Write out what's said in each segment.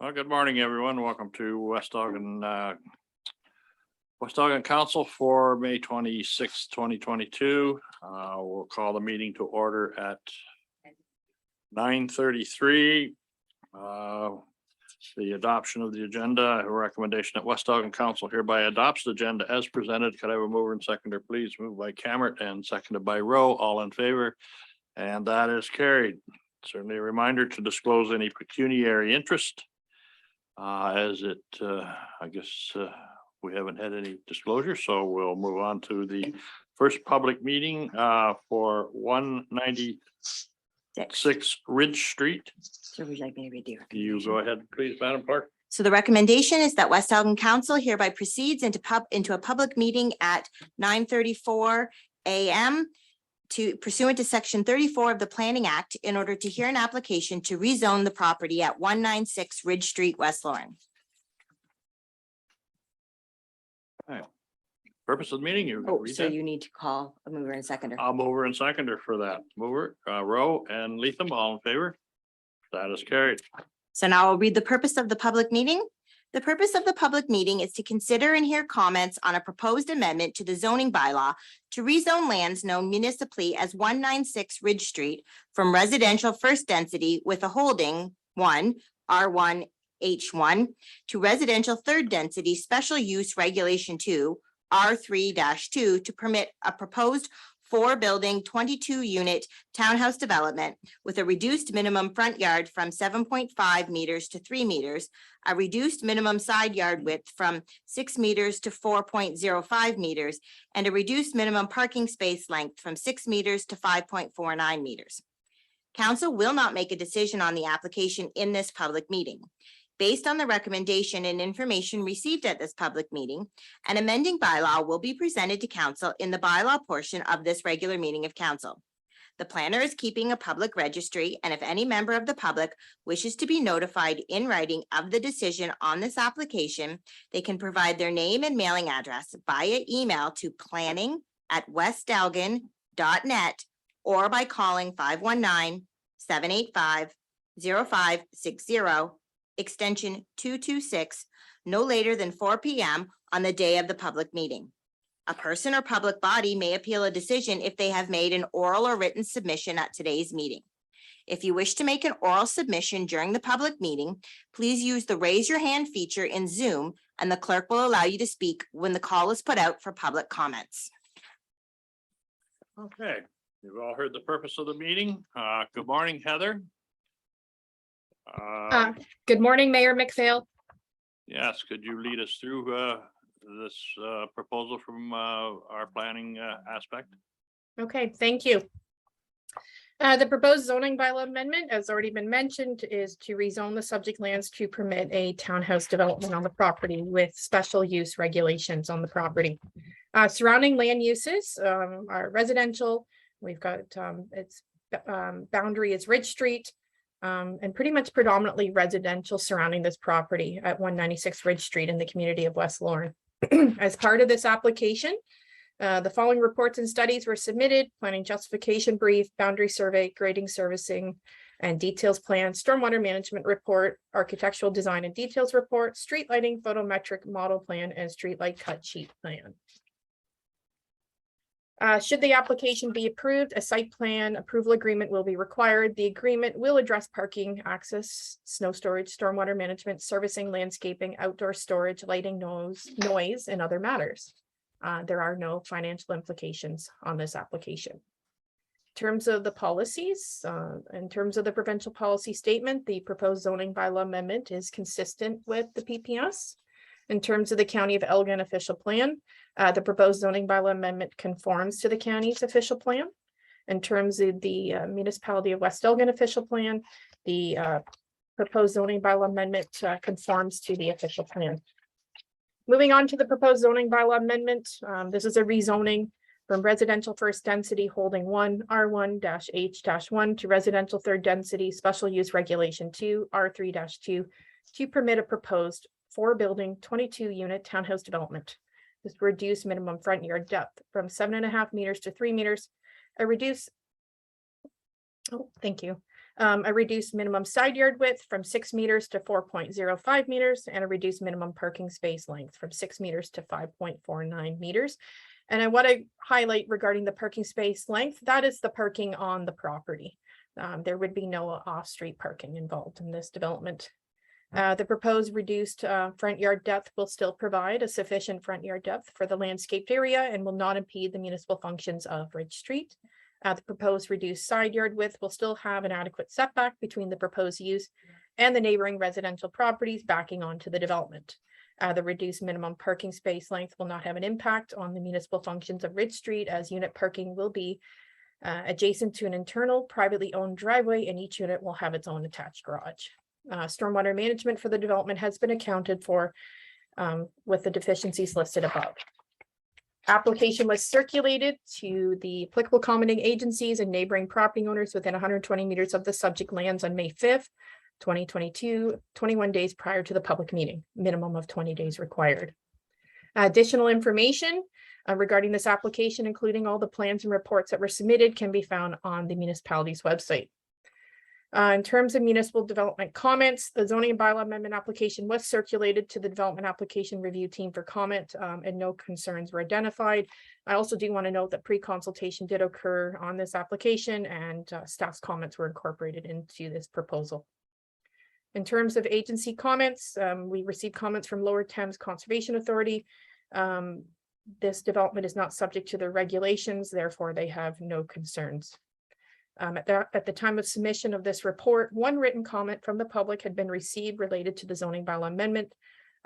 Well, good morning, everyone. Welcome to West Elgin Council for May 26, 2022. We'll call the meeting to order at 9:33. The adoption of the agenda, a recommendation that West Elgin Council hereby adopts the agenda as presented. Could I have a mover and seconder, please? Moved by Cameron and seconded by Rowe. All in favor? And that is carried. Certainly a reminder to disclose any pecuniary interest. I guess we haven't had any disclosure, so we'll move on to the first public meeting for 196 Ridge Street. So would you like me to read the You go ahead, please, Madam Clerk. So the recommendation is that West Elgin Council hereby proceeds into a public meeting at 9:34 a.m. pursuant to section 34 of the Planning Act in order to hear an application to rezone the property at 196 Ridge Street, West Lauren. Purpose of the meeting, you read So that? you need to call a mover and seconder. I'll mover and seconder for that. Mover, Rowe and Leatham, all in favor? That is carried. So now I'll read the purpose of the public meeting. The purpose of the public meeting is to consider and hear comments on a proposed amendment to the zoning bylaw to rezone lands known municipally as 196 Ridge Street from residential first density with a holding 1 R1 H1 to residential third density special use regulation 2 R3-2 to permit a proposed 4-building 22-unit townhouse development with a reduced minimum front yard from 7.5 meters to 3 meters, a reduced minimum side yard width from 6 meters to 4.05 meters, and a reduced minimum parking space length from 6 meters to 5.49 meters. Council will not make a decision on the application in this public meeting. Based on the recommendation and information received at this public meeting, an amending bylaw will be presented to council in the bylaw portion of this regular meeting of council. The planner is keeping a public registry, and if any member of the public wishes to be notified in writing of the decision on this application, they can provide their name and mailing address via email to planning@westelgin.net or by calling 519-785-0560. Extension 226, no later than 4 p.m. on the day of the public meeting. A person or public body may appeal a decision if they have made an oral or written submission at today's meeting. If you wish to make an oral submission during the public meeting, please use the raise your hand feature in Zoom and the clerk will allow you to speak when the call is put out for public comments. Okay, you've all heard the purpose of the meeting. Good morning, Heather. Good morning, Mayor McPhail. Yes, could you lead us through this proposal from our planning aspect? Okay, thank you. The proposed zoning bylaw amendment, as already been mentioned, is to rezone the subject lands to permit a townhouse development on the property with special use regulations on the property. Surrounding land uses are residential. We've got its boundary is Ridge Street. And pretty much predominantly residential surrounding this property at 196 Ridge Street in the community of West Lauren. As part of this application, the following reports and studies were submitted: planning justification brief, boundary survey, grading servicing and details plan, stormwater management report, architectural design and details report, street lighting, photometric model plan, and street light cut sheet plan. Should the application be approved, a site plan approval agreement will be required. The agreement will address parking, access, snow storage, stormwater management, servicing, landscaping, outdoor storage, lighting, noise, and other matters. There are no financial implications on this application. In terms of the policies, in terms of the provincial policy statement, the proposed zoning bylaw amendment is consistent with the PPS. In terms of the County of Elgin official plan, the proposed zoning bylaw amendment conforms to the county's official plan. In terms of the municipality of West Elgin official plan, the proposed zoning bylaw amendment conforms to the official plan. Moving on to the proposed zoning bylaw amendment, this is a rezoning from residential first density holding 1 R1-H-1 to residential third density special use regulation 2 R3-2 to permit a proposed 4-building 22-unit townhouse development. This reduced minimum front yard depth from 7.5 meters to 3 meters, a reduced A reduced minimum side yard width from 6 meters to 4.05 meters, and a reduced minimum parking space length from 6 meters to 5.49 meters. And I want to highlight regarding the parking space length, that is the parking on the property. There would be no off-street parking involved in this development. The proposed reduced front yard depth will still provide a sufficient front yard depth for the landscaped area and will not impede the municipal functions of Ridge Street. The proposed reduced side yard width will still have an adequate setback between the proposed use and the neighboring residential properties backing onto the development. The reduced minimum parking space length will not have an impact on the municipal functions of Ridge Street, as unit parking will be adjacent to an internal privately owned driveway, and each unit will have its own attached garage. Stormwater management for the development has been accounted for with the deficiencies listed above. Application was circulated to the applicable commenting agencies and neighboring property owners within 120 meters of the subject lands on May 5th, 2022, 21 days prior to the public meeting, minimum of 20 days required. Additional information regarding this application, including all the plans and reports that were submitted, can be found on the municipality's website. In terms of municipal development comments, the zoning and bylaw amendment application was circulated to the development application review team for comment, and no concerns were identified. I also do want to note that pre-consultation did occur on this application, and staff's comments were incorporated into this proposal. In terms of agency comments, we received comments from Lower Thames Conservation Authority. This development is not subject to their regulations, therefore they have no concerns. At the time of submission of this report, one written comment from the public had been received related to the zoning bylaw amendment.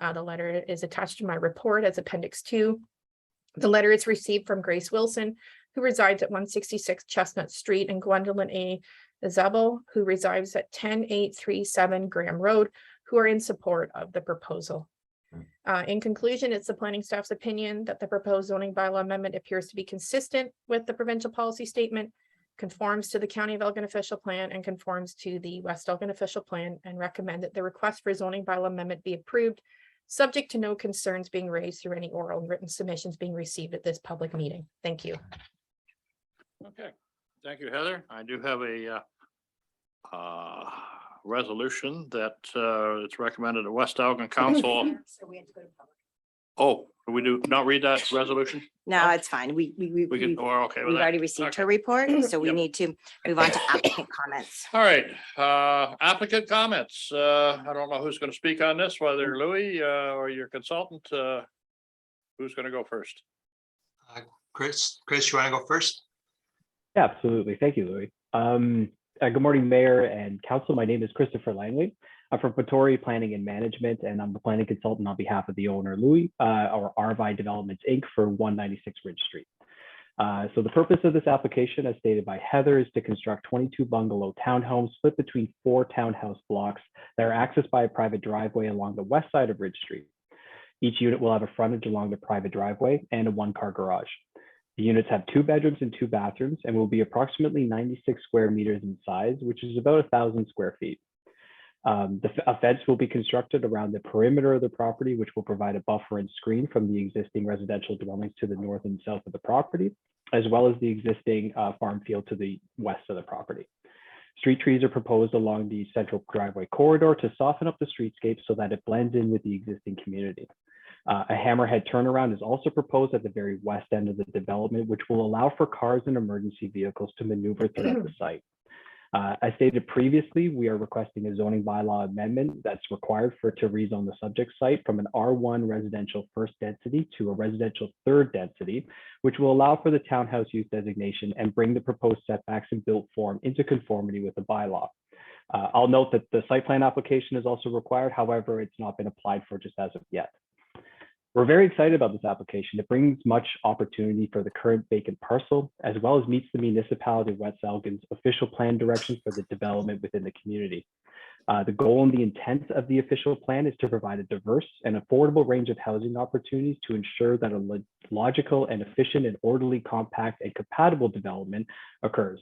The letter is attached to my report as Appendix 2. The letter is received from Grace Wilson, who resides at 166 Chestnut Street, and Gwendolyn A. Zebo, who resides at 10837 Graham Road, who are in support of the proposal. In conclusion, it's the planning staff's opinion that the proposed zoning bylaw amendment appears to be consistent with the provincial policy statement, conforms to the County of Elgin official plan, and conforms to the West Elgin official plan, and recommend that the request for zoning bylaw amendment be approved, subject to no concerns being raised through any oral and written submissions being received at this public meeting. Thank you. Okay, thank you, Heather. I do have a resolution that it's recommended at West Elgin Council. So we have to go to public. Oh, we do not read that resolution? No, it's fine. We can, we're okay with We've that. already received Okay. her report, so we Yep. need to move on to applicant comments. All right, applicant comments. I don't know who's going to speak on this, whether Louis or your consultant. Who's going to go first? Chris, you want to go first? Yeah, absolutely. Thank you, Louis. Good morning, Mayor and Council. My name is Christopher Langley. I'm from Patori Planning and Management, and I'm the planning consultant on behalf of the owner, Louis, or RVI Developments, Inc. for 196 Ridge Street. So the purpose of this application, as stated by Heather, is to construct 22 bungalow townhomes split between 4 townhouse blocks that are accessed by a private driveway along the west side of Ridge Street. Each unit will have a frontage along the private driveway and a 1-car garage. The units have 2 bedrooms and 2 bathrooms and will be approximately 96 square meters in size, which is about 1,000 square feet. A fence will be constructed around the perimeter of the property, which will provide a buffer and screen from the existing residential dwellings to the north and south of the property, as well as the existing farm field to the west of the property. Street trees are proposed along the central driveway corridor to soften up the streetscape so that it blends in with the existing community. A hammerhead turnaround is also proposed at the very west end of the development, which will allow for cars and emergency vehicles to maneuver throughout the site. As stated previously, we are requesting a zoning bylaw amendment that's required to rezone the subject site from an R1 residential first density to a residential third density, which will allow for the townhouse use designation and bring the proposed setbacks and built form into conformity with the bylaw. I'll note that the site plan application is also required. However, it's not been applied for just as of yet. We're very excited about this application. It brings much opportunity for the current vacant parcel, as well as meets the municipality of West Elgin's official plan direction for the development within the community. The goal and the intent of the official plan is to provide a diverse and affordable range of housing opportunities to ensure that a logical and efficient and orderly, compact and compatible development occurs.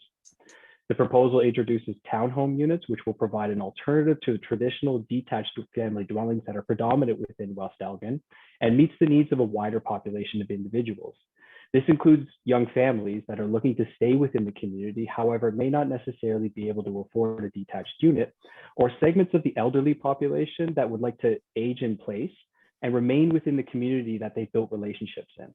The proposal introduces townhome units, which will provide an alternative to the traditional detached family dwellings that are predominant within West Elgin and meets the needs of a wider population of individuals. This includes young families that are looking to stay within the community, however, may not necessarily be able to afford a detached unit, or segments of the elderly population that would like to age in place and remain within the community that they've built relationships in.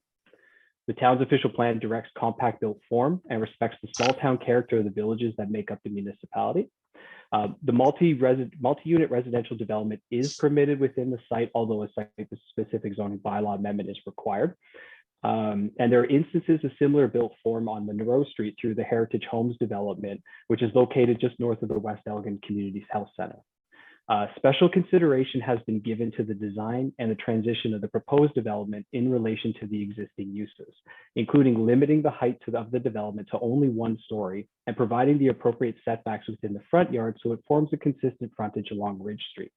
The town's official plan directs compact built form and respects the small town character of the villages that make up the municipality. The multi-unit residential development is permitted within the site, although a site-specific zoning bylaw amendment is required. And there are instances of similar built form on Monroe Street through the Heritage Homes development, which is located just north of the West Elgin Community Health Center. Special consideration has been given to the design and the transition of the proposed development in relation to the existing uses, including limiting the height of the development to only 1 story and providing the appropriate setbacks within the front yard so it forms a consistent frontage along Ridge Street.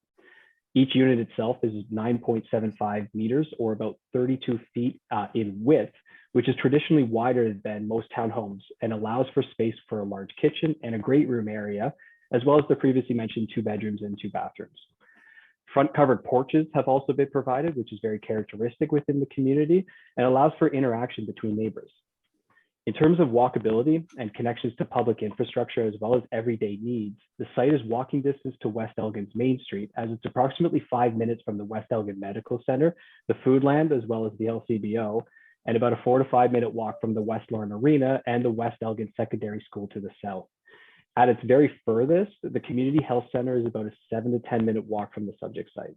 Each unit itself is 9.75 meters or about 32 feet in width, which is traditionally wider than most townhomes and allows for space for a large kitchen and a great room area, as well as the previously mentioned 2 bedrooms and 2 bathrooms. Front covered porches have also been provided, which is very characteristic within the community and allows for interaction between neighbors. In terms of walkability and connections to public infrastructure, as well as everyday needs, the site is walking distance to West Elgin's Main Street, as it's approximately 5 minutes from the West Elgin Medical Center, the Foodland, as well as the LCBO, and about a 4 to 5 minute walk from the West Lorne Arena and the West Elgin Secondary School to the south. At its very furthest, the Community Health Center is about a 7 to 10 minute walk from the subject site.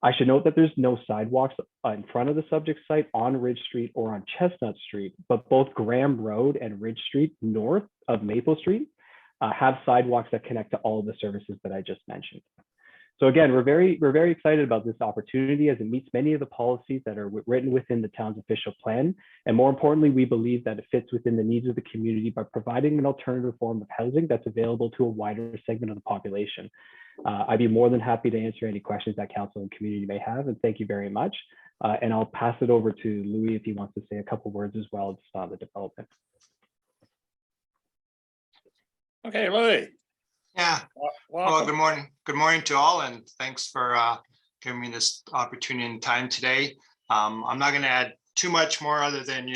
I should note that there's no sidewalks in front of the subject site on Ridge Street or on Chestnut Street, but both Graham Road and Ridge Street north of Maple Street have sidewalks that connect to all of the services that I just mentioned. So again, we're very excited about this opportunity as it meets many of the policies that are written within the town's official plan. And more importantly, we believe that it fits within the needs of the community by providing an alternative form of housing that's available to a wider segment of the population. I'd be more than happy to answer any questions that council and community may have, and thank you very much. And I'll pass it over to Louis if he wants to say a couple words as well just on the development. Okay, Louis. Yeah. Well, good morning. Good morning to all, and thanks for giving me this opportunity and time today. I'm not going to add too much more other than,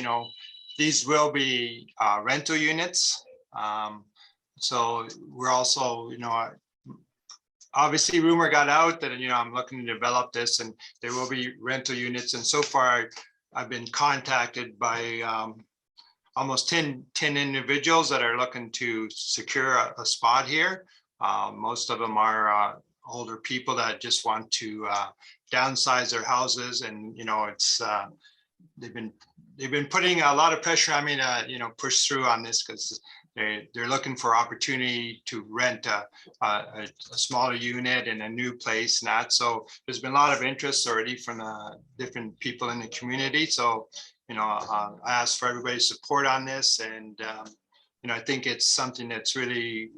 these will be rental units. So we're also, obviously rumor got out that, I'm looking to develop this and there will be rental units. And so far I've been contacted by almost 10 individuals that are looking to secure a spot here. Most of them are older people that just want to downsize their houses, and it's they've been putting a lot of pressure on me to push through on this, because they're looking for opportunity to rent a smaller unit in a new place and that. So there's been a lot of interest already from different people in the community. So I ask for everybody's support on this, and I think it's something that's really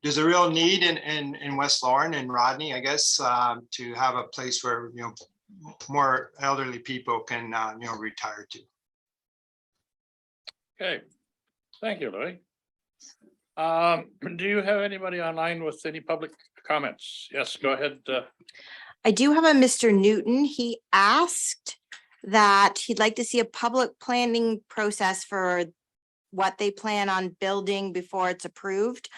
there's a real need in West Lorne and Rodney, I guess, to have a place where more elderly people can retire to. Okay, thank you, Louis. Do you have anybody online with any public comments? Yes, go ahead. I do have a Mr. Newton. He asked that he'd like to see a public planning process for what they plan on building before it's approved.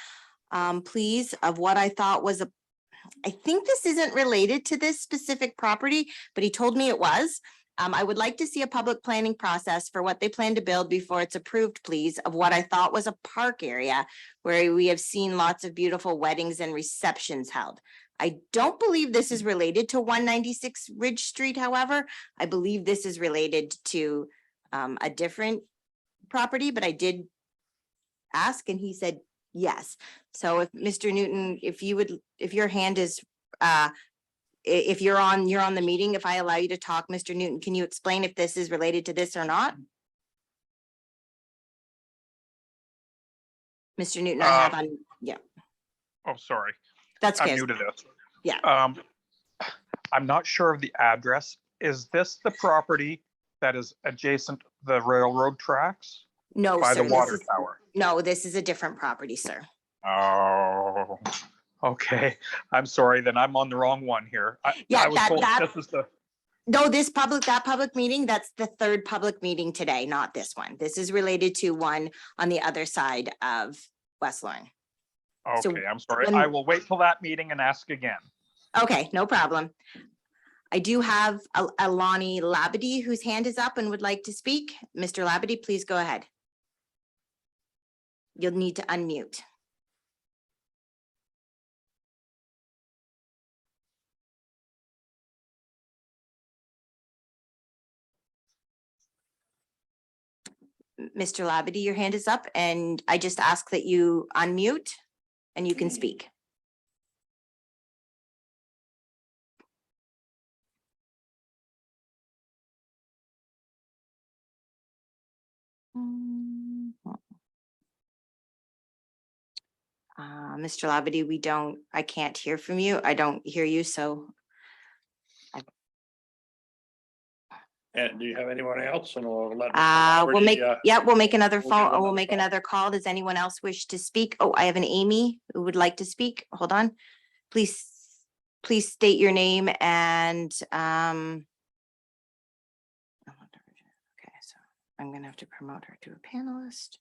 Please, of what I thought was I think this isn't related to this specific property, but he told me it was. I would like to see a public planning process for what they plan to build before it's approved, please, of what I thought was a park area where we have seen lots of beautiful weddings and receptions held. I don't believe this is related to 196 Ridge Street, however. I believe this is related to a different property, but I did ask and he said yes. So if Mr. Newton, if your hand is if you're on the meeting, if I allow you to talk, Mr. Newton, can you explain if this is related to this or not? Mr. Newton, I have on, yeah. Oh, sorry. That's I'm good. new to this. Yeah. I'm not sure of the address. Is this the property that is adjacent to the railroad tracks No, by sir. the water tower? No, this is a different property, sir. Oh, okay. I'm sorry, then I'm on the wrong one here. Yeah, I was told that this is the No, that public meeting, that's the third public meeting today, not this one. This is related to one on the other side of West Lauren. So Okay, I'm sorry. when- I will wait till that meeting and ask again. Okay, no problem. I do have Alani Labadie whose hand is up and would like to speak. Mr. Labadie, please go ahead. You'll need to unmute. Mr. Labadie, your hand is up and I just ask that you unmute and you can speak. Mr. Labadie, I can't hear from you. I don't hear you, so. And do you have anyone else? And we'll let. We'll make, we'll make another we'll phone, give we'll another make call. another call. Does anyone else wish to speak? Oh, I have an Amy who would like to speak. Hold on. Please state your name and, okay, so I'm gonna have to promote her to a panelist.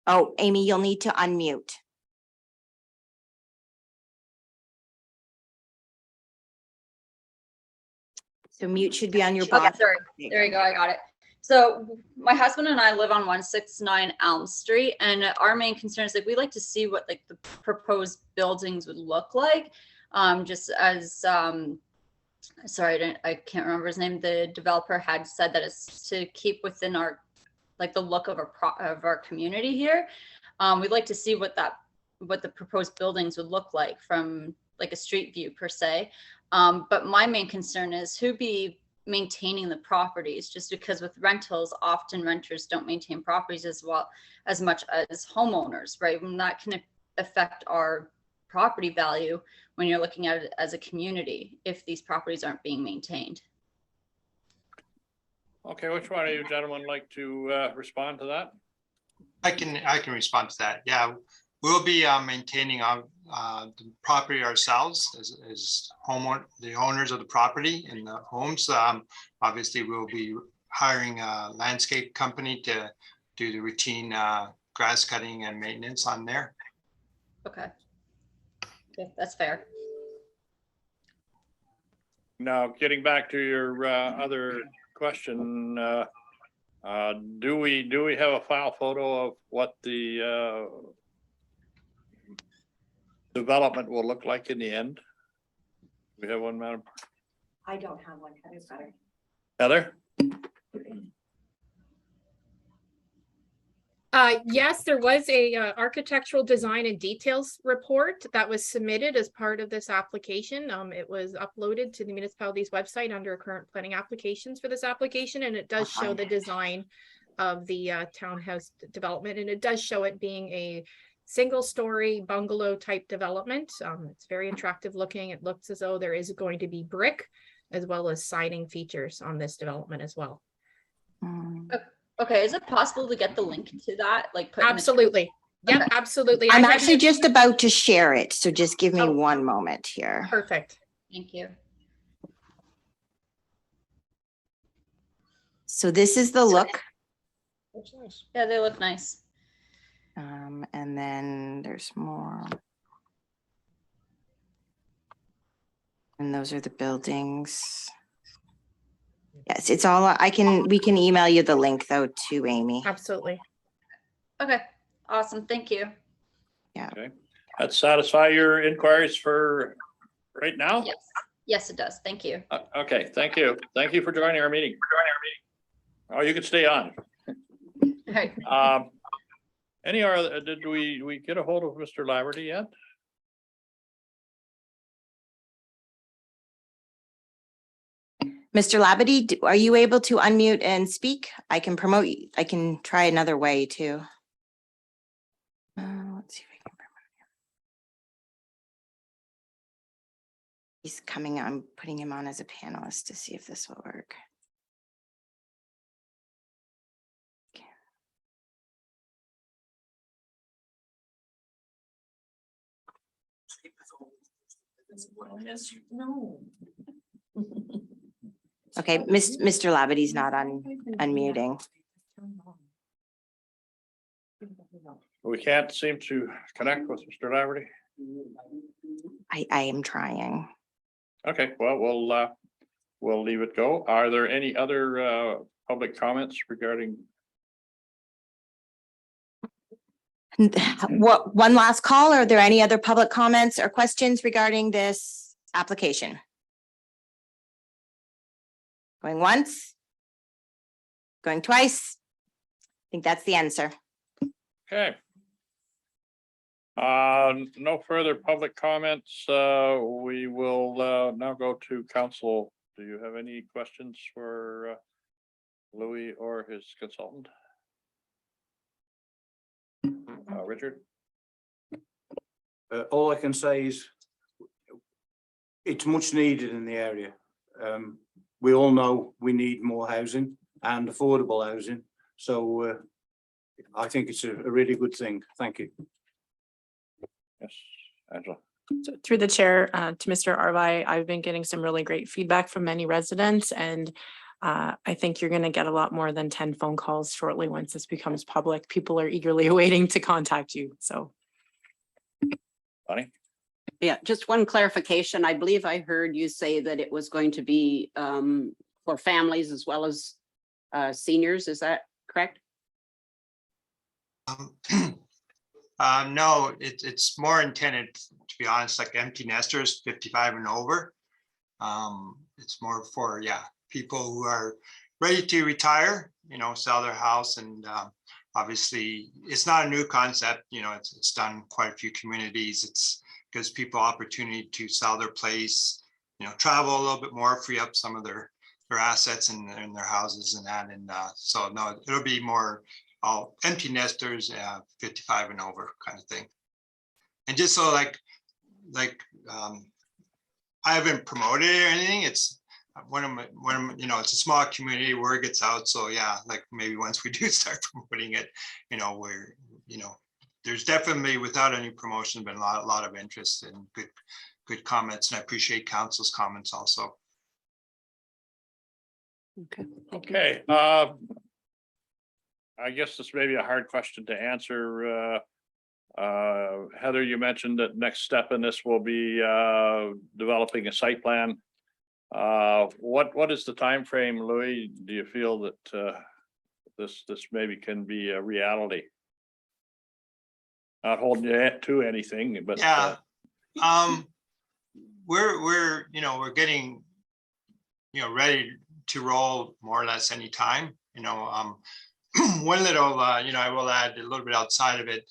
Oh, Amy, you'll need to unmute. So mute should be on your Okay, bottom. sorry. There you go. I got it. So my husband and I live on 169 Elm Street, and our main concern is like we like to see what like the proposed buildings would look like. Just as sorry, I can't remember his name. The developer had said that it's to keep within our like the look of our community here. We'd like to see what the proposed buildings would look like from like a street view per se. But my main concern is who be maintaining the properties, just because with rentals, often renters don't maintain properties as well as much as homeowners, right? And that can affect our property value when you're looking at it as a community if these properties aren't being maintained. Okay, which one of you gentlemen like to respond to that? I can respond to that. Yeah, we'll be maintaining the property ourselves as the owners of the property and the homes. Obviously, we'll be hiring a landscape company to do the routine grass cutting and maintenance on there. Okay, that's fair. Now, getting back to your other question, do we have a file photo of what the development will look like in the end? We have one, Madam I don't have one. Heather's better. Heather? Yes, there was a architectural design and details report that was submitted as part of this application. It was uploaded to the municipality's website under current planning applications for this application, and it does show the design of the townhouse development, and it does show it being a single-story bungalow type development. It's very attractive looking. It looks as though there is going to be brick as well as siding features on this development as well. Okay, is it possible to get the link to that? Like put in the chat? Absolutely. Yep, Okay. absolutely. I'm I have actually you- just about to share it, so just give me Oh. one moment here. Perfect. Thank you. So this is the look. Yeah, they look nice. And then there's more. And those are the buildings. Yes, it's all, we can email you the link though to Amy. Absolutely. Okay, awesome. Thank you. Okay, that satisfy your inquiries for right now? Yes, yes, it does. Thank you. Okay, thank you. Thank you for joining our meeting. Oh, you can stay on. All right. Any other, did we get a hold of Mr. Laverty yet? Mr. Labadie, are you able to unmute and speak? I can promote you. I can try another way too. Let's see if I can promote him. He's coming. I'm putting him on as a panelist to see if this will work. Okay, Mr. Lavity's not unmuting. We can't seem to connect with Mr. Laverty. I am trying. Okay, well, we'll leave it go. Are there any other public comments regarding? What, one last call? Are there any other public comments or questions regarding this application? Going once? Going twice? I think that's the answer. Okay. No further public comments. We will now go to council. Do you have any questions for Louis or his consultant? Richard? All I can say is it's much needed in the area. We all know we need more housing and affordable housing. So I think it's a really good thing. Thank you. Yes, Angela. So through the chair to Mr. Arvai, I've been getting some really great feedback from many residents, and I think you're going to get a lot more than 10 phone calls shortly once this becomes public. People are eagerly awaiting to contact you. So. Bonnie? Yeah, just one clarification. I believe I heard you say that it was going to be for families as well as seniors. Is that correct? No, it's more intended, to be honest, like empty nesters, 55 and over. It's more for, people who are ready to retire, sell their house. And obviously it's not a new concept, it's done quite a few communities. It's gives people opportunity to sell their place, travel a little bit more, free up some of their assets and their houses and that. And so no, it'll be more all empty nesters, 55 and over kind of thing. And just so like I haven't promoted it or anything. It's it's a small community, word gets out. So yeah, like maybe once we do start promoting it, we're, there's definitely, without any promotion, been a lot of interest and good comments. And I appreciate council's comments also. Okay. Okay. I guess this may be a hard question to answer. Heather, you mentioned that next step in this will be developing a site plan. What is the time frame, Louis? Do you feel that this maybe can be a reality? Not holding you to anything, but yeah, we're getting ready to roll more or less anytime. One little I will add a little bit outside of it.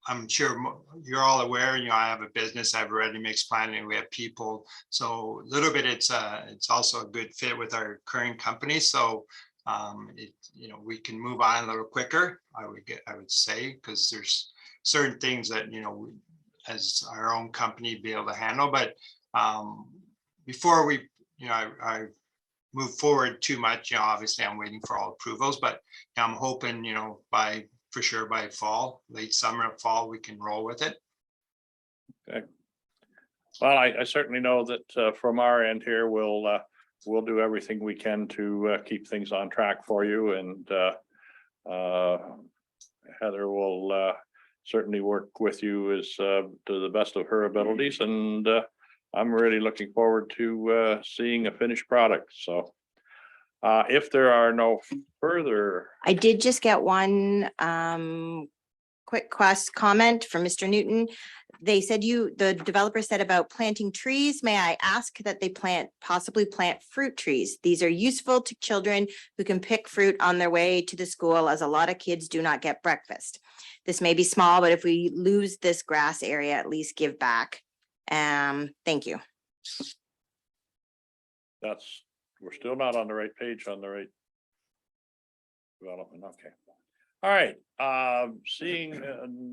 I'm sure you're all aware, I have a business, I have ready mix planning, we have people. So a little bit, it's also a good fit with our current company. So we can move on a little quicker, I would say, because there's certain things that, as our own company be able to handle. But before we, I move forward too much, obviously I'm waiting for all approvals, but I'm hoping, for sure by fall, late summer or fall, we can roll with it. okay. Well, I certainly know that from our end here, we'll do everything we can to keep things on track for you, and Heather will certainly work with you as to the best of her abilities, and I'm really looking forward to seeing a finished product. So if there are no further. I did just get one quick comment from Mr. Newton. They said the developer said about planting trees. May I ask that they possibly plant fruit trees? These are useful to children who can pick fruit on their way to the school, as a lot of kids do not get breakfast. This may be small, but if we lose this grass area, at least give back. Thank you. We're still not on the right page on the right development. Okay. All right. Seeing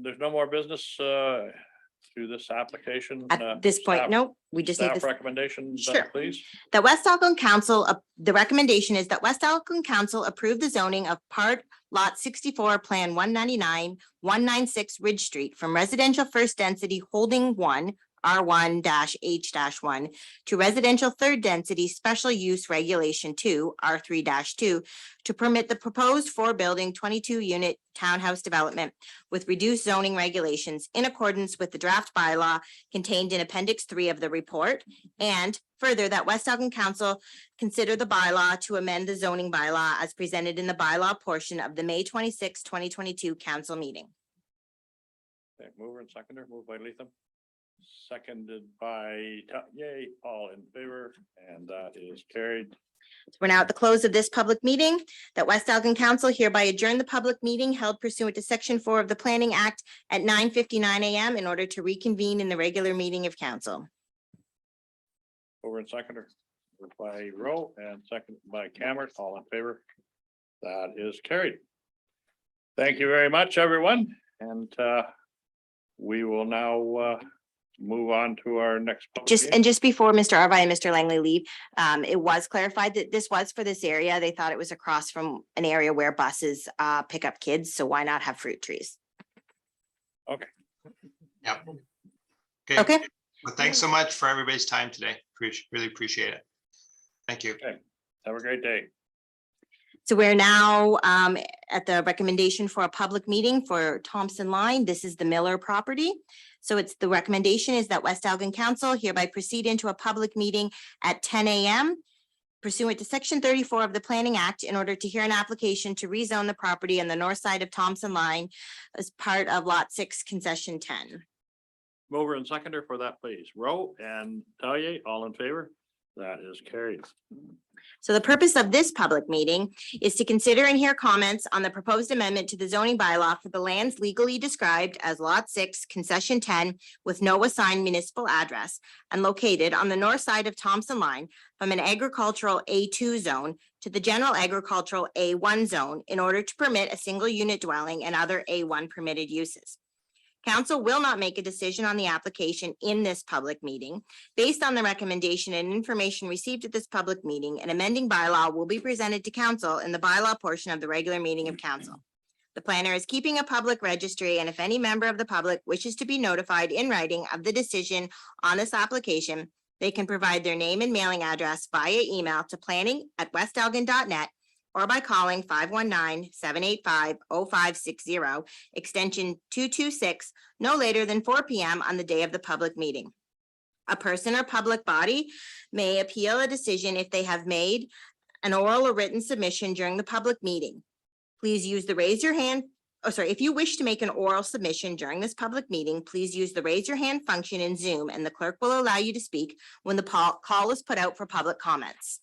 there's no more business through this application. At this point, staff- nope, we just need Staff this. recommendations, Sure. please. The West Elgin Council, the recommendation is that West Elgin Council approve the zoning of part lot 64, plan 199, 196 Ridge Street from residential first density holding 1, R1-H-1 to residential third density special use regulation 2, R3-2, to permit the proposed 4-building 22-unit townhouse development with reduced zoning regulations in accordance with the draft bylaw contained in Appendix 3 of the report. And further, that West Elgin Council consider the bylaw to amend the zoning bylaw as presented in the bylaw portion of the May 26, 2022 council meeting. Okay, mover and seconder, moved by Latham. Seconded by, yay, all in favor, and that is carried. We're now at the close of this public meeting. That West Elgin Council hereby adjourn the public meeting held pursuant to Section 4 of the Planning Act at 9:59 a.m. in order to reconvene in the regular meeting of council. Mover and seconder, moved by Rowe and seconded by Cameron, all in favor. That is carried. Thank you very much, everyone, and we will now move on to our next. public meeting. Just before Mr. Arvai and Mr. Langley leave, it was clarified that this was for this area. They thought it was across from an area where buses pick up kids, so why not have fruit trees? Yeah. Okay. Well, thanks so much for everybody's time today. Really appreciate it. Thank you. Have a great day. So we're now at the recommendation for a public meeting for Thompson Line. This is the Miller property. So it's the recommendation is that West Elgin Council hereby proceed into a public meeting at 10 a.m. pursuant to Section 34 of the Planning Act in order to hear an application to rezone the property on the north side of Thompson Line as part of Lot 6 Concession 10. Mover and seconder for that, please. Rowe and Talia, all in favor? That is carried. So the purpose of this public meeting is to consider and hear comments on the proposed amendment to the zoning bylaw for the lands legally described as Lot 6 Concession 10 with no assigned municipal address and located on the north side of Thompson Line from an agricultural A2 zone to the general agricultural A1 zone in order to permit a single unit dwelling and other A1 permitted uses. Council will not make a decision on the application in this public meeting. Based on the recommendation and information received at this public meeting, an amending bylaw will be presented to council in the bylaw portion of the regular meeting of council. The planner is keeping a public registry, and if any member of the public wishes to be notified in writing of the decision on this application, they can provide their name and mailing address via email to planning@westelgin.net or by calling 519-785-0560, extension 226, no later than 4 p.m. on the day of the public meeting. A person or public body may appeal a decision if they have made an oral or written submission during the public meeting. Please use the raise your hand. If you wish to make an oral submission during this public meeting, please use the raise your hand function in Zoom and the clerk will allow you to speak when the call is put out for public comments.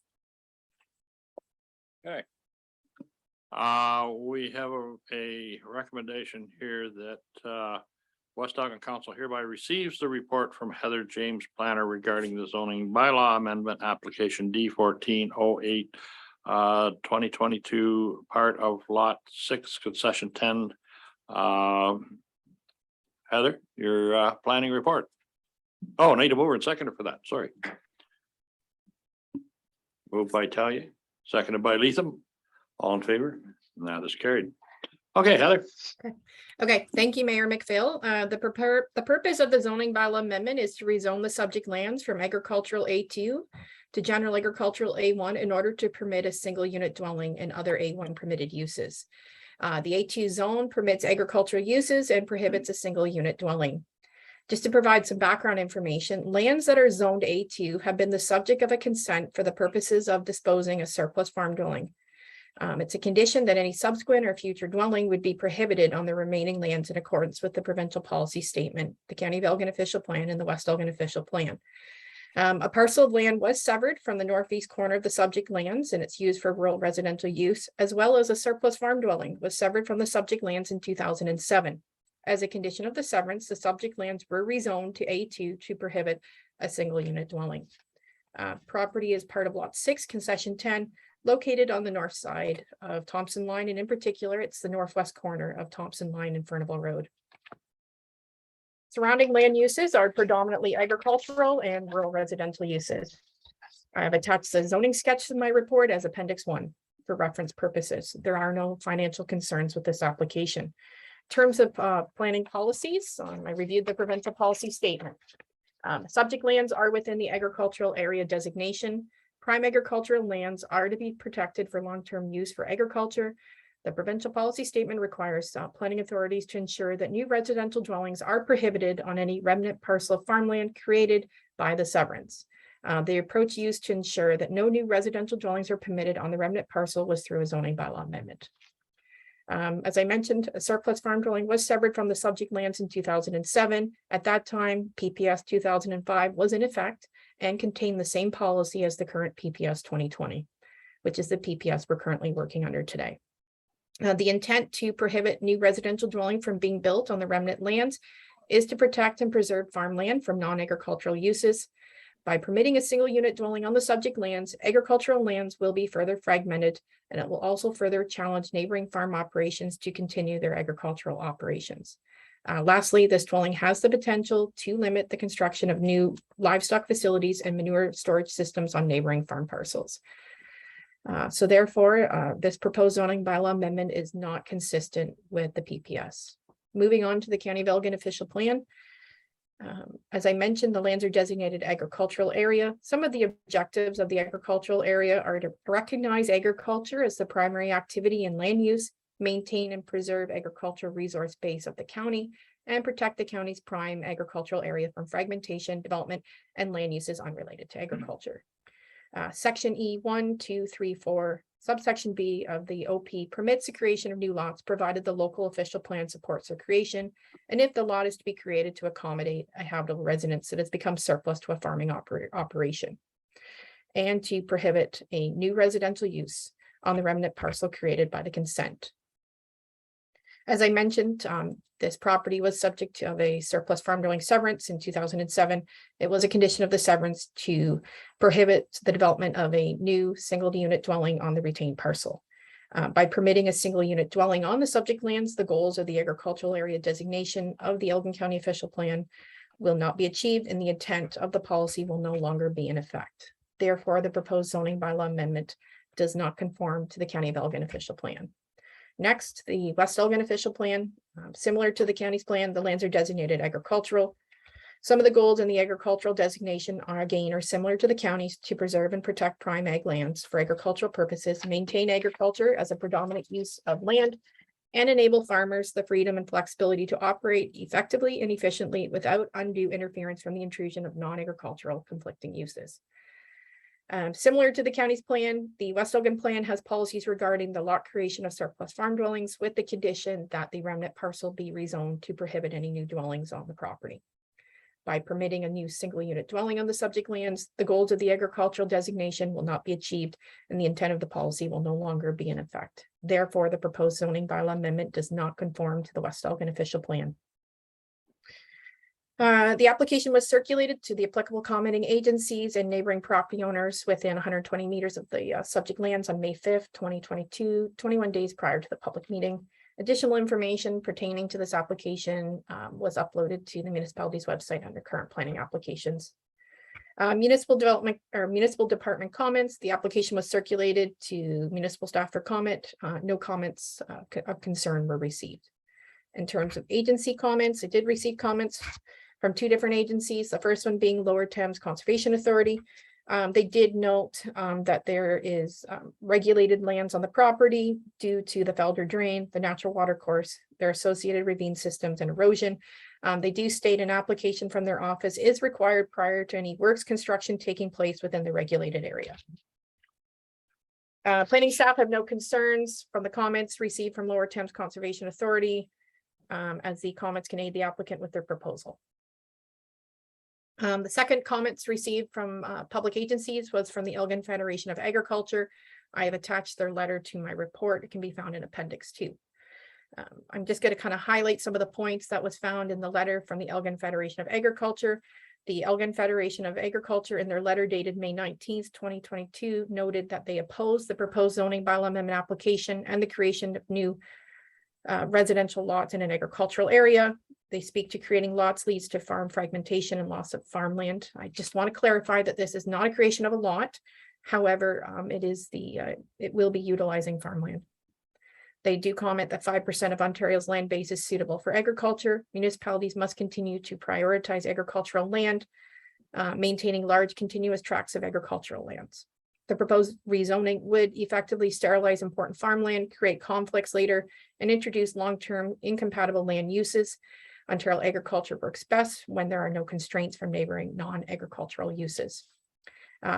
Okay. We have a recommendation here that West Elgin Council hereby receives the report from Heather James Planner regarding the zoning bylaw amendment application D1408 2022, part of Lot 6 Concession 10. Heather, your planning report. Oh, need a mover and seconder for that. Sorry. Moved by Talia, seconded by Latham. All in favor? And that is carried. Okay, Heather. Okay, thank you, Mayor McPhail. The purpose of the zoning bylaw amendment is to rezone the subject lands from agricultural A2 to general agricultural A1 in order to permit a single unit dwelling and other A1 permitted uses. The A2 zone permits agricultural uses and prohibits a single unit dwelling. Just to provide some background information, lands that are zoned A2 have been the subject of a consent for the purposes of disposing a surplus farm dwelling. It's a condition that any subsequent or future dwelling would be prohibited on the remaining lands in accordance with the provincial policy statement, the County of Elgin official plan, and the West Elgin official plan. A parcel of land was severed from the northeast corner of the subject lands and it's used for rural residential use, as well as a surplus farm dwelling was severed from the subject lands in 2007. As a condition of the severance, the subject lands were rezoned to A2 to prohibit a single unit dwelling. Property is part of Lot 6, Concession 10, located on the north side of Thompson Line, and in particular, it's the northwest corner of Thompson Line and Furnival Road. Surrounding land uses are predominantly agricultural and rural residential uses. I have attached the zoning sketch in my report as Appendix 1 for reference purposes. There are no financial concerns with this application. In terms of planning policies, I reviewed the provincial policy statement. Subject lands are within the agricultural area designation. Prime agricultural lands are to be protected for long-term use for agriculture. The provincial policy statement requires planning authorities to ensure that new residential dwellings are prohibited on any remnant parcel of farmland created by the severance. The approach used to ensure that no new residential dwellings are permitted on the remnant parcel was through a zoning bylaw amendment. As I mentioned, a surplus farm dwelling was severed from the subject lands in 2007. At that time, PPS 2005 was in effect and contained the same policy as the current PPS 2020, which is the PPS we're currently working under today. The intent to prohibit new residential dwelling from being built on the remnant lands is to protect and preserve farmland from non-agricultural uses. By permitting a single unit dwelling on the subject lands, agricultural lands will be further fragmented, and it will also further challenge neighboring farm operations to continue their agricultural operations. Lastly, this dwelling has the potential to limit the construction of new livestock facilities and manure storage systems on neighboring farm parcels. So therefore, this proposed zoning bylaw amendment is not consistent with the PPS. Moving on to the County of Elgin official plan. As I mentioned, the lands are designated agricultural area. Some of the objectives of the agricultural area are to recognize agriculture as the primary activity in land use, maintain and preserve agricultural resource base of the county, and protect the county's prime agricultural area from fragmentation, development, and land uses unrelated to agriculture. Section E 1, 2, 3, 4, subsection B of the OP permits the creation of new lots, provided the local official plan supports their creation, and if the lot is to be created to accommodate a habitable residence that has become surplus to a farming operation, and to prohibit a new residential use on the remnant parcel created by the consent. As I mentioned, this property was subject to a surplus farm dwelling severance in 2007. It was a condition of the severance to prohibit the development of a new single unit dwelling on the retained parcel. By permitting a single unit dwelling on the subject lands, the goals of the agricultural area designation of the Elgin County official plan will not be achieved, and the intent of the policy will no longer be in effect. Therefore, the proposed zoning bylaw amendment does not conform to the County of Elgin official plan. Next, the West Elgin official plan, similar to the county's plan, the lands are designated agricultural. Some of the goals in the agricultural designation are similar to the county's: to preserve and protect prime ag lands for agricultural purposes, maintain agriculture as a predominant use of land, and enable farmers the freedom and flexibility to operate effectively and efficiently without undue interference from the intrusion of non-agricultural conflicting uses. Similar to the county's plan, the West Elgin plan has policies regarding the lot creation of surplus farm dwellings, with the condition that the remnant parcel be rezoned to prohibit any new dwellings on the property. By permitting a new single unit dwelling on the subject lands, the goals of the agricultural designation will not be achieved, and the intent of the policy will no longer be in effect. Therefore, the proposed zoning bylaw amendment does not conform to the West Elgin official plan. The application was circulated to the applicable commenting agencies and neighboring property owners within 120 meters of the subject lands on May 5th, 2022, 21 days prior to the public meeting. Additional information pertaining to this application was uploaded to the municipality's website under current planning applications. Municipal department comments. The application was circulated to municipal staff for comment. No comments of concern were received. In terms of agency comments, I did receive comments from two different agencies. The first one being Lower Thames Conservation Authority. They did note that there is regulated lands on the property due to the Felder Drain, the natural water course, their associated ravine systems, and erosion. They do state an application from their office is required prior to any works construction taking place within the regulated area. Planning staff have no concerns from the comments received from Lower Thames Conservation Authority, as the comments can aid the applicant with their proposal. The second comments received from public agencies was from the Elgin Federation of Agriculture. I have attached their letter to my report. It can be found in Appendix 2. I'm just going to kind of highlight some of the points that was found in the letter from the Elgin Federation of Agriculture. The Elgin Federation of Agriculture, in their letter dated May 19th, 2022, noted that they oppose the proposed zoning bylaw amendment application and the creation of new residential lots in an agricultural area. They speak to creating lots leads to farm fragmentation and loss of farmland. I just want to clarify that this is not a creation of a lot. However, it will be utilizing farmland. They do comment that 5% of Ontario's land base is suitable for agriculture. Municipalities must continue to prioritize agricultural land. maintaining large continuous tracts of agricultural lands. The proposed rezoning would effectively sterilize important farmland, create conflicts later, and introduce long-term incompatible land uses. Ontario agriculture works best when there are no constraints from neighboring non-agricultural uses.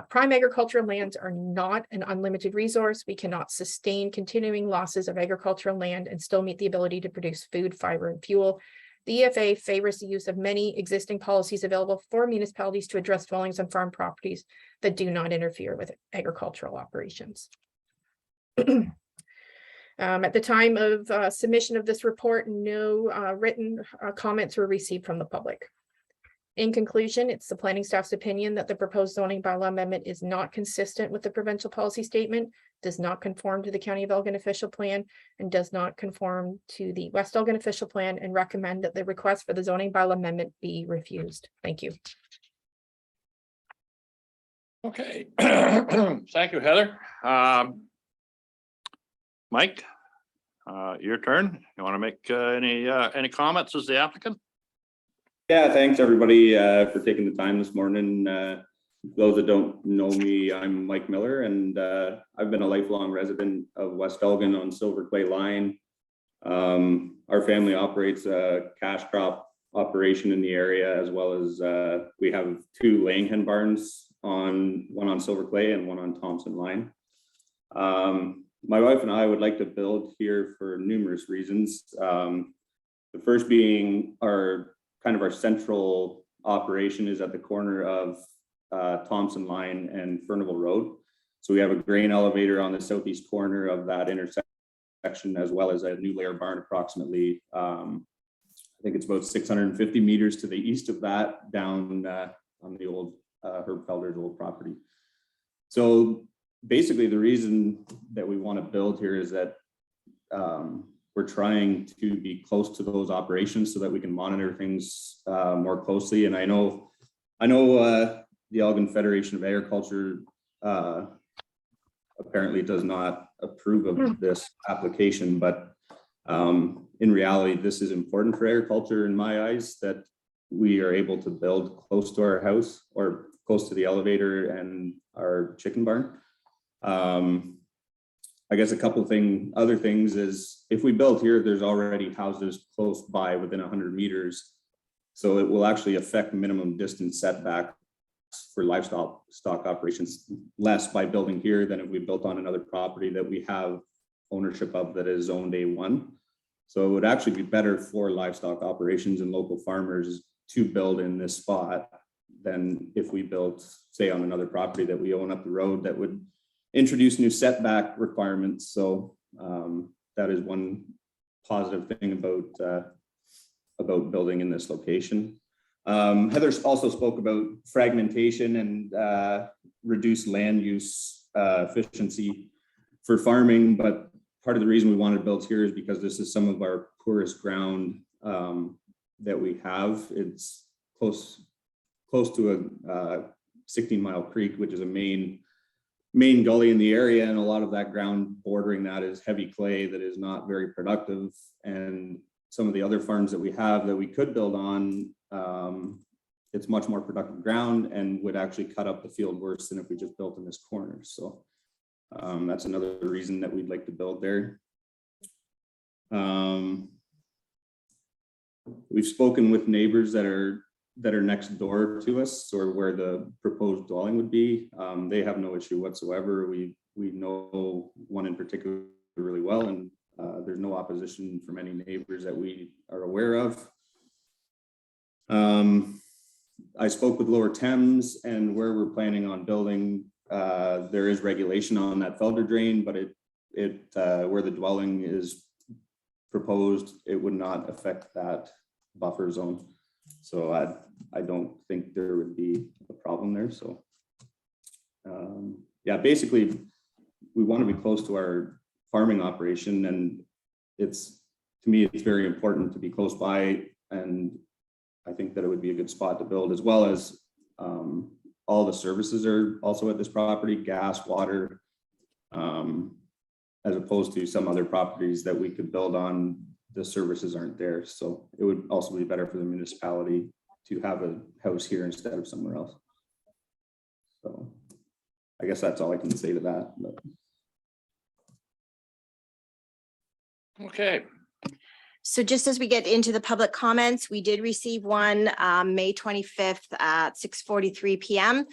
Prime agricultural lands are not an unlimited resource. We cannot sustain continuing losses of agricultural land and still meet the ability to produce food, fiber, and fuel. The EFA favors the use of many existing policies available for municipalities to address dwellings on farm properties that do not interfere with agricultural operations. At the time of submission of this report, no written comments were received from the public. In conclusion, it's the planning staff's opinion that the proposed zoning bylaw amendment is not consistent with the provincial policy statement, does not conform to the County of Elgin official plan, and does not conform to the West Elgin official plan, and recommend that the request for the zoning bylaw amendment be refused. Thank you. Okay, thank you, Heather. Mike, your turn. You want to make any comments as the applicant? Yeah, thanks everybody for taking the time this morning. Those that don't know me, I'm Mike Miller, and I've been a lifelong resident of West Elgin on Silver Clay Line. Our family operates a cash crop operation in the area, as well as we have 2 laying hen barns, one on Silver Clay and one on Thompson Line. My wife and I would like to build here for numerous reasons. The first being our central operation is at the corner of Thompson Line and Furnival Road. So we have a grain elevator on the southeast corner of that intersection, as well as a new layer barn approximately, I think it's about 650 meters to the east of that, down on the old Herb Felder's old property. So basically the reason that we want to build here is that we're trying to be close to those operations so that we can monitor things more closely. And I know the Elgin Federation of Agriculture apparently does not approve of this application, but in reality, this is important for agriculture in my eyes, that we are able to build close to our house or close to the elevator and our chicken barn. I guess a couple of other things is, if we build here, there's already houses close by within 100 meters. So it will actually affect minimum distance setback for livestock operations less by building here than if we built on another property that we have ownership of that is zoned A1. So it would actually be better for livestock operations and local farmers to build in this spot than if we built, say, on another property that we own up the road that would introduce new setback requirements. So that is one positive thing about building in this location. Heather also spoke about fragmentation and reduced land use efficiency for farming, but part of the reason we wanted to build here is because this is some of our poorest ground that we have. It's close to a 16-mile creek, which is a main gully in the area, and a lot of that ground bordering that is heavy clay that is not very productive. And some of the other farms that we have that we could build on, it's much more productive ground and would actually cut up the field worse than if we just built in this corner. So that's another reason that we'd like to build there. We've spoken with neighbors that are next door to us, or where the proposed dwelling would be. They have no issue whatsoever. We know one in particular really well, and there's no opposition from any neighbors that we are aware of. I spoke with Lower Thames, and where we're planning on building, there is regulation on that Felder drain, but where the dwelling is proposed, it would not affect that buffer zone. So I don't think there would be a problem there. So yeah, basically we want to be close to our farming operation, and to me, it's very important to be close by, and I think that it would be a good spot to build, as well as all the services are also at this property, gas, water, as opposed to some other properties that we could build on. The services aren't there. So it would also be better for the municipality to have a house here instead of somewhere else. So I guess that's all I can say to that, but. Okay, So just as we get into the public comments, we did receive one May 25th at 6:43 PM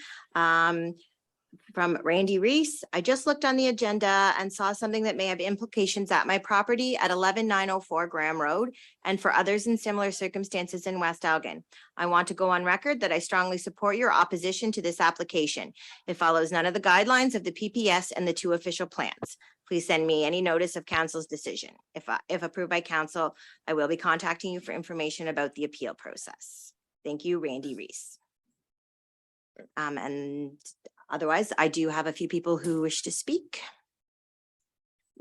from Randy Reese. I just looked on the agenda and saw something that may have implications at my property at 11904 Graham Road and for others in similar circumstances in West Elgin. I want to go on record that I strongly support your opposition to this application. It follows none of the guidelines of the PPS and the 2 official plans. Please send me any notice of council's decision. If approved by council, I will be contacting you for information about the appeal process. Thank you, Randy Reese. And otherwise, I do have a few people who wish to speak.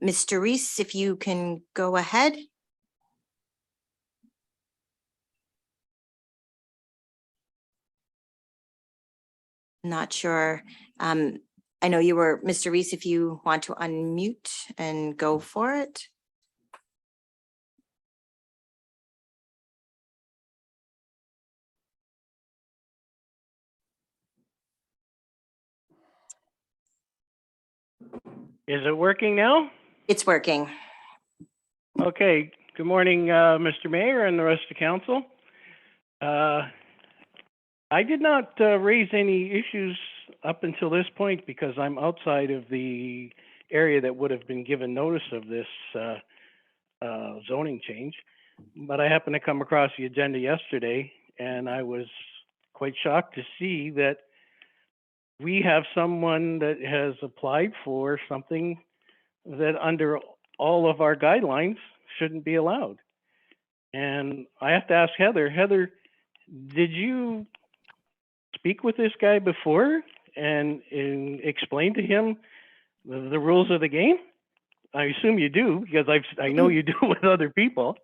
Mr. Reese, if you can go ahead. Not sure. I know you were, Mr. Reese, if you want to unmute and go for it. Is it working now? It's working. Okay, good morning, Mr. Mayor and the rest of council. I did not raise any issues up until this point because I'm outside of the area that would have been given notice of this zoning change. But I happened to come across the agenda yesterday and I was quite shocked to see that we have someone that has applied for something that under all of our guidelines shouldn't be allowed. And I have to ask Heather, did you speak with this guy before and explain to him the rules of the game? I assume you do because I know you do with other people.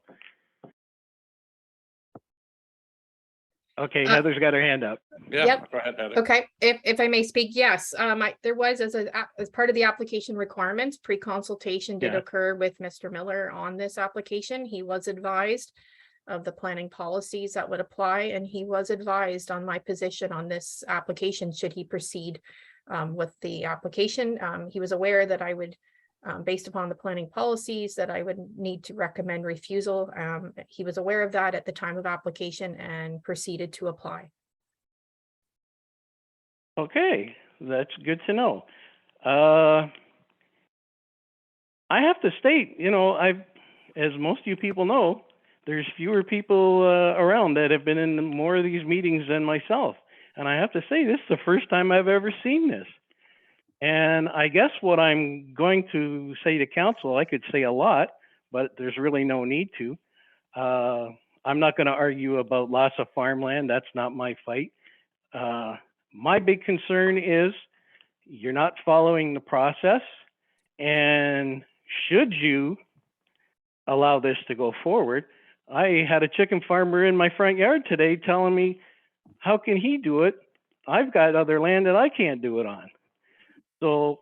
Okay, Heather's got her hand up. yeah, Yep. go ahead, Heather. Okay, if I may speak, yes, there was as part of the application requirements, pre-consultation did Yeah. occur with Mr. Miller on this application. He was advised of the planning policies that would apply, and he was advised on my position on this application, should he proceed with the application. He was aware that I would, based upon the planning policies, that I would need to recommend refusal. He was aware of that at the time of application and proceeded to apply. Okay, that's good to know. I have to state, as most of you people know, there's fewer people around that have been in more of these meetings than myself. And I have to say, this is the first time I've ever seen this. And I guess what I'm going to say to council, I could say a lot, but there's really no need to. I'm not going to argue about loss of farmland. That's not my fight. My big concern is you're not following the process. And should you allow this to go forward, I had a chicken farmer in my front yard today telling me, how can he do it? I've got other land that I can't do it on. So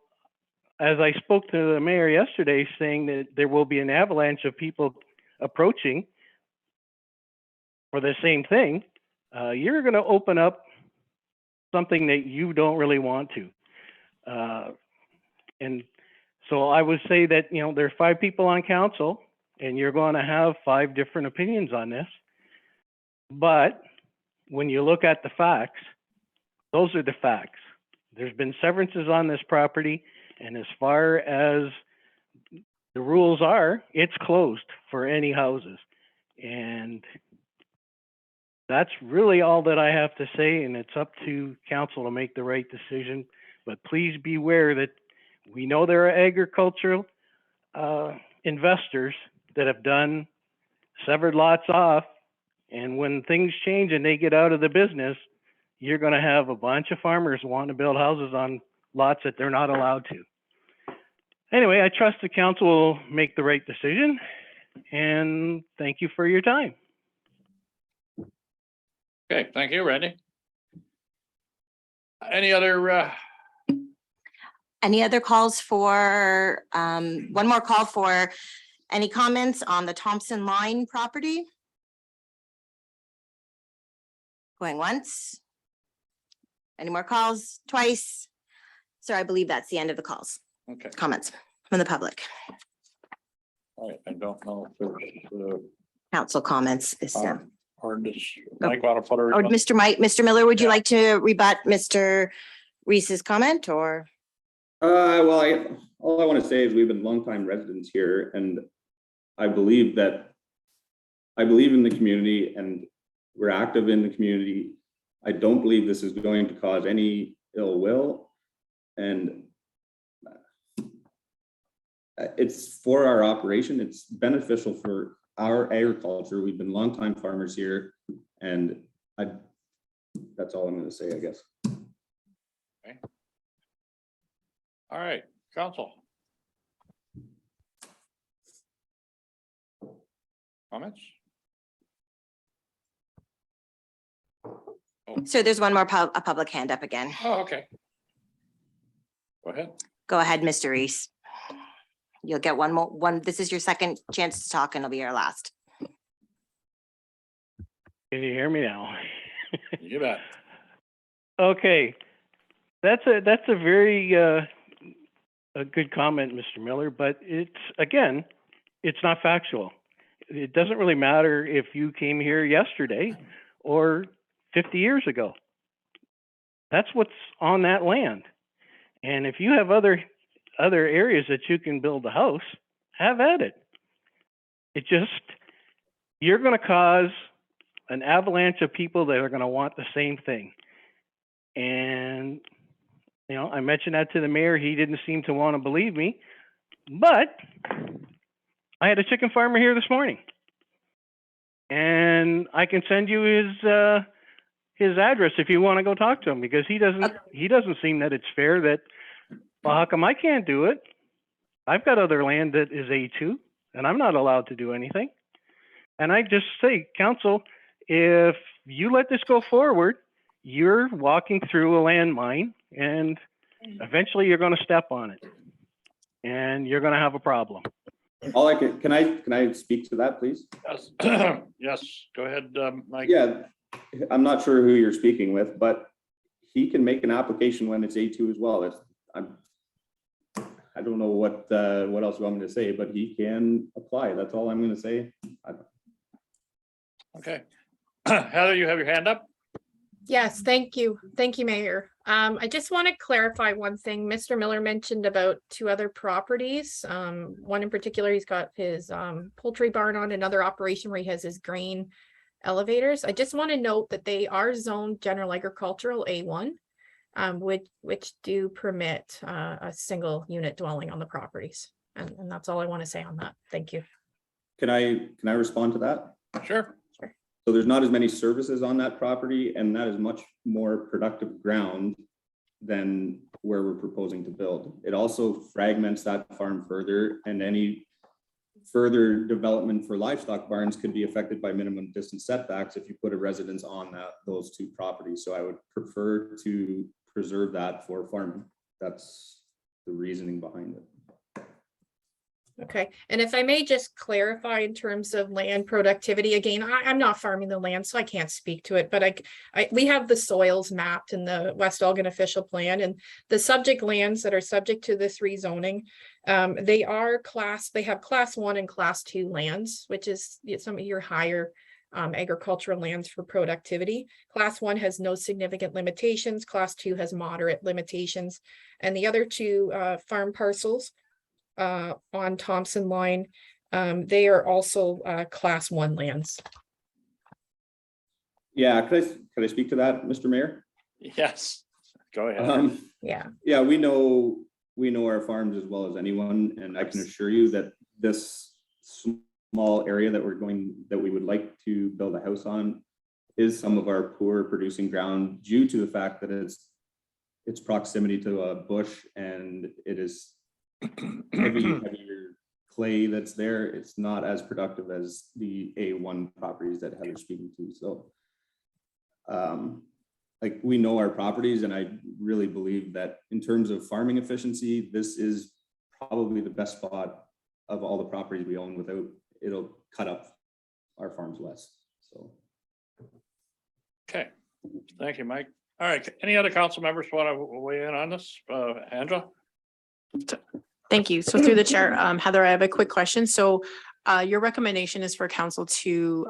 as I spoke to the mayor yesterday saying that there will be an avalanche of people approaching for the same thing, you're going to open up something that you don't really want to. And so I would say that, there are 5 people on council and you're going to have 5 different opinions on this. But when you look at the facts, those are the facts. There's been severances on this property, and as far as the rules are, it's closed for any houses. And that's really all that I have to say, and it's up to council to make the right decision. But please be aware that we know there are agricultural investors that have done severed lots off, and when things change and they get out of the business, you're going to have a bunch of farmers wanting to build houses on lots that they're not allowed to. Anyway, I trust the council will make the right decision, and thank you for your time. Okay, thank you, Randy. Any other Calls for, one more call for any comments on the Thompson line property? Going once, Any more calls? Twice? Sir, I believe that's the end of the calls, Okay, comments from the public. all right, I don't know if there's, Council comments is, or does Mike want to put her? or Mr. Miller, would you like to rebut Mr. Reese's comment or? Well, all I want to say is we've been longtime residents here, and I believe in the community, and we're active in the community. I don't believe this is going to cause any ill will, and it's for our operation. It's beneficial for our agriculture. We've been longtime farmers here, and that's all I'm going to say, I guess. Okay. All right, council. Comments? So there's one more a public hand up again. Oh, okay. Go ahead. Go ahead, Mr. Reese. You'll get one. This is your second chance to talk and it'll be your last. Can you hear me now? You bet. Okay, that's a very a good comment, Mr. Miller, but it's not factual. It doesn't really matter if you came here yesterday or 50 years ago. That's what's on that land. And if you have other areas that you can build a house, have at it. You're going to cause an avalanche of people that are going to want the same thing. And, I mentioned that to the mayor. He didn't seem to want to believe me, but I had a chicken farmer here this morning, and I can send you his address if you want to go talk to him, because he doesn't seem that it's fair that, well, how come I can't do it? I've got other land that is A2 and I'm not allowed to do anything. And I just say, council, if you let this go forward, you're walking through a landmine and eventually you're going to step on it and you're going to have a problem. Can I speak to that, please? Yes, yes, go ahead, Mike. Yeah, I'm not sure who you're speaking with, but he can make an application when it's A2 as well. I don't know what else you want me to say, but he can apply. That's all I'm going to say. Okay. Heather, you have your hand up? Yes, thank you. Thank you, Mayor. I just want to clarify one thing. Mr. Miller mentioned about two other properties. One in particular, he's got his poultry barn on, another operation where he has his grain elevators. I just want to note that they are zoned general agricultural A1, which do permit a single unit dwelling on the properties. And that's all I want to say on that. Thank you. Can I respond to that? Sure. So there's not as many services on that property, and that is much more productive ground than where we're proposing to build. It also fragments that farm further, and any further development for livestock barns could be affected by minimum distance setbacks if you put a residence on those two properties. So I would prefer to preserve that for farming. That's the reasoning behind it. Okay, and if I may just clarify in terms of land productivity, again, I'm not farming the land, so I can't speak to it, but we have the soils mapped in the West Elgin official plan, and the subject lands that are subject to this rezoning, they have class 1 and class 2 lands, which is some of your higher agricultural lands for productivity. Class 1 has no significant limitations, class 2 has moderate limitations, and the other two farm parcels on Thompson line, they are also class 1 lands. Yeah, could I speak to that, Mr. Mayor? Yes, go ahead. Yeah, we know our farms as well as anyone, and I can assure you that this small area that we would like to build a house on is some of our poor producing ground due to the fact that its proximity to a bush, and it is heavier clay that's there. It's not as productive as the A1 properties that Heather's speaking to. So we know our properties, and I really believe that in terms of farming efficiency, this is probably the best spot of all the properties we own. It'll cut up our farms less. So Okay, thank you, Mike. All right, any other council members want to weigh in on this? Angela? Thank you. So through the chair, Heather, I have a quick question. So your recommendation is for council to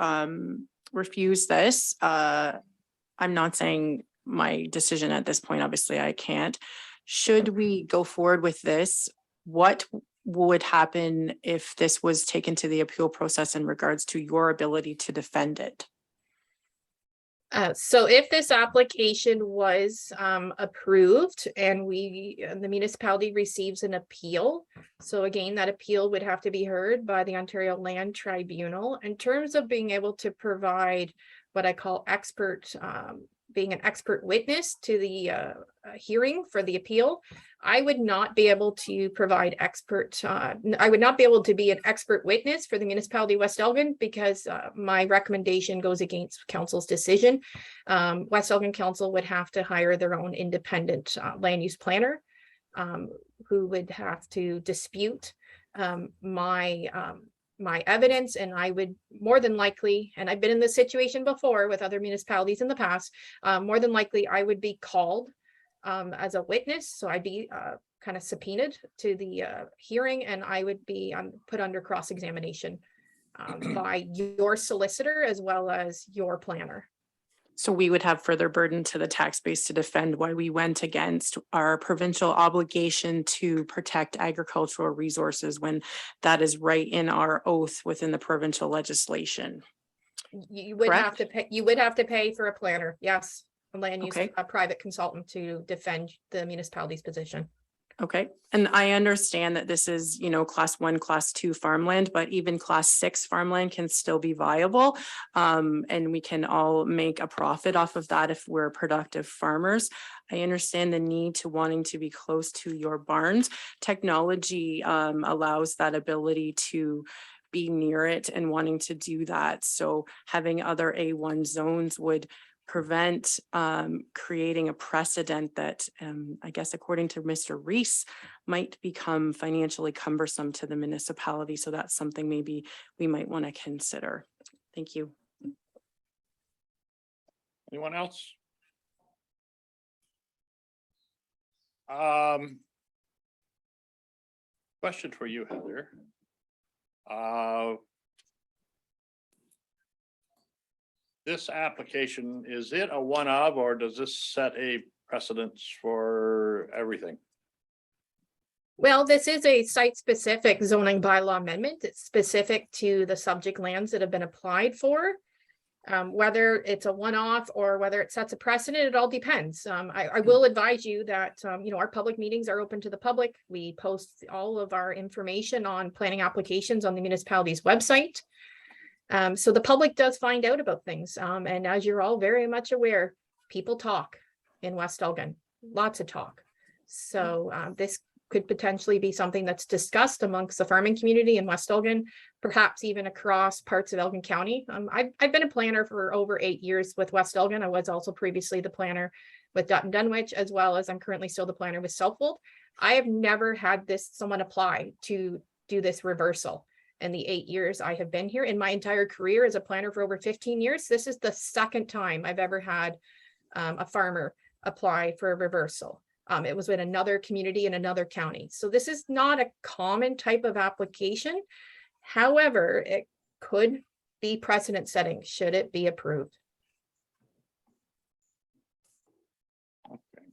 refuse this. I'm not saying my decision at this point, obviously I can't. Should we go forward with this? What would happen if this was taken to the appeal process in regards to your ability to defend it? So if this application was approved and the municipality receives an appeal, so again, that appeal would have to be heard by the Ontario Land Tribunal. In terms of being able to provide what I call being an expert witness to the hearing for the appeal, I would not be able to provide I would not be able to be an expert witness for the municipality of West Elgin because my recommendation goes against council's decision. West Elgin Council would have to hire their own independent land use planner who would have to dispute my evidence, and I would more than likely, and I've been in this situation before with other municipalities in the past, more than likely I would be called as a witness. So I'd be kind of subpoenaed to the hearing, and I would be put under cross-examination by your solicitor as well as your planner. So we would have further burden to the tax base to defend why we went against our provincial obligation to protect agricultural resources when that is right in our oath within the provincial legislation. You would have to pay. You would have to pay for a planner. Yes, a land use, Okay. a private consultant to defend the municipality's position. Okay, and I understand that this is, class 1, class 2 farmland, but even class 6 farmland can still be viable. And we can all make a profit off of that if we're productive farmers. I understand the need to wanting to be close to your barns. Technology allows that ability to be near it and wanting to do that. So having other A1 zones would prevent creating a precedent that I guess according to Mr. Reese might become financially cumbersome to the municipality. So that's something maybe we might want to consider. Thank you. Anyone else? Question for you, Heather. This application, is it a one of, or does this set a precedence for everything? Well, this is a site-specific zoning bylaw amendment. It's specific to the subject lands that have been applied for. Whether it's a one-off or whether it sets a precedent, it all depends. I will advise you that, our public meetings are open to the public. We post all of our information on planning applications on the municipality's website. So the public does find out about things. And as you're all very much aware, people talk in West Elgin, lots of talk. So this could potentially be something that's discussed amongst the farming community in West Elgin, perhaps even across parts of Elgin County. I've been a planner for over 8 years with West Elgin. I was also previously the planner with Dutton Dunwich, as well as I'm currently still the planner with Southwold. I have never had someone apply to do this reversal. In the 8 years I have been here. In my entire career as a planner for over 15 years, this is the second time I've ever had a farmer apply for a reversal. It was in another community in another county. So this is not a common type of application. However, it could be precedent setting should it be approved. Okay.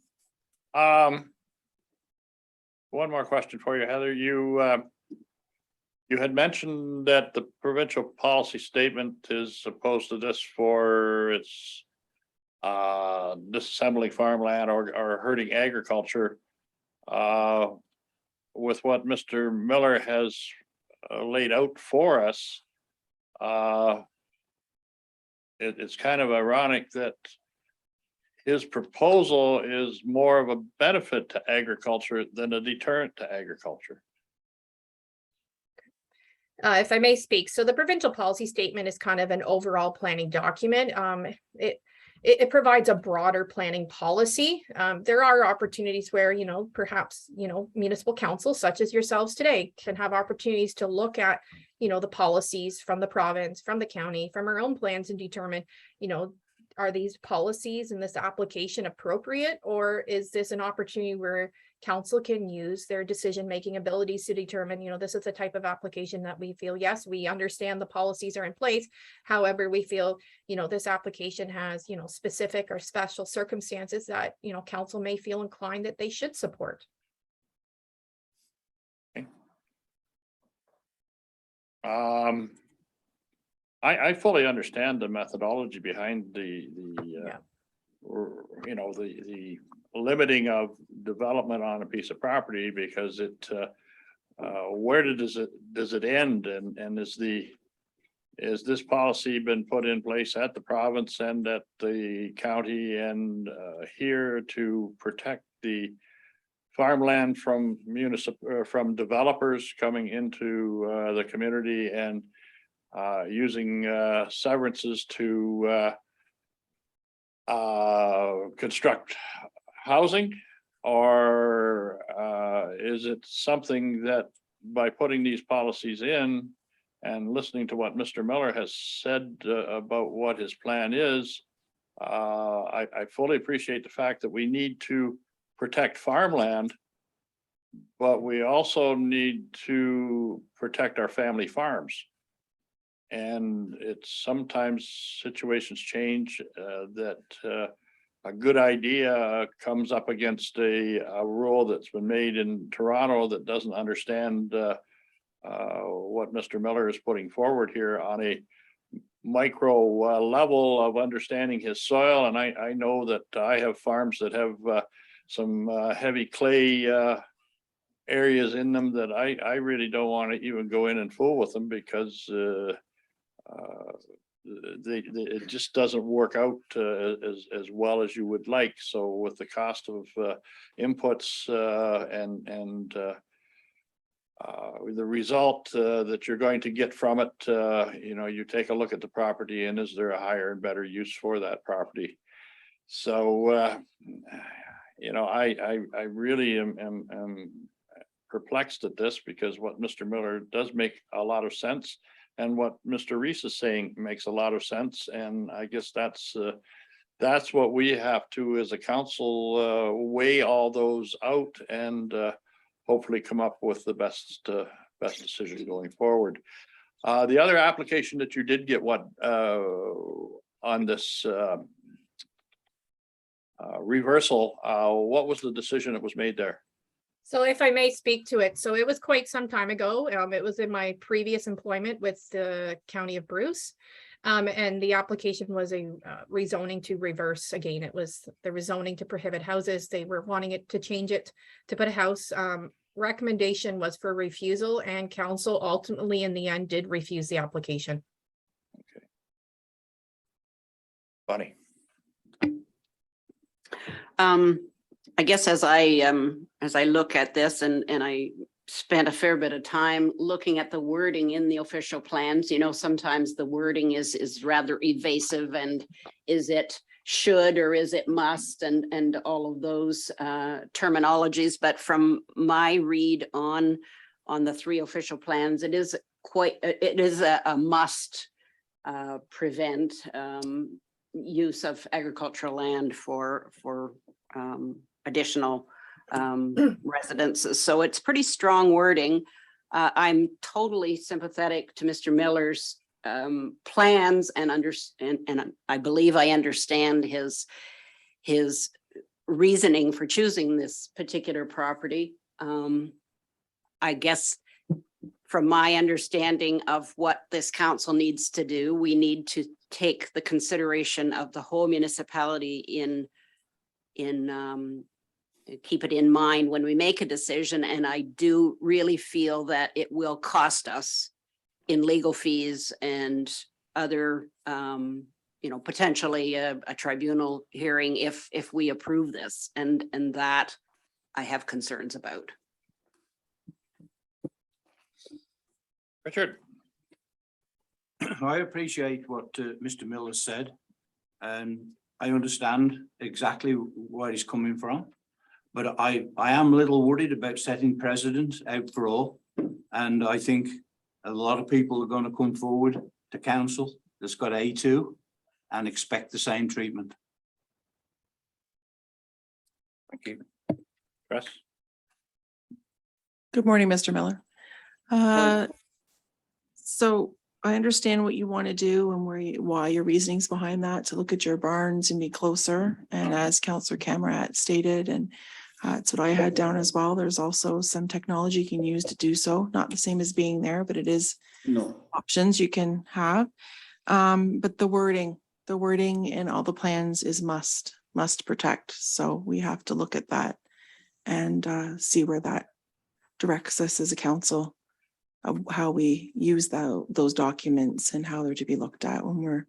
One more question for you, Heather. You had mentioned that the provincial policy statement is opposed to this for its disassembling farmland or hurting agriculture. With what Mr. Miller has laid out for us, it's kind of ironic that his proposal is more of a benefit to agriculture than a deterrent to agriculture. If I may speak, so the provincial policy statement is kind of an overall planning document. It provides a broader planning policy. There are opportunities where, perhaps, municipal councils such as yourselves today can have opportunities to look at, the policies from the province, from the county, from our own plans and determine, are these policies in this application appropriate? Or is this an opportunity where council can use their decision-making abilities to determine, this is the type of application that we feel, yes, we understand the policies are in place. However, we feel, this application has, specific or special circumstances that, council may feel inclined that they should support. I fully understand the methodology behind the limiting of development on a piece of property, because it, where does it end? And is this policy been put in place at the province and at the county and here to protect the farmland from from developers coming into the community and using severances to construct housing? Or is it something that by putting these policies in and listening to what Mr. Miller has said about what his plan is, I fully appreciate the fact that we need to protect farmland, but we also need to protect our family farms. And it's sometimes situations change that a good idea comes up against a rule that's been made in Toronto that doesn't understand what Mr. Miller is putting forward here on a micro level of understanding his soil. And I know that I have farms that have some heavy clay areas in them that I really don't want to even go in and fool with them, because it just doesn't work out as well as you would like. So with the cost of inputs and the result that you're going to get from it, you take a look at the property and is there a higher and better use for that property? So I really am perplexed at this, because what Mr. Miller does make a lot of sense, and what Mr. Reese is saying makes a lot of sense. And I guess that's what we have to, as a council, weigh all those out and hopefully come up with the best decision going forward. The other application that you did get on this reversal, what was the decision that was made there? So if I may speak to it, so it was quite some time ago. It was in my previous employment with the County of Bruce. And the application was a rezoning to reverse. Again, it was the rezoning to prohibit houses. They were wanting it to change it to put a house. Recommendation was for refusal, and council ultimately in the end did refuse the application. Okay. Bonnie. I guess as I look at this and I spent a fair bit of time looking at the wording in the official plans, sometimes the wording is rather evasive, and is it should or is it must, and all of those terminologies. But from my read on the three official plans, it is a must prevent use of agricultural land for additional residences. So it's pretty strong wording. I'm totally sympathetic to Mr. Miller's plans and I believe I understand his reasoning for choosing this particular property. I guess from my understanding of what this council needs to do, we need to take the consideration of the whole municipality in keep it in mind when we make a decision. And I do really feel that it will cost us in legal fees and other, potentially a tribunal hearing if we approve this, and that I have concerns about. Richard. I appreciate what Mr. Miller said, and I understand exactly where he's coming from. But I am a little worried about setting precedents out for all. And I think a lot of people are going to come forward to council that's got A2 and expect the same treatment. Thank you. Chris? Good morning, Mr. Miller. So I understand what you want to do and why your reasonings behind that, to look at your barns and be closer. And as Councillor Camrat stated, and it's what I had down as well, there's also some technology you can use to do so. Not the same as being there, but it is options you can have. But the wording in all the plans is must protect. So we have to look at that and see where that directs us as a council of how we use those documents and how they're to be looked at when we're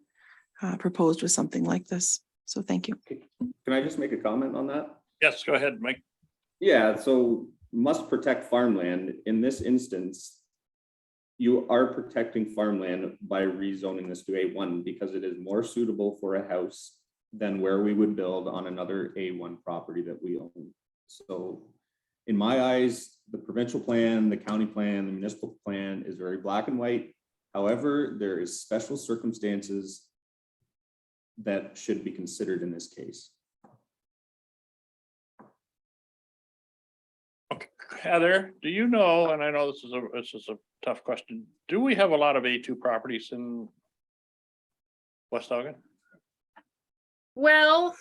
proposed with something like this. So thank you. Can I just make a comment on that? Yes, go ahead, Mike. Yeah, so must protect farmland. In this instance, you are protecting farmland by rezoning this to A1 because it is more suitable for a house than where we would build on another A1 property that we own. So in my eyes, the provincial plan, the county plan, the municipal plan is very black and white. However, there is special circumstances that should be considered in this case. Heather, do you know, and I know this is a tough question, do we have a lot of A2 properties in West Elgin? Well,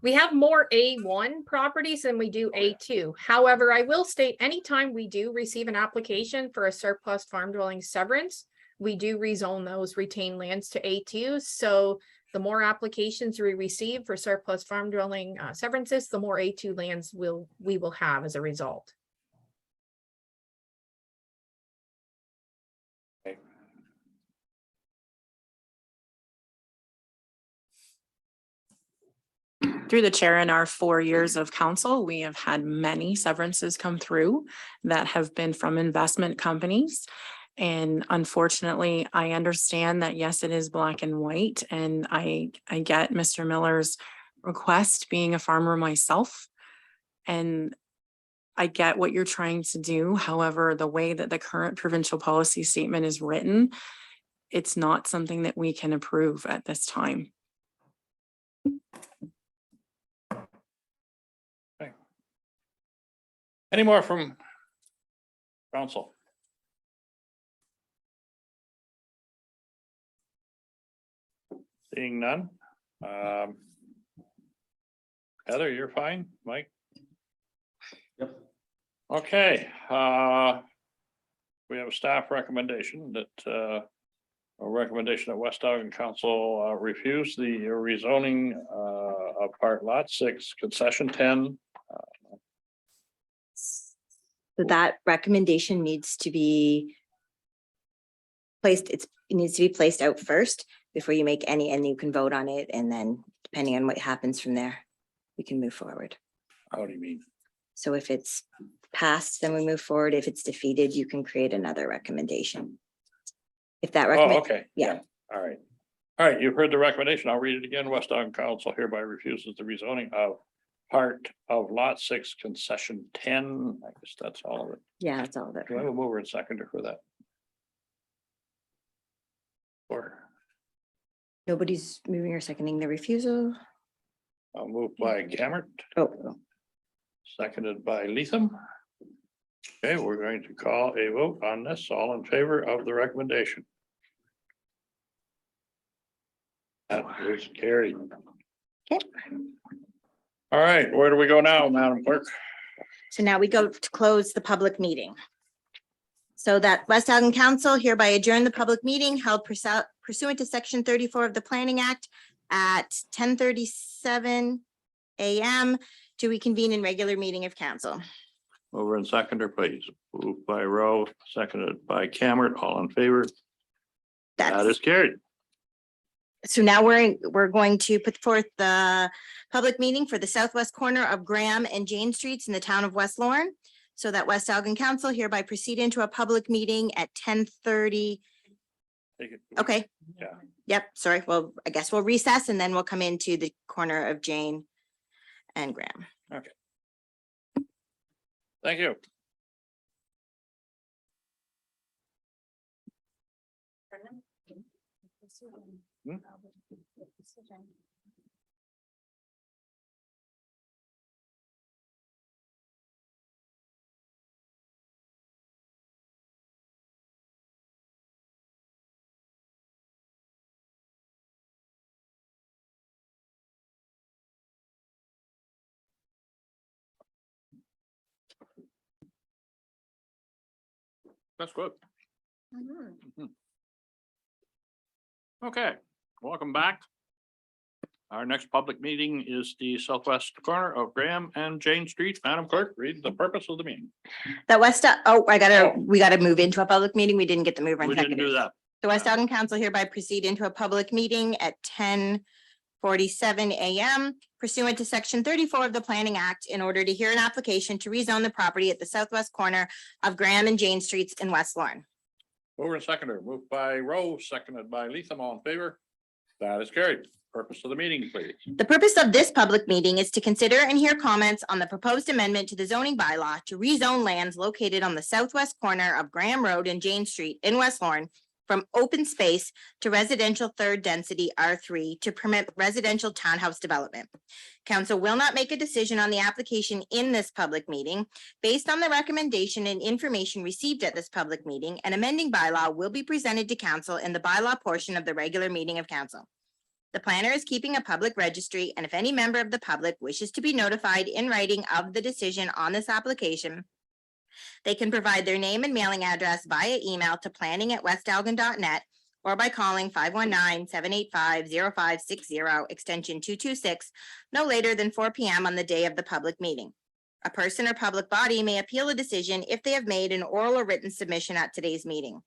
we have more A1 properties than we do A2. However, I will state anytime we do receive an application for a surplus farm dwelling severance, we do rezone those retained lands to A2. So the more applications we receive for surplus farm dwelling severances, the more A2 lands we will have as a result. Okay. Through the chair, in our 4 years of council, we have had many severances come through that have been from investment companies. And unfortunately, I understand that, yes, it is black and white. And I get Mr. Miller's request, being a farmer myself. And I get what you're trying to do. However, the way that the current provincial policy statement is written, it's not something that we can approve at this time. Okay. Any more from council? Seeing none. Heather, you're fine. Mike? Yep. Okay. We have a staff recommendation that a recommendation that West Elgin Council refuse the rezoning of part lot 6, concession 10. So that recommendation needs to be placed, it needs to be placed out first before you make any, and you can vote on it. And then depending on what happens from there, we can move forward. How do you mean? So if it's passed, then we move forward. If it's defeated, you can create another recommendation. If that Oh, recommend, okay. yeah. All right. All right, you've heard the recommendation. I'll read it again. West Elgin Council hereby refuses the rezoning of part of lot 6, concession 10. I guess that's all of it. Yeah, that's all that. Do I have a mover and seconder for that? Or Nobody's moving or seconding the refusal. I'll move by Cameron, Oh, seconded by Leatham. Okay, we're going to call a vote on this. All in favor of the recommendation? That is carried. okay. All right, where do we go now, Madam Clerk? So now we go to close the public meeting. So that West Elgin Council hereby adjourn the public meeting held pursuant to section 34 of the Planning Act at 10:37 a.m. to reconvene in regular meeting of council. Mover and seconder, please. Moved by Rowe, seconded by Cameron. All in favor? That is carried. So now we're going to put forth the public meeting for the southwest corner of Graham and Jane Streets in the town of West Lorne. So that West Elgin Council hereby proceed into a public meeting at 10:30. Take it. Okay. Yeah. Yep, sorry. Well, I guess we'll recess and then we'll come into the corner of Jane and Graham. Okay. Thank you. Hmm? That's good. Mhm. Okay, welcome back. Our next public meeting is the southwest corner of Graham and Jane Street. Madam Clerk, read the purpose of the meeting. The we gotta move into a public meeting. We didn't get the mover and We didn't seconder. do that. The West Elgin Council hereby proceed into a public meeting at 10:47 a.m. pursuant to section 34 of the Planning Act in order to hear an application to rezone the property at the southwest corner of Graham and Jane Streets in West Lorne. Mover and seconder, moved by Rowe, seconded by Leatham, all in favor. That is carried. Purpose of the meeting, please. The purpose of this public meeting is to consider and hear comments on the proposed amendment to the zoning bylaw to rezone lands located on the southwest corner of Graham Road and Jane Street in West Lorne from open space to residential third density R3 to permit residential townhouse development. Council will not make a decision on the application in this public meeting. Based on the recommendation and information received at this public meeting, an amending bylaw will be presented to council in the bylaw portion of the regular meeting of council. The planner is keeping a public registry, and if any member of the public wishes to be notified in writing of the decision on this application, they can provide their name and mailing address via email to planning@westelgin.net or by calling 519-785-0560, extension 226, no later than 4 p.m. on the day of the public meeting. A person or public body may appeal a decision if they have made an oral or written submission at today's meeting.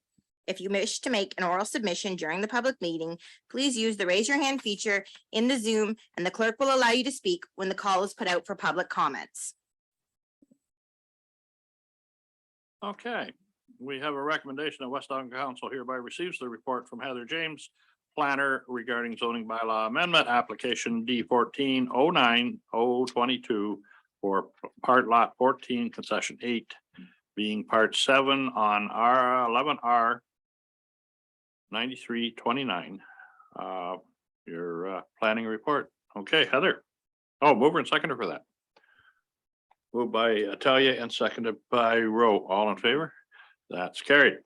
If you wish to make an oral submission during the public meeting, please use the raise your hand feature in the Zoom and the clerk will allow you to speak when the call is put out for public comments. Okay, we have a recommendation that West Elgin Council hereby receives the report from Heather James, planner regarding zoning bylaw amendment application D14-09-022 for part lot 14 concession 8 being part 7 on R11R 9329. Your planning report. Okay, Heather. Oh, mover and seconder for that. Moved by Atalia and seconded by Rowe. All in favor? That's carried.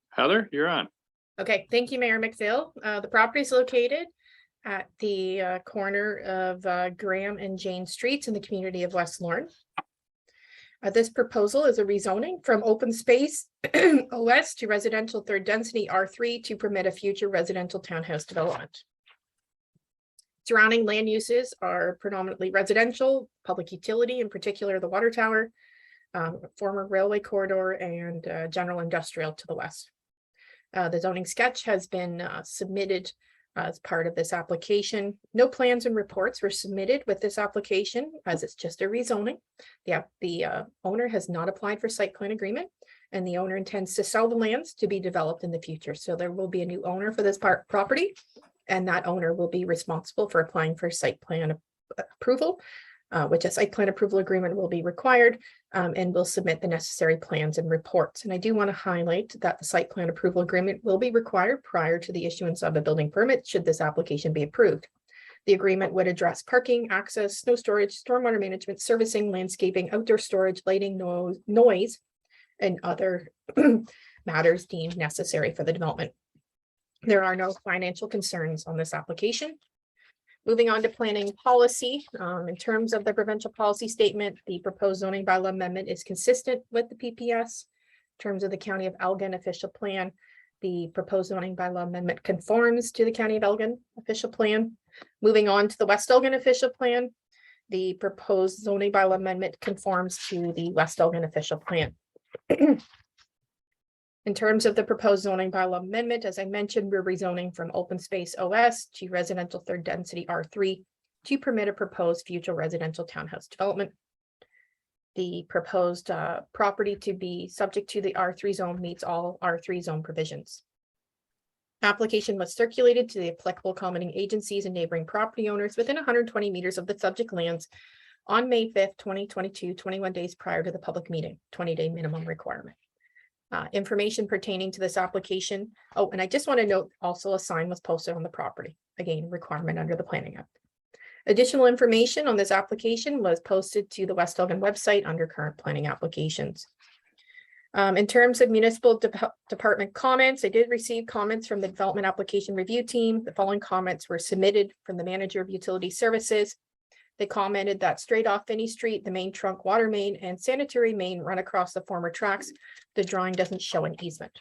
Heather, you're on. Okay, thank you, Mayor McPhail. The property is located at the corner of Graham and Jane Streets in the community of West Lorne. This proposal is a rezoning from open space OS to residential third density R3 to permit a future residential townhouse development. Surrounding land uses are predominantly residential, public utility, in particular the water tower, former railway corridor, and general industrial to the west. The zoning sketch has been submitted as part of this application. No plans and reports were submitted with this application as it's just a rezoning. The owner has not applied for site plan agreement, and the owner intends to sell the lands to be developed in the future. So there will be a new owner for this property, and that owner will be responsible for applying for site plan approval, which a site plan approval agreement will be required, and will submit the necessary plans and reports. And I do want to highlight that the site plan approval agreement will be required prior to the issuance of a building permit should this application be approved. The agreement would address parking, access, snow storage, stormwater management, servicing, landscaping, outdoor storage, lighting, noise, and other matters deemed necessary for the development. There are no financial concerns on this application. Moving on to planning policy, in terms of the provincial policy statement, the proposed zoning bylaw amendment is consistent with the PPS. In terms of the County of Elgin official plan, the proposed zoning bylaw amendment conforms to the County of Elgin official plan. Moving on to the West Elgin official plan, the proposed zoning bylaw amendment conforms to the West Elgin official plan. In terms of the proposed zoning bylaw amendment, as I mentioned, we're rezoning from open space OS to residential third density R3 to permit a proposed future residential townhouse development. The proposed property to be subject to the R3 zone meets all R3 zone provisions. Application was circulated to the applicable accommodating agencies and neighboring property owners within 120 meters of the subject lands on May 5th, 2022, 21 days prior to the public meeting, 20-day minimum requirement. Information pertaining to this application. Oh, and I just want to note also a sign was posted on the property. Again, requirement under the Planning Act. Additional information on this application was posted to the West Elgin website under current planning applications. In terms of municipal department comments, I did receive comments from the development application review team. The following comments were submitted from the manager of utility services. They commented that straight off Finney Street, the main trunk water main and sanitary main run across the former tracks. The drawing doesn't show an easement.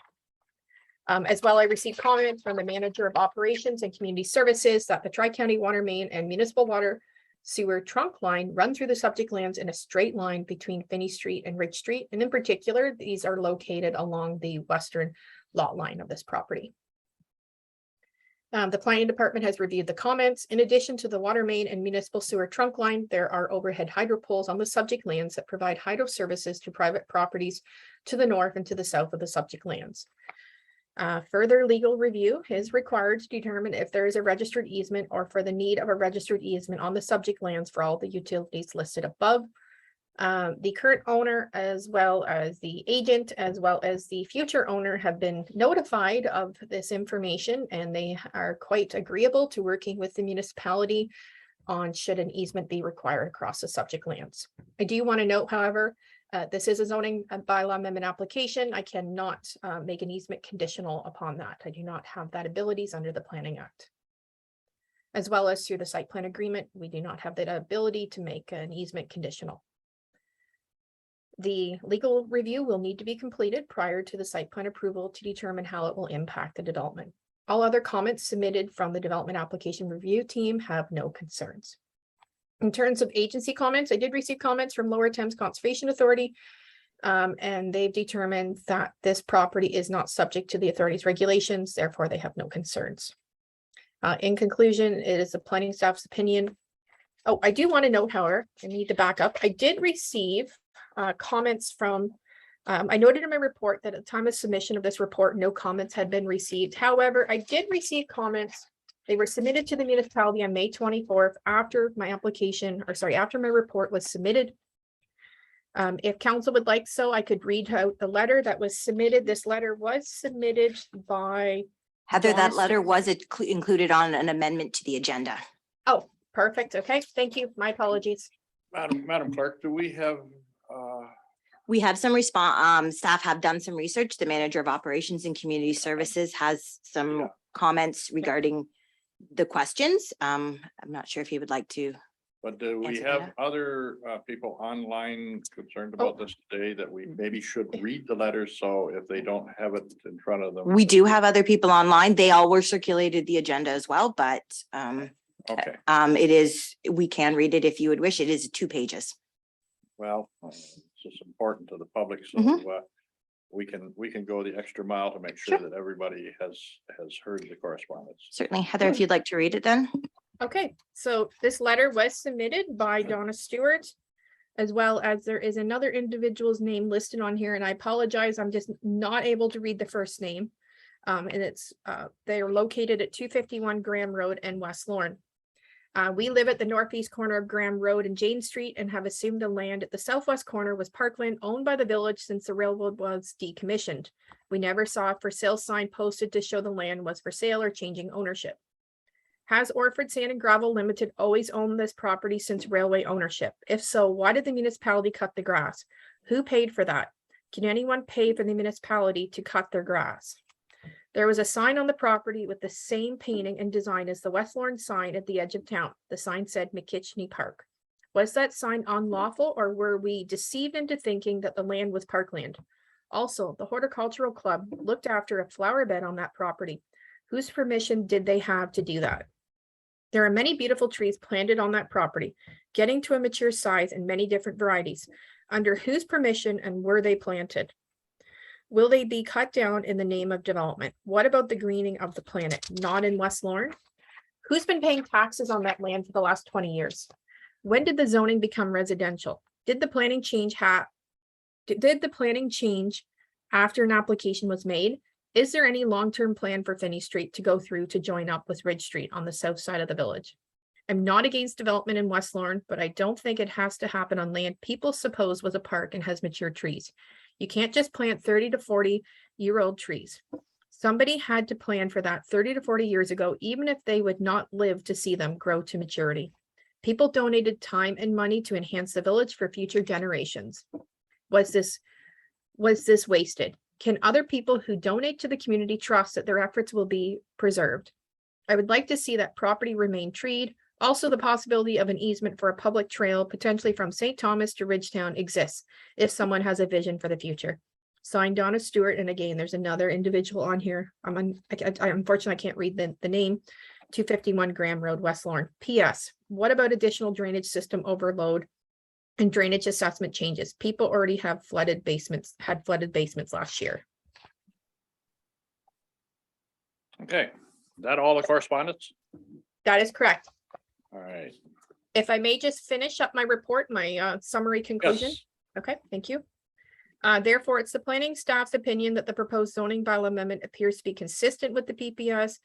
As well, I received comments from the manager of operations and community services that the Tri-County water main and municipal water sewer trunk line run through the subject lands in a straight line between Finney Street and Ridge Street. And in particular, these are located along the western lot line of this property. The planning department has reviewed the comments. In addition to the water main and municipal sewer trunk line, there are overhead hydro poles on the subject lands that provide hydro services to private properties to the north and to the south of the subject lands. Further legal review is required to determine if there is a registered easement or for the need of a registered easement on the subject lands for all the utilities listed above. The current owner, as well as the agent, as well as the future owner have been notified of this information, and they are quite agreeable to working with the municipality on should an easement be required across the subject lands. I do want to note, however, this is a zoning bylaw amendment application. I cannot make an easement conditional upon that. I do not have that abilities under the Planning Act. As well as through the site plan agreement, we do not have that ability to make an easement conditional. The legal review will need to be completed prior to the site plan approval to determine how it will impact the development. All other comments submitted from the development application review team have no concerns. In terms of agency comments, I did receive comments from Lower Thames Conservation Authority, and they've determined that this property is not subject to the authority's regulations, therefore they have no concerns. In conclusion, it is the planning staff's opinion. Oh, I do want to note, however, I need to back up. I did receive comments from, I noted in my report that at the time of submission of this report, no comments had been received. However, I did receive comments. They were submitted to the municipality on May 24th after my application, or sorry, after my report was submitted. If council would like so, I could read out the letter that was submitted. This letter was submitted by Heather, that Donna letter Stewart. was included on an amendment to the agenda. Oh, perfect. Okay, thank you. My apologies. Madam Clerk, do we have, We have some response, staff have done some research. The manager of operations and community services has some comments regarding the questions. I'm not sure if you would like to. but do we Answer have that. other people online concerned about this today that we maybe should read the letters? So if they don't have it in front of them. We do have other people online. They all were circulated the agenda as well, but Okay, it is, we can read it if you would wish. It is 2 pages. well, it's just important to the public, so we can go the extra mile to make sure that everybody has heard the correspondence. Certainly. Heather, if you'd like to read it then. Okay, so this letter was submitted by Donna Stewart, as well as there is another individual's name listed on here, and I apologize, I'm just not able to read the first name. And it's, they are located at 251 Graham Road in West Lorne. We live at the northeast corner of Graham Road and Jane Street and have assumed the land at the southwest corner was parkland owned by the village since the railroad was decommissioned. We never saw a for sale sign posted to show the land was for sale or changing ownership. Has Orford Sand and Gravel Limited always owned this property since railway ownership? If so, why did the municipality cut the grass? Who paid for that? Can anyone pay for the municipality to cut their grass? There was a sign on the property with the same painting and design as the West Lorne sign at the edge of town. The sign said McKitchney Park. Was that sign unlawful, or were we deceived into thinking that the land was parkland? Also, the horticultural club looked after a flower bed on that property. Whose permission did they have to do that? There are many beautiful trees planted on that property, getting to a mature size in many different varieties. Under whose permission and were they planted? Will they be cut down in the name of development? What about the greening of the planet? Not in West Lorne? Who's been paying taxes on that land for the last 20 years? When did the zoning become residential? Did the planning change after an application was made? Is there any long-term plan for Finney Street to go through to join up with Ridge Street on the south side of the village? I'm not against development in West Lorne, but I don't think it has to happen on land people suppose was a park and has mature trees. You can't just plant 30 to 40-year-old trees. Somebody had to plan for that 30 to 40 years ago, even if they would not live to see them grow to maturity. People donated time and money to enhance the village for future generations. Was this wasted? Can other people who donate to the community trust that their efforts will be preserved? I would like to see that property remain treed. Also, the possibility of an easement for a public trail, potentially from St. Thomas to Ridgetown, exists if someone has a vision for the future. Signed, Donna Stewart. And again, there's another individual on here. I unfortunately can't read the name. 251 Graham Road, West Lorne. P.S. What about additional drainage system overload and drainage assessment changes? People already had flooded basements last year. Okay, is that all the correspondence? That is correct. All right. If I may just finish up my report, my summary conclusion. Yes. Okay, thank you. Therefore, it's the planning staff's opinion that the proposed zoning bylaw amendment appears to be consistent with the PPS,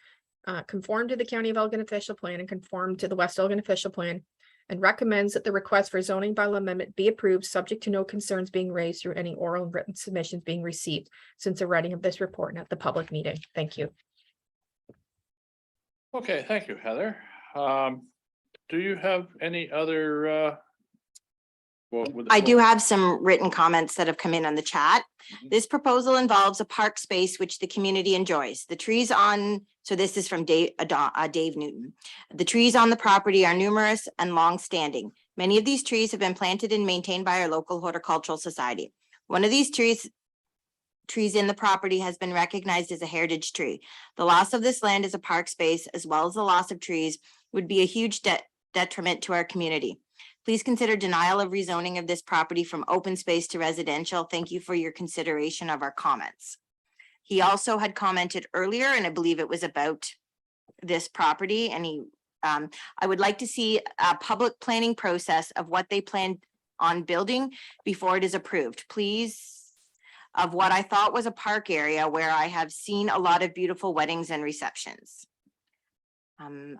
conform to the County of Elgin official plan, and conform to the West Elgin official plan, and recommends that the request for zoning bylaw amendment be approved, subject to no concerns being raised through any oral and written submissions being received since the writing of this report and at the public meeting. Thank you. Okay, thank you, Heather. Do you have any other? I do have some written comments that have come in on the chat. This proposal involves a park space which the community enjoys. The trees on, so this is from Dave Newton. The trees on the property are numerous and long-standing. Many of these trees have been planted and maintained by our local horticultural society. One of these trees in the property has been recognized as a heritage tree. The loss of this land as a park space, as well as the loss of trees, would be a huge detriment to our community. Please consider denial of rezoning of this property from open space to residential. Thank you for your consideration of our comments. He also had commented earlier, and I believe it was about this property, and I would like to see a public planning process of what they plan on building before it is approved. Please, of what I thought was a park area where I have seen a lot of beautiful weddings and receptions. I'm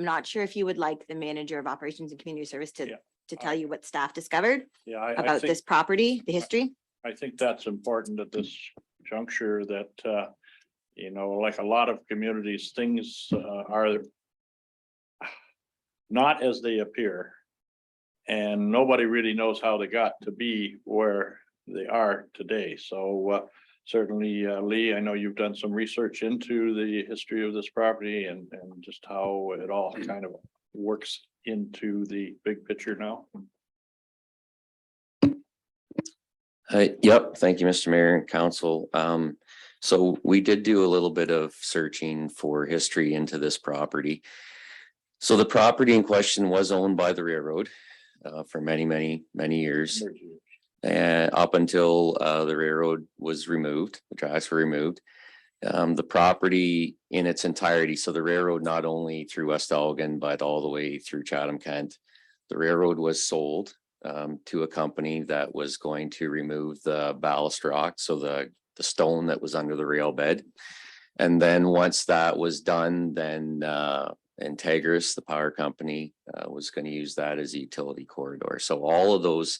not sure if you would like the manager of operations and community service to tell you what staff discovered about this property, the history. I think that's important at this juncture that, like a lot of communities, things are not as they appear. And nobody really knows how they got to be where they are today. So certainly, Lee, I know you've done some research into the history of this property and just how it all kind of works into the big picture now. Yep. Thank you, Mr. Mayor and Council. So we did do a little bit of searching for history into this property. So the property in question was owned by the railroad for many years. And up until the railroad was removed, the tracks were removed. The property in its entirety, so the railroad not only through West Elgin, but all the way through Chatham-Kent, the railroad was sold to a company that was going to remove the ballast rock, so the stone that was under the rail bed. And then once that was done, then Integris, the power company, was going to use that as a utility corridor. So all of those,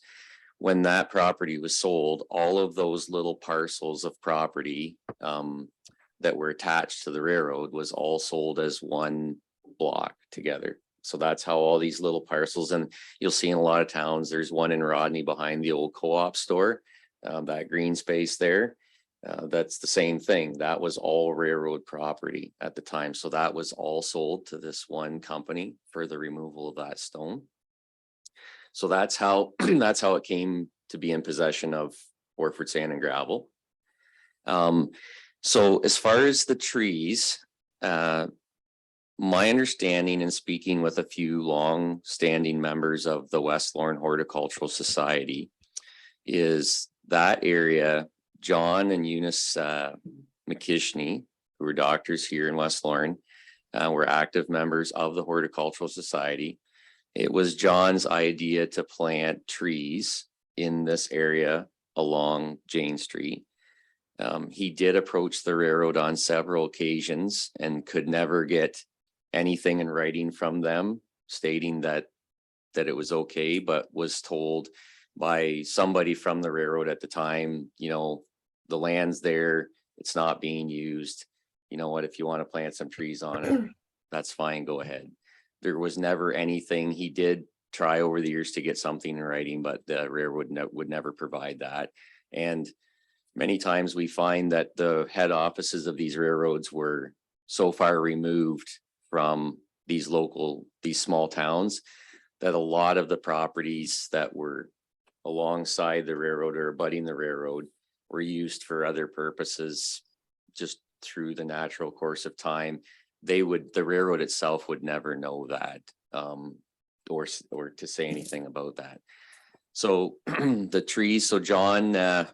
when that property was sold, all of those little parcels of property that were attached to the railroad was all sold as one block together. So that's how all these little parcels, and you'll see in a lot of towns, there's one in Rodney behind the old co-op store, that green space there. That's the same thing. That was all railroad property at the time. So that was all sold to this one company for the removal of that stone. So that's how it came to be in possession of Orford Sand and Gravel. So as far as the trees, my understanding in speaking with a few long-standing members of the West Lorne Horticultural Society is that area, John and Eunice McKishney, who were doctors here in West Lorne, were active members of the Horticultural Society. It was John's idea to plant trees in this area along Jane Street. He did approach the railroad on several occasions and could never get anything in writing from them stating that it was okay, but was told by somebody from the railroad at the time, you know, the land's there, it's not being used. You know what, if you want to plant some trees on it, that's fine, go ahead. There was never anything. He did try over the years to get something in writing, but the railroad would never provide that. And many times we find that the head offices of these railroads were so far removed from these small towns that a lot of the properties that were alongside the railroad or abutting the railroad were used for other purposes just through the natural course of time. The railroad itself would never know that, or to say anything about that. So the trees, so John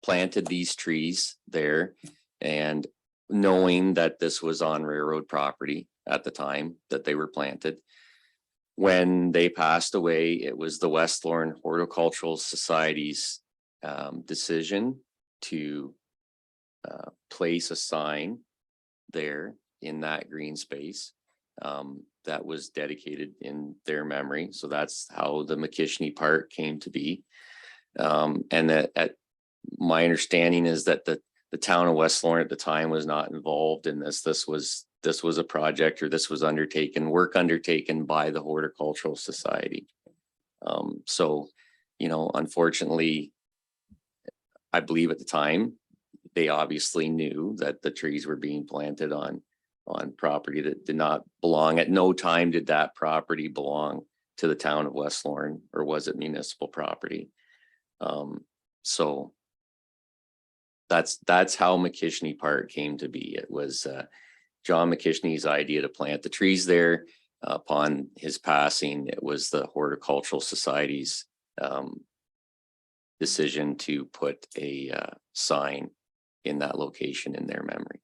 planted these trees there, and knowing that this was on railroad property at the time that they were planted. When they passed away, it was the West Lorne Horticultural Society's decision to place a sign there in that green space that was dedicated in their memory. So that's how the McKishney Park came to be. And that my understanding is that the town of West Lorne at the time was not involved in this. This was a project, or this was work undertaken by the Horticultural Society. So, you know, unfortunately, I believe at the time, they obviously knew that the trees were being planted on property that did not belong. At no time did that property belong to the town of West Lorne, or was it municipal property? So that's how McKishney Park came to be. It was John McKishney's idea to plant the trees there. Upon his passing, it was the Horticultural Society's decision to put a sign in that location in their memory.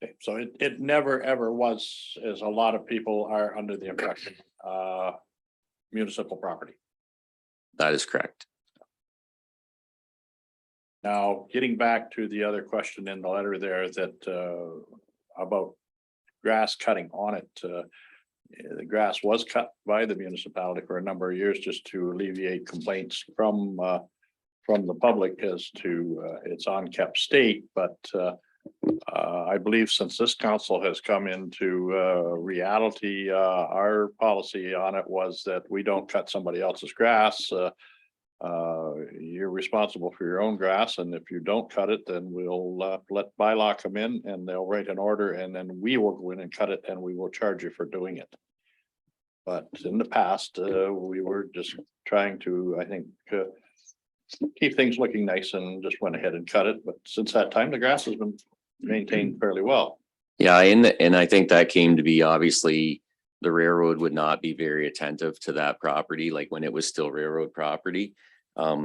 Okay, so it never, ever was, as a lot of people are under the impression, municipal property. That is correct. Now, getting back to the other question in the letter there that about grass cutting on it. The grass was cut by the municipality for a number of years just to alleviate complaints from the public as to its unkept state. But I believe since this council has come into reality, our policy on it was that we don't cut somebody else's grass. You're responsible for your own grass, and if you don't cut it, then we'll let Bylaw come in and they'll write an order, and then we will go in and cut it, and we will charge you for doing it. But in the past, we were just trying to, I think, keep things looking nice and just went ahead and cut it. But since that time, the grass has been maintained fairly well. Yeah, and I think that came to be, obviously, the railroad would not be very attentive to that property, like when it was still railroad property.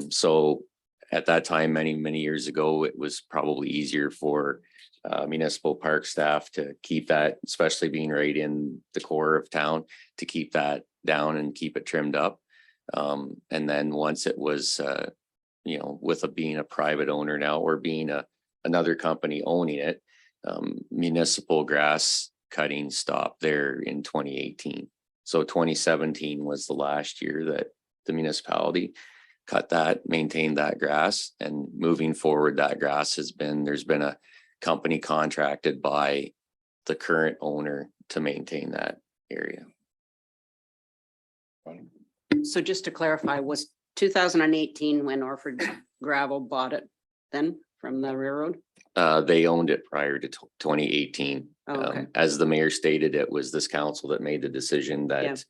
So at that time, many years ago, it was probably easier for municipal park staff to keep that, especially being right in the core of town, to keep that down and keep it trimmed up. And then once it was, with being a private owner now, or being another company owning it, municipal grass cutting stopped there in 2018. So 2017 was the last year that the municipality maintained that grass, and moving forward, that grass there's been a company contracted by the current owner to maintain that area. So just to clarify, was 2018 when Orford Gravel bought it then from the railroad? They owned it prior to 2018. Oh, okay. As the mayor stated, it was this council that made the decision that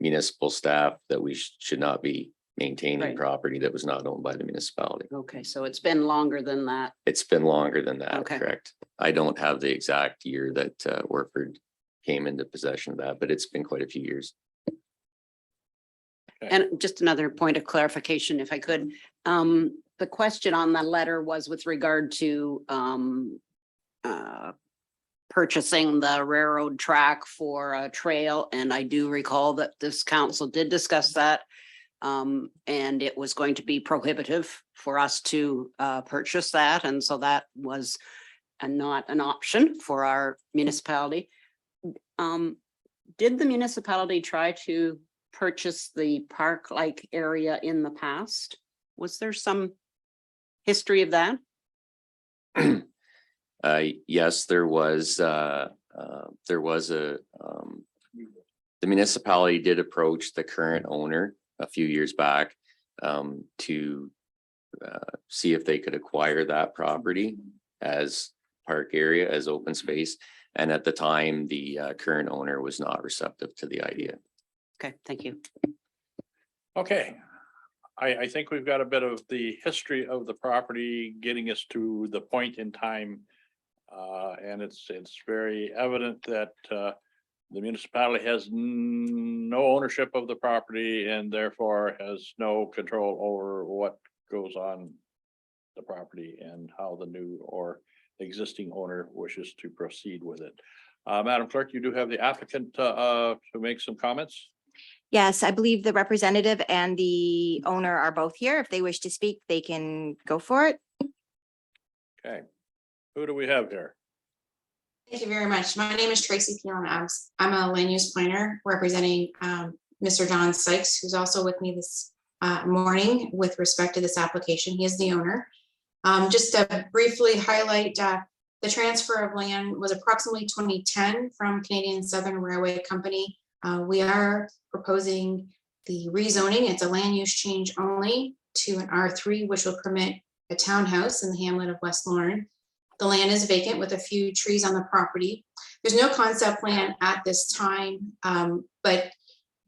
municipal staff, that we should not be maintaining Right. property that was not owned by the municipality. Okay, so it's been longer than that. It's been longer than that, Okay. correct? I don't have the exact year that Orford came into possession of that, but it's been quite a few years. And just another point of clarification, if I could. The question on the letter was with regard to purchasing the railroad track for a trail. And I do recall that this council did discuss that. And it was going to be prohibitive for us to purchase that. And so that was not an option for our municipality. Did the municipality try to purchased the park-like area in the past? Was there some history of that? Yes, there was a, the municipality did approach the current owner a few years back to see if they could acquire that property as park area, as open space. And at the time, the current owner was not receptive to the idea. Okay, thank you. Okay. I think we've got a bit of the history of the property getting us to the point in time. And it's very evident that the municipality has no ownership of the property and therefore has no control over what goes on the property and how the new or existing owner wishes to proceed with it. Madam Clerk, you do have the applicant to make some comments. Yes, I believe the representative and the owner are both here. If they wish to speak, they can go for it. Okay, who do we have here? Thank you very much. My name is Tracy Thielen. I'm a land use planner representing Mr. Don Sykes, who's also with me this morning with respect to this application. He is the owner. Just to briefly highlight, the transfer of land was approximately 2010 from Canadian Southern Railway Company. We are proposing the rezoning. It's a land use change only to an R3, which will permit a townhouse in the hamlet of West Lorne. The land is vacant with a few trees on the property. There's no concept plan at this time, but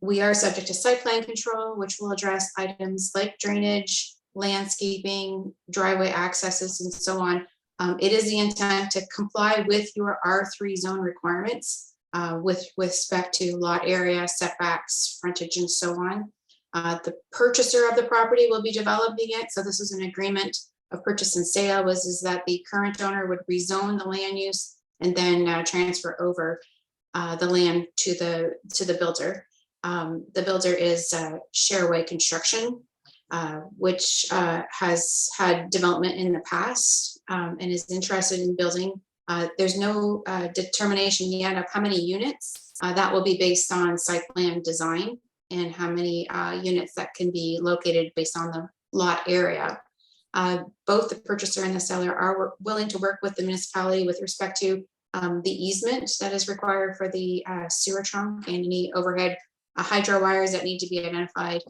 we are subject to site plan control, which will address items like drainage, landscaping, driveway accesses, and so on. It is the intent to comply with your R3 zone requirements with respect to lot area, setbacks, frontage, and so on. The purchaser of the property will be developing it. So this is an agreement of purchase and sale is that the current owner would rezone the land use and then transfer over the land to the builder. The builder is Shareway Construction, which has had development in the past and is interested in building. There's no determination yet of how many units. That will be based on site plan design and how many units that can be located based on the lot area. Both the purchaser and the seller are willing to work with the municipality with respect to the easement that is required for the sewer trunk and any overhead hydro wires that need to be identified.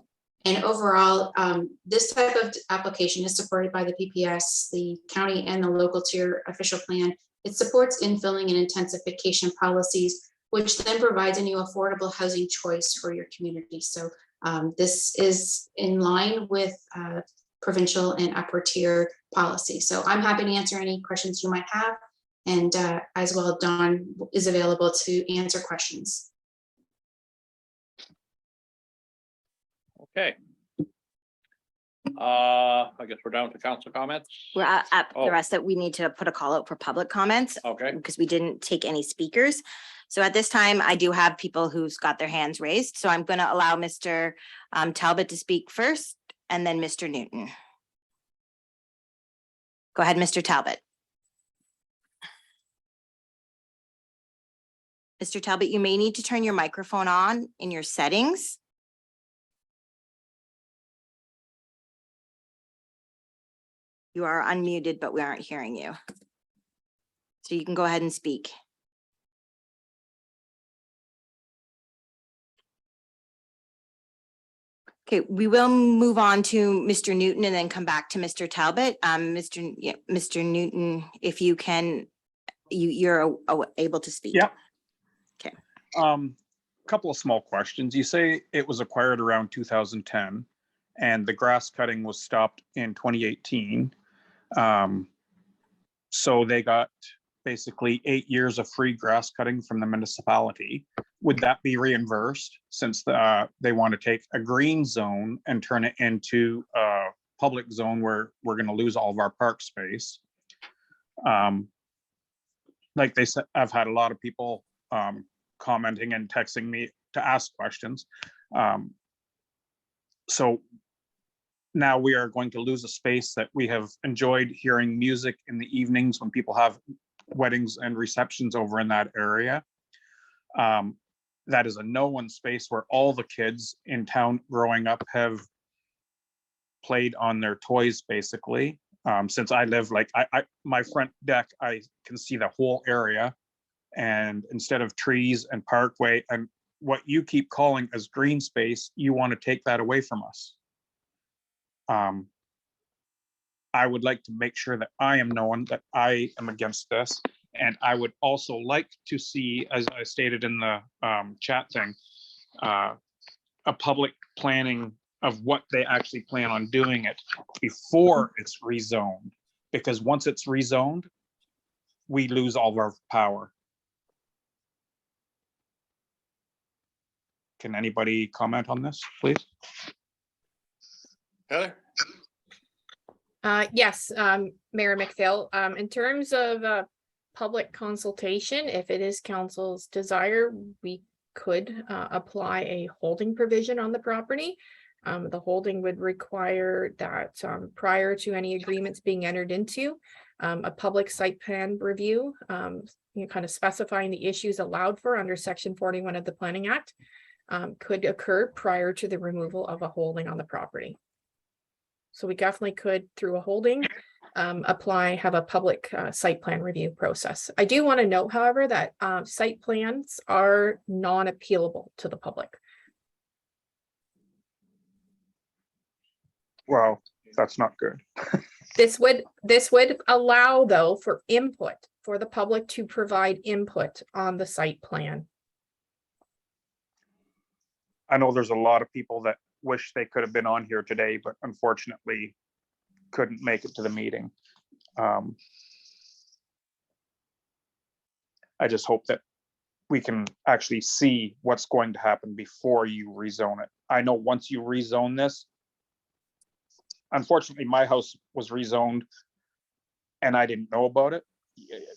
And overall, this type of application is supported by the PPS, the county, and the local tier official plan. It supports infilling and intensification policies, which then provides a new affordable housing choice for your community. So this is in line with provincial and upper tier policy. So I'm happy to answer any questions you might have. And as well, Don is available to answer questions. Okay. I guess we're down to council comments. We're at Oh. the rest that we need to put a call out for public comments Okay, because we didn't take any speakers. So at this time, I do have people who's got their hands raised. So I'm going to allow Mr. Talbot to speak first and then Mr. Newton. Go ahead, Mr. Talbot. Mr. Talbot, you may need to turn your microphone on in your settings. You are unmuted, but we aren't hearing you. So you can go ahead and speak. Okay, we will move on to Mr. Newton and then come back to Mr. Talbot. Mr. Newton, if you can, you're able to speak. Yeah. Okay. Couple of small questions. You say it was acquired around 2010 and the grass cutting was stopped in 2018. So they got basically 8 years of free grass cutting from the municipality. Would that be reimbursed since they want to take a green zone and turn it into a public zone where we're going to lose all of our park space? Like they said, I've had a lot of people commenting and texting me to ask questions. So now we are going to lose a space that we have enjoyed hearing music in the evenings when people have weddings and receptions over in that area. that is a no-one space where all the kids in town growing up have played on their toys, basically. Since I live, like, my front deck, I can see the whole area. And instead of trees and parkway and what you keep calling as green space, you want to take that away from us. I would like to make sure that I am known that I am against this. And I would also like to see, as I stated in the chat thing, a public planning of what they actually plan on doing it before it's rezoned. Because once it's rezoned, we lose all of our power. Can anybody comment on this, please? Heather? Yes, Mayor McPhail, in terms of public consultation, if it is council's desire, we could apply a holding provision on the property. The holding would require that prior to any agreements being entered into, a public site plan review, kind of specifying the issues allowed for under Section 41 of the Planning Act, could occur prior to the removal of a holding on the property. So we definitely could, through a holding, have a public site plan review process. I do want to note, however, that site plans are non-appealable to the public. Well, that's not good. This would allow, though, for input, for the public to provide input on the site plan. I know there's a lot of people that wish they could have been on here today, but unfortunately couldn't make it to the meeting. I just hope that we can actually see what's going to happen before you rezone it. I know once you rezone this, unfortunately, my house was rezoned and I didn't know about it.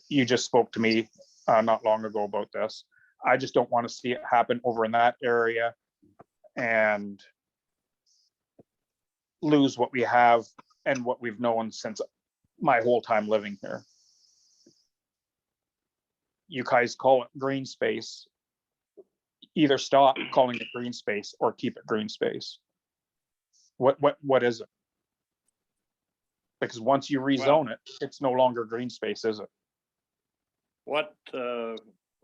You just spoke to me not long ago about this. I just don't want to see it happen over in that area and lose what we have and what we've known since my whole time living here. You guys call it green space. Either stop calling it green space or keep it green space. What is it? Because once you rezone it, it's no longer green space, is it?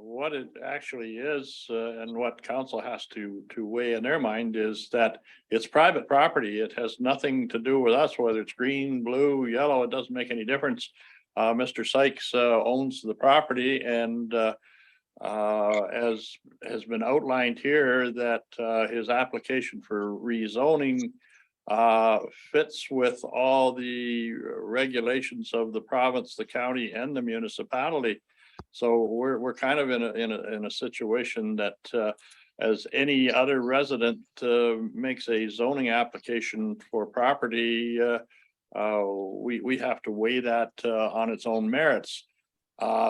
What it actually is, and what council has to weigh in their mind is that it's private property. It has nothing to do with us, whether it's green, blue, yellow, it doesn't make any difference. Mr. Sykes owns the property, and as has been outlined here, that his application for rezoning fits with all the regulations of the province, the county, and the municipality. So we're kind of in a situation that as any other resident makes a zoning application for property, we have to weigh that on its own merits.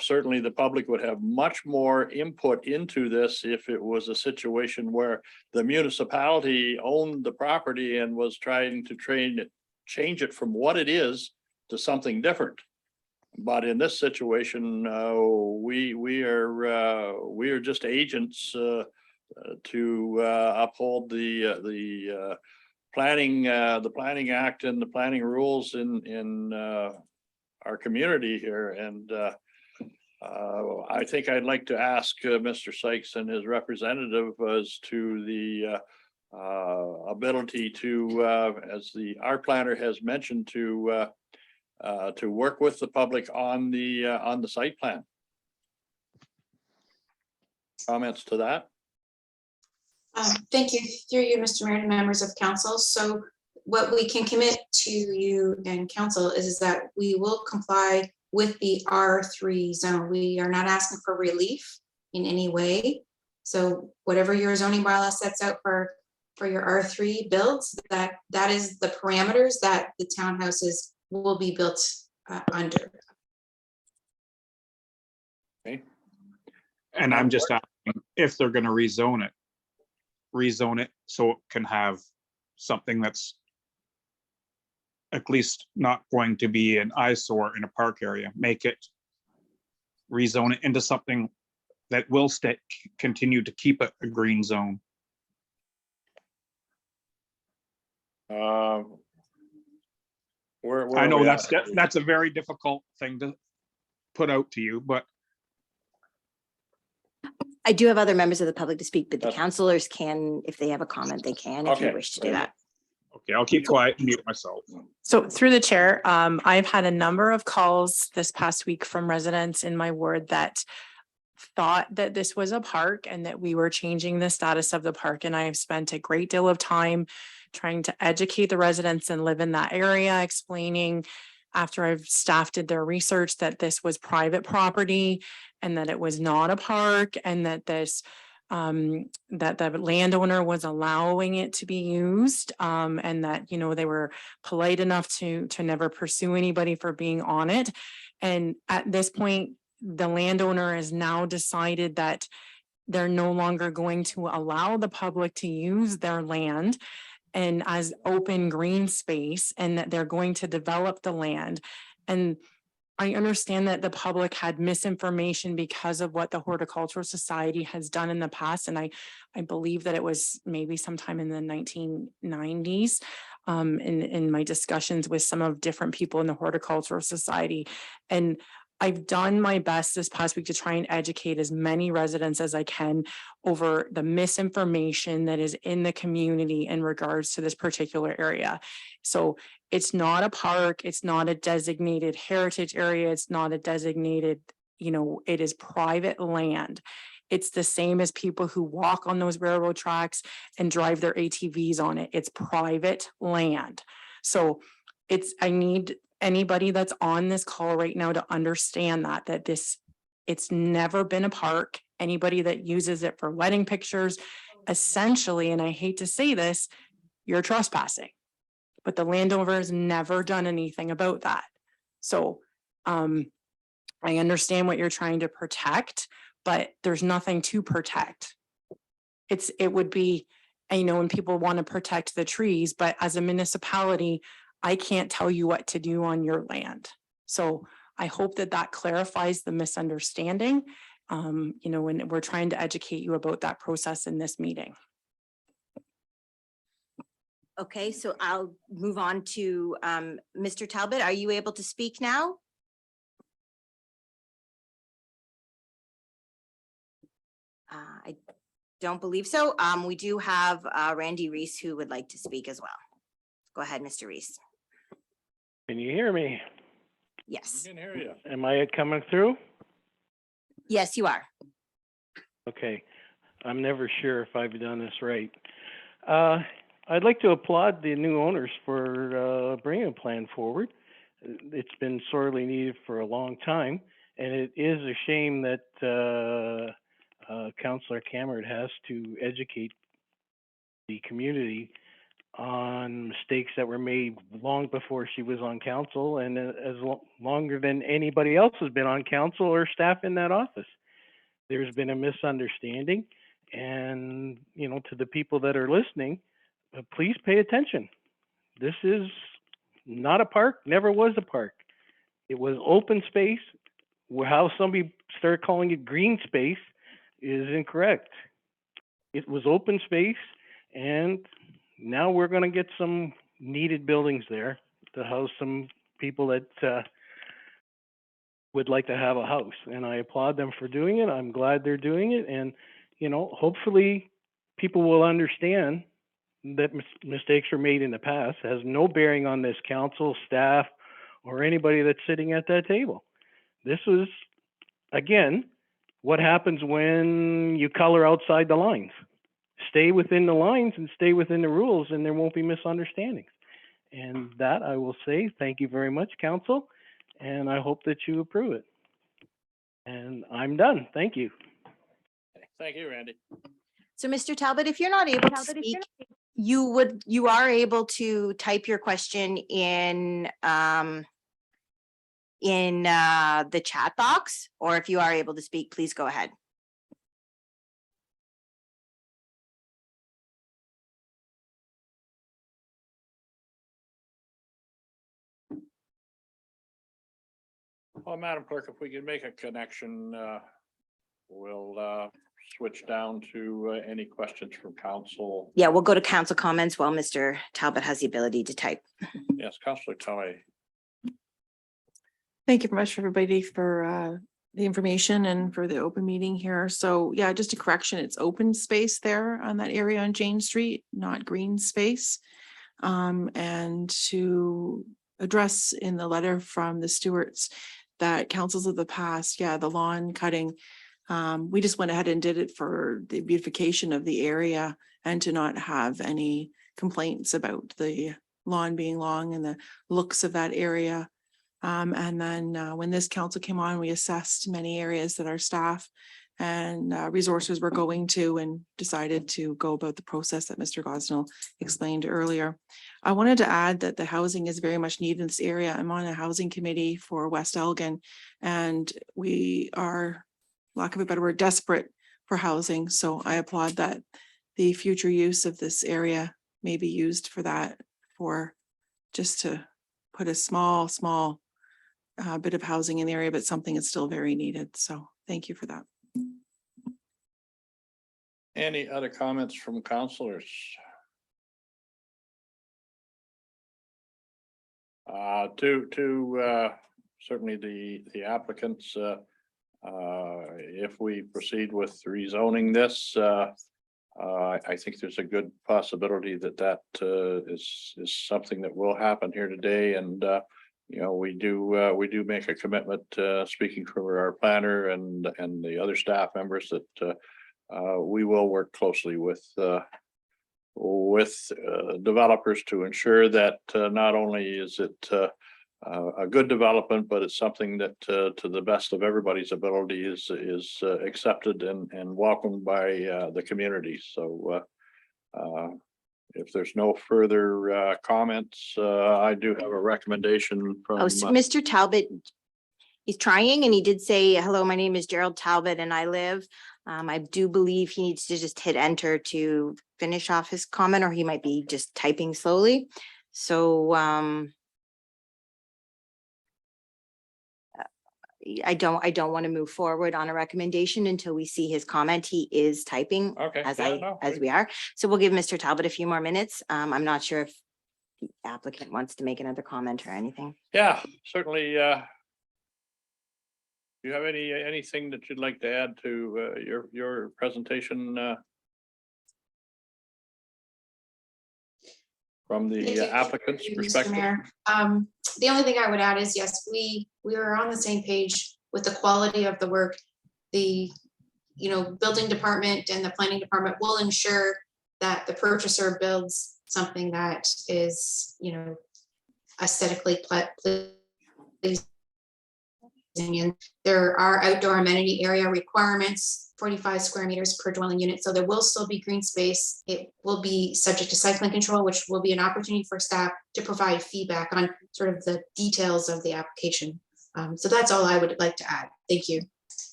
Certainly the public would have much more input into this if it was a situation where the municipality owned the property and was trying to change it from what it is to something different. But in this situation, we are just agents to uphold the planning act and the planning rules in our community here. And I think I'd like to ask Mr. Sykes and his representative as to the ability to, as our planner has mentioned, to work with the public on the site plan. Comments to that? Thank you, through you, Mr. Mayor, and members of council. So what we can commit to you and council is that we will comply with the R3 zone. We are not asking for relief in any way. So whatever your zoning bylaw sets out for your R3 builds, that is the parameters that the townhouses will be built under. Okay. And I'm just asking if they're going to rezone it so it can have something that's at least not going to be an eyesore in a park area. Make it, rezone it into something that will continue to keep it a green zone. Where I are know we that's a very difficult thing to put out to you, but I do have other members of the public to speak, but the That's- councilors can, if they have a comment, they can, if you Okay. wish to do that. okay, I'll keep quiet and mute myself. So through the chair, I've had a number of calls this past week from residents in my ward that thought that this was a park and that we were changing the status of the park. And I have spent a great deal of time trying to educate the residents and live in that area, explaining after I've staff did their research that this was private property and that it was not a park, and that this that the landowner was allowing it to be used, and that, you know, they were polite enough to never pursue anybody for being on it. And at this point, the landowner has now decided that they're no longer going to allow the public to use their land and as open green space, and that they're going to develop the land. And I understand that the public had misinformation because of what the Horticultural Society has done in the past. And I believe that it was maybe sometime in the 1990s, in my discussions with some of different people in the Horticultural Society. And I've done my best this past week to try and educate as many residents as I can over the misinformation that is in the community in regards to this particular area. So it's not a park, it's not a designated heritage area, it's not a designated, you know, it is private land. It's the same as people who walk on those railroad tracks and drive their ATVs on it. It's private land. So I need anybody that's on this call right now to understand that it's never been a park. Anybody that uses it for wedding pictures, essentially, and I hate to say this, you're trespassing. But the landowner has never done anything about that. So I understand what you're trying to protect, but there's nothing to protect. It would be, you know, when people want to protect the trees, but as a municipality, I can't tell you what to do on your land. So I hope that that clarifies the misunderstanding, you know, when we're trying to educate you about that process in this meeting. Okay, so I'll move on to Mr. Talbot. Are you able to speak now? I don't believe so. We do have Randy Reese who would like to speak as well. Go ahead, Mr. Reese. Can you hear me? Yes. We can hear you. Am I coming through? Yes, you are. Okay, I'm never sure if I've done this right. I'd like to applaud the new owners for bringing a plan forward. It's been sorely needed for a long time, and it is a shame that Councillor Cameron has to educate the community on mistakes that were made long before she was on council, and longer than anybody else has been on council or staff in that office. There's been a misunderstanding, and, you know, to the people that are listening, please pay attention. This is not a park, never was a park. It was open space. How somebody started calling it green space is incorrect. It was open space, and now we're going to get some needed buildings there to house some people that would like to have a house. And I applaud them for doing it. I'm glad they're doing it. And, you know, hopefully people will understand that mistakes were made in the past. It has no bearing on this council, staff, or anybody that's sitting at that table. This is, again, what happens when you color outside the lines. Stay within the lines and stay within the rules, and there won't be misunderstandings. And that I will say, thank you very much, council, and I hope that you approve it. And I'm done. Thank you. Thank you, Randy. So Mr. Talbot, if you're not able to speak, you are able to type your question in the chat box, or if you are able to speak, please go ahead. Well, Madam Clerk, if we could make a connection We'll switch down to any questions from council. Yeah, we'll go to council comments while Mr. Talbot has the ability to type. Yes, Councillor Tully. Thank you very much, everybody, for the information and for the open meeting here. So yeah, just a correction, it's open space there on that area on Jane Street, not green space. And to address in the letter from the Stewarts that councils of the past, yeah, the lawn cutting, we just went ahead and did it for the beautification of the area and to not have any complaints about the lawn being long and the looks of that area. And then when this council came on, we assessed many areas that our staff and resources were going to and decided to go about the process that Mr. Gosnell explained earlier. I wanted to add that the housing is very much needed in this area. I'm on a housing committee for West Elgin, and we are, lack of a better word, desperate for housing. So I applaud that the future use of this area may be used for that, for just to put a small bit of housing in the area, but something that's still very needed. So thank you for that. Any other comments from councillors? To certainly the applicants, if we proceed with rezoning this, I think there's a good possibility that is something that will happen here today. And you know, we do make a commitment, speaking for our planner and the other staff members, that we will work closely with developers to ensure that not only is it a good development, but it's something that to the best of everybody's ability is accepted and welcomed by the community. So if there's no further comments, I do have a recommendation from. Oh, so Mr. Talbot, he's trying, and he did say, hello, my name is Gerald Talbot and I live. I do believe he needs to just hit enter to finish off his comment, or he might be just typing slowly. So I don't want to move forward on a recommendation until we see his comment. He is typing as we are. So we'll give Mr. Talbot a few more minutes. I'm not sure if the applicant wants to make another comment or anything. Yeah, certainly. Do you have anything that you'd like to add to your presentation from the applicant's Mr. perspective? Mayor. The only thing I would add is, yes, we are on the same page with the quality of the work. The building department and the planning department will ensure that the purchaser builds something that is aesthetically pleasing. And there are outdoor amenity area requirements, 45 square meters per dwelling unit. So there will still be green space. It will be subject to site plan control, which will be an opportunity for staff to provide feedback on sort of the details of the application. So that's all I would like to add. Thank you.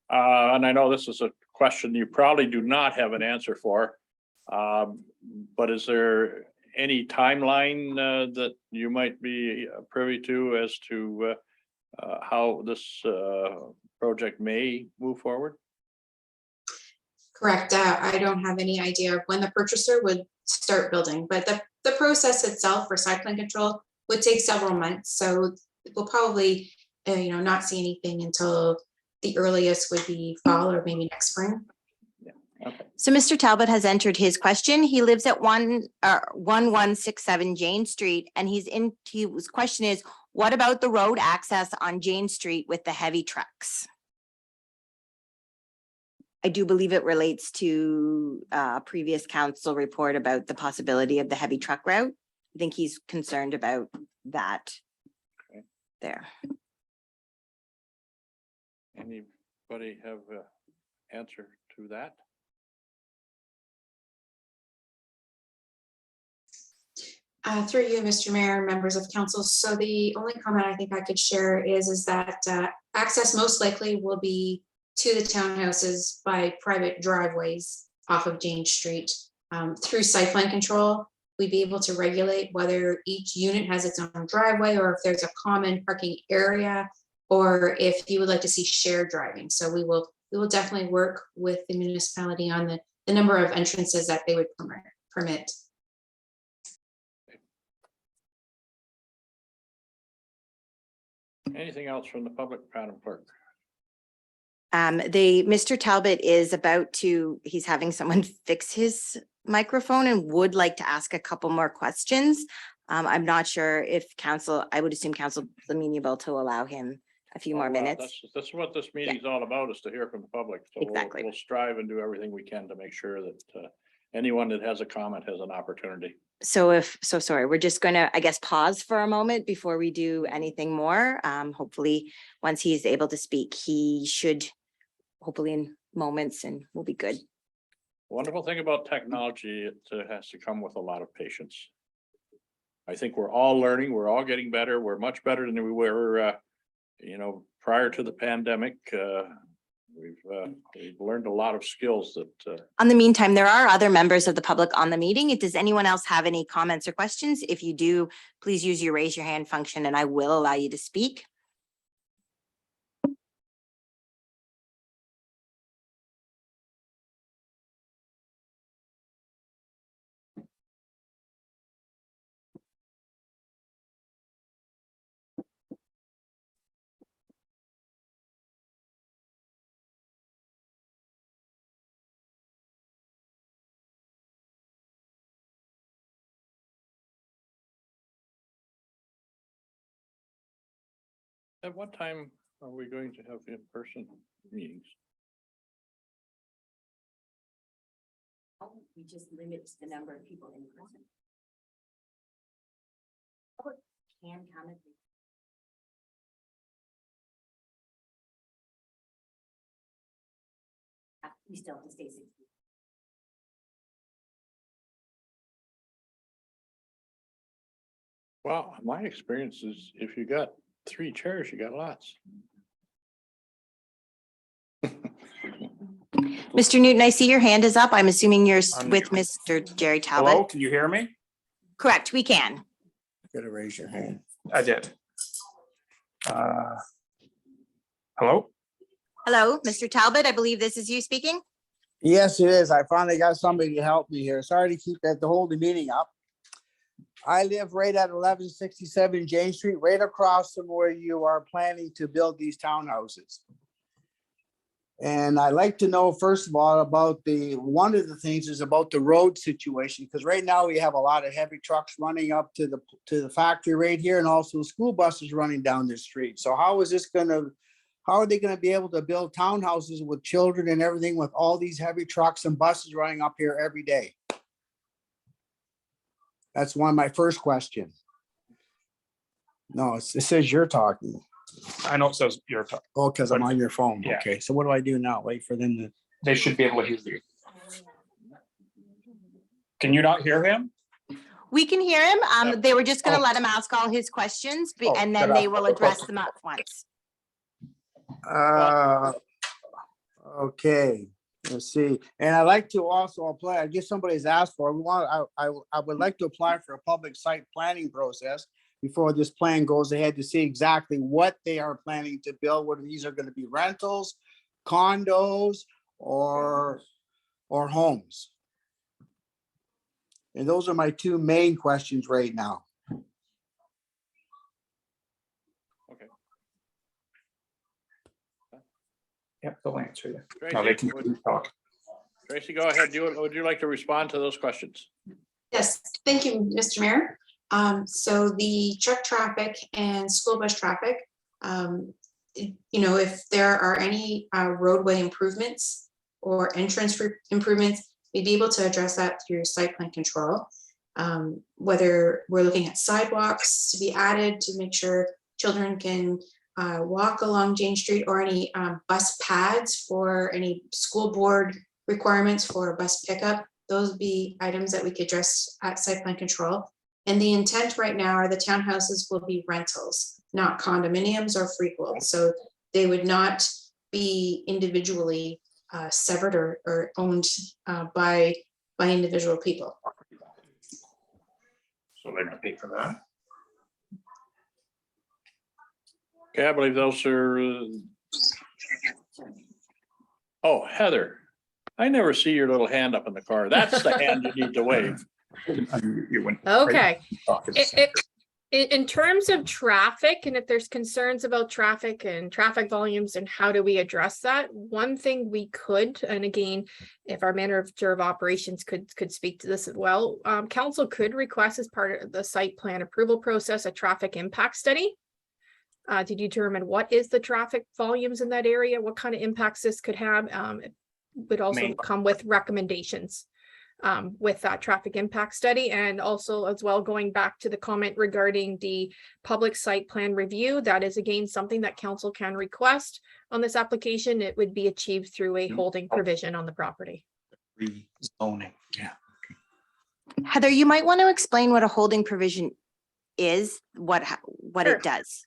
And I know this is a question you probably do not have an answer for, but is there any timeline that you might be privy to as to how this project may move forward? Correct. I don't have any idea of when the purchaser would start building, but the process itself for site plan control would take several months. So we'll probably, not see anything until the earliest would be fall or maybe next spring. Okay. So Mr. Talbot has entered his question. He lives at 1167 Jane Street, and his question is, what about the road access on Jane Street with the heavy trucks? I do believe it relates to a previous council report about the possibility of the heavy truck route. I think he's concerned about that. Okay. There. Anybody have an answer to that? Through you, Mr. Mayor, and members of council. So the only comment I think I could share is that access most likely will be to the townhouses by private driveways off of Jane Street. Through site plan control, we'd be able to regulate whether each unit has its own driveway or if there's a common parking area, or if you would like to see shared driving. So we will we will definitely work with the municipality on the number of entrances that they would permit. Anything else from the public, Madam Clerk? Mr. Talbot is about to, he's having someone fix his microphone and would like to ask a couple more questions. I'm not sure if council, I would assume council is amenable to allow him a few more minutes. That's what this meeting's all about, is to hear from the public. So Exactly. We'll strive and do everything we can to make sure that anyone that has a comment has an opportunity. So sorry, we're just gonna, I guess, pause for a moment before we do anything more. Hopefully, once he's able to speak, he should hopefully in moments and we'll be good. Wonderful thing about technology, it has to come with a lot of patience. I think we're all learning, we're all getting better. We're much better than we were, prior to the pandemic. We've learned a lot of skills that. On the meantime, there are other members of the public on the meeting. Does anyone else have any comments or questions? If you do, please use your raise your hand function and I will allow you to speak. At what time are we going to have in-person meetings? We just limit the number of people in person. Public can come if we still have to stay 6 feet. Well, my experience is if you got 3 chairs, you got lots. Mr. Newton, I see your hand is up. I'm assuming you're with Mr. Jerry Hello, Talbot. can you hear me? Correct, we can. Gotta raise your hand. I did. Hello? Hello, Mr. Talbot, I believe this is you speaking. Yes, it is. I finally got somebody to help me here. Sorry to keep that, to hold the meeting up. I live right at 1167 Jane Street, right across from where you are planning to build these townhouses. And I'd like to know, first of all, about one of the things is about the road situation, because right now we have a lot of heavy trucks running up to the factory right here, and also school buses running down the street. So how are they gonna be able to build townhouses with children and everything with all these heavy trucks and buses running up here every day? That's my first question. No, it says you're talking. I know it says you're talking. Oh, because I'm on your phone. Yeah. Okay, so what do I do now? Wait for them to. They should be able to hear you. Can you not hear him? We can hear him. They were just gonna let him ask all his questions and then they will address them at once. Okay, let's see. And I'd like to also apply, I guess somebody's asked for, I would like to apply for a public site planning process before this plan goes ahead to see exactly what they are planning to build, whether these are gonna be rentals, condos, or homes. And those are my 2 main questions right now. Okay. Yeah, they'll answer you. Tracy, No, they can talk. Tracy, go ahead. Would you like to respond to those questions? Yes, thank you, Mr. Mayor. So the truck traffic and school bus traffic, if there are any roadway improvements or entrance improvements, we'd be able to address that through site plan control. Whether we're looking at sidewalks to be added to make sure children can walk along Jane Street, or any bus pads for any school board requirements for bus pickup. Those would be items that we could address at site plan control. And the intent right now are the townhouses will be rentals, not condominiums or freeholds. So they would not be individually severed or owned by individual people. So they're gonna pay for that. Okay, I believe those are Oh, Heather, I never see your little hand up in the corner. That's the hand you need to wave. Okay. In terms of traffic, and if there's concerns about traffic and traffic volumes and how do we address that, one thing we could, and again, if our manager of operations could speak to this as well, council could request as part of the site plan approval process, a traffic impact study to determine what is the traffic volumes in that area, what kind of impacts this could have. It would also come with recommendations with that traffic impact study, and also as well going back to the comment regarding the public site plan review. That is again something that council can request on this application. It would be achieved through a holding provision on the property. Rezoning, yeah. Heather, you might want to explain what a holding provision is, what Sure. it does.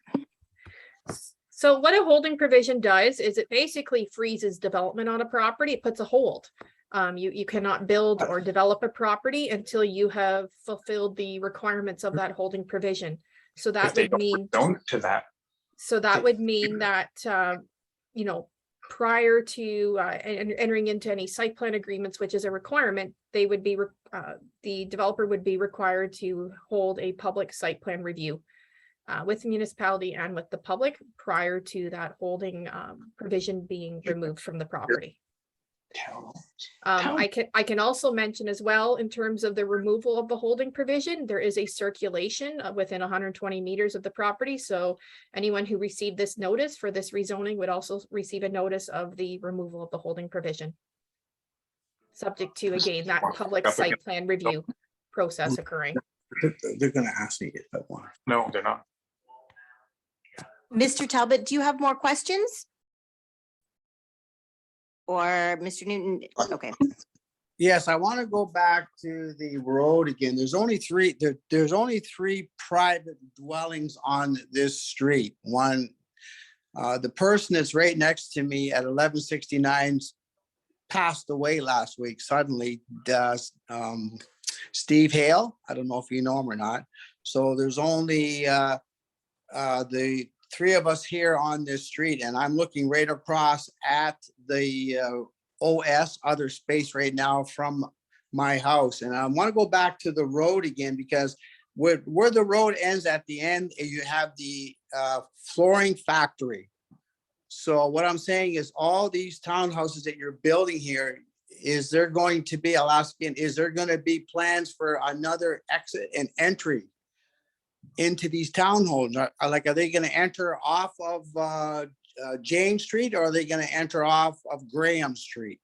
So what a holding provision does is it basically freezes development on a property. It puts a hold. You cannot build or develop a property until you have fulfilled the requirements of that holding provision. So that would mean To that. So that would mean that, you know, prior to entering into any site plan agreements, which is a requirement, they would be, the developer would be required to hold a public site plan review with the municipality and with the public prior to that holding provision being removed from the property. I can also mention as well, in terms of the removal of the holding provision, there is a circulation within 120 meters of the property. So anyone who received this notice for this rezoning would also receive a notice of the removal of the holding provision. Subject to, again, that public site plan review process occurring. They're gonna ask me if I want. No, they're not. Mr. Talbot, do you have more questions? Or Mr. Newton? Okay. Yes, I want to go back to the road again. There's only three private dwellings on this street. One, the person that's right next to me at 1169 passed away last week suddenly. Steve Hale, I don't know if you know him or not. So there's only the three of us here on this street, and I'm looking right across at the OS other space right now from my house. And I want to go back to the road again, because where the road ends at the end, you have the flooring factory. So what I'm saying is all these townhouses that you're building here, is there going to be, I'll ask again, is there going to be plans for another exit and entry into these townhomes? Are they going to enter off of James Street, or are they going to enter off of Graham Street?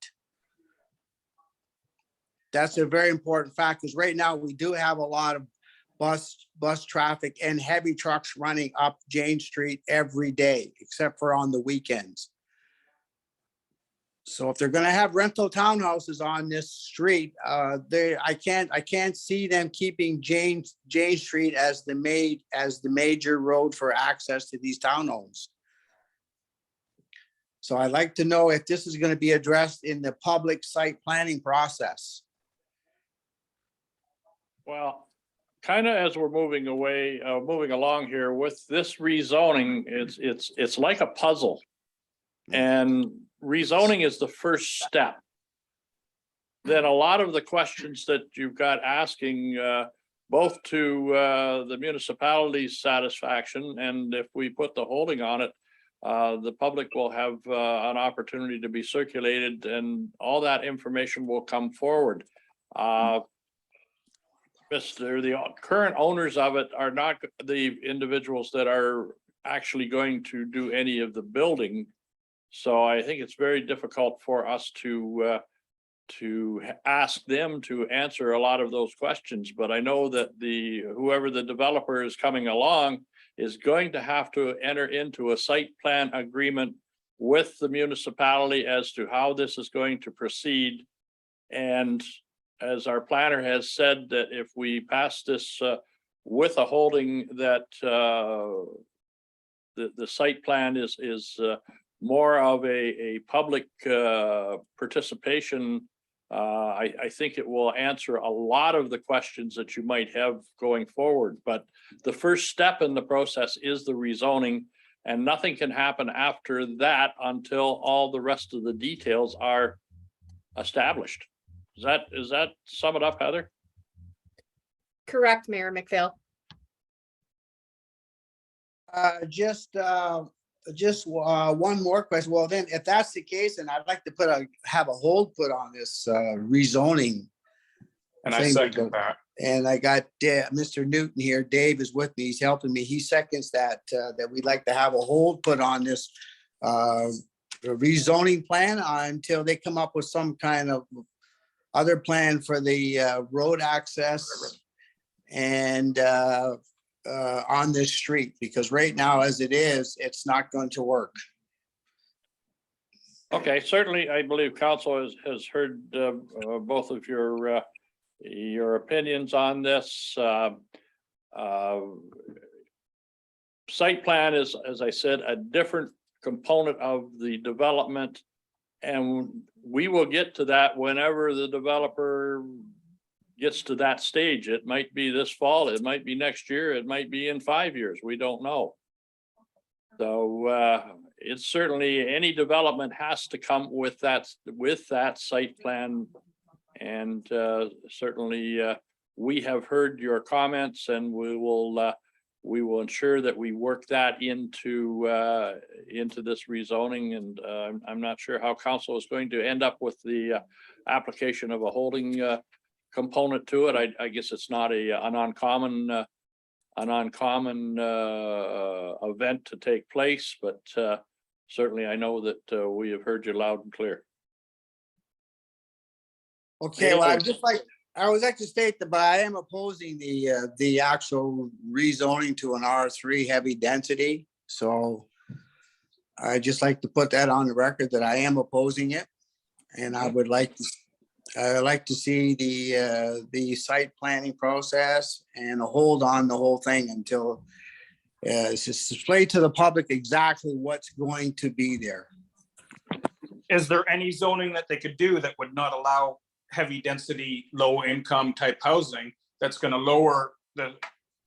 That's a very important fact, because right now we do have a lot of bus traffic and heavy trucks running up James Street every day, except for on the weekends. So if they're going to have rental townhouses on this street, I can't see them keeping James Street as the major road for access to these townhomes. So I'd like to know if this is going to be addressed in the public site planning process. Well, kind of as we're moving along here with this rezoning, it's like a puzzle. And rezoning is the first step. Then a lot of the questions that you've got asking, both to the municipality's satisfaction, and if we put the holding on it, the public will have an opportunity to be circulated, and all that information will come forward. The current owners of it are not the individuals that are actually going to do any of the building. So I think it's very difficult for us to ask them to answer a lot of those questions. But I know that whoever the developer is coming along is going to have to enter into a site plan agreement with the municipality as to how this is going to proceed. And as our planner has said, that if we pass this with a holding that the site plan is more of a public participation, I think it will answer a lot of the questions that you might have going forward. But the first step in the process is the rezoning, And nothing can happen after that until all the rest of the details are established. Is that sum it up, Heather? Correct, Mayor McPhail. Just one more question. Well, then, if that's the case, then I'd like to have a hold put on this rezoning. And I thing second because- that. And I got Mr. Newton here. Dave is with me. He's helping me. He seconds that we'd like to have a hold put on this rezoning plan until they come up with some kind of other plan for the road access and on this street, because right now, as it is, it's not going to work. Okay, certainly, I believe council has heard both of your opinions on this. Site plan is, as I said, a different component of the development. And we will get to that whenever the developer gets to that stage. It might be this fall, it might be next year, it might be in 5 years, we don't know. So it's certainly, any development has to come with that site plan. And certainly we have heard your comments, and we will ensure that we work that into this rezoning. And I'm not sure how council is going to end up with the application of a holding component to it. I guess it's not an uncommon event to take place, but certainly I know that we have heard you loud and clear. Okay, well, I would like to state that, but I am opposing the actual rezoning to an R3 heavy density. So I just like to put that on the record that I am opposing it. And I would like to see the site planning process and a hold on the whole thing until it's displayed to the public exactly what's going to be there. Is there any zoning that they could do that would not allow heavy density, low income type housing that's going to lower the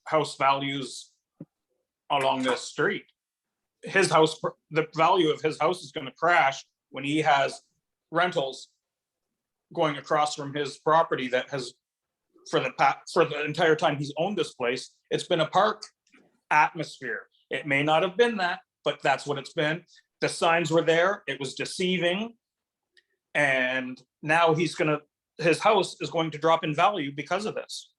house values along this street? His house, the value of his house is going to crash when he has rentals going across from his property that has, for the entire time he's owned this place, it's been a park atmosphere. It may not have been that, but that's what it's been. The signs were there, it was deceiving. And now his house is going to drop in value because of this.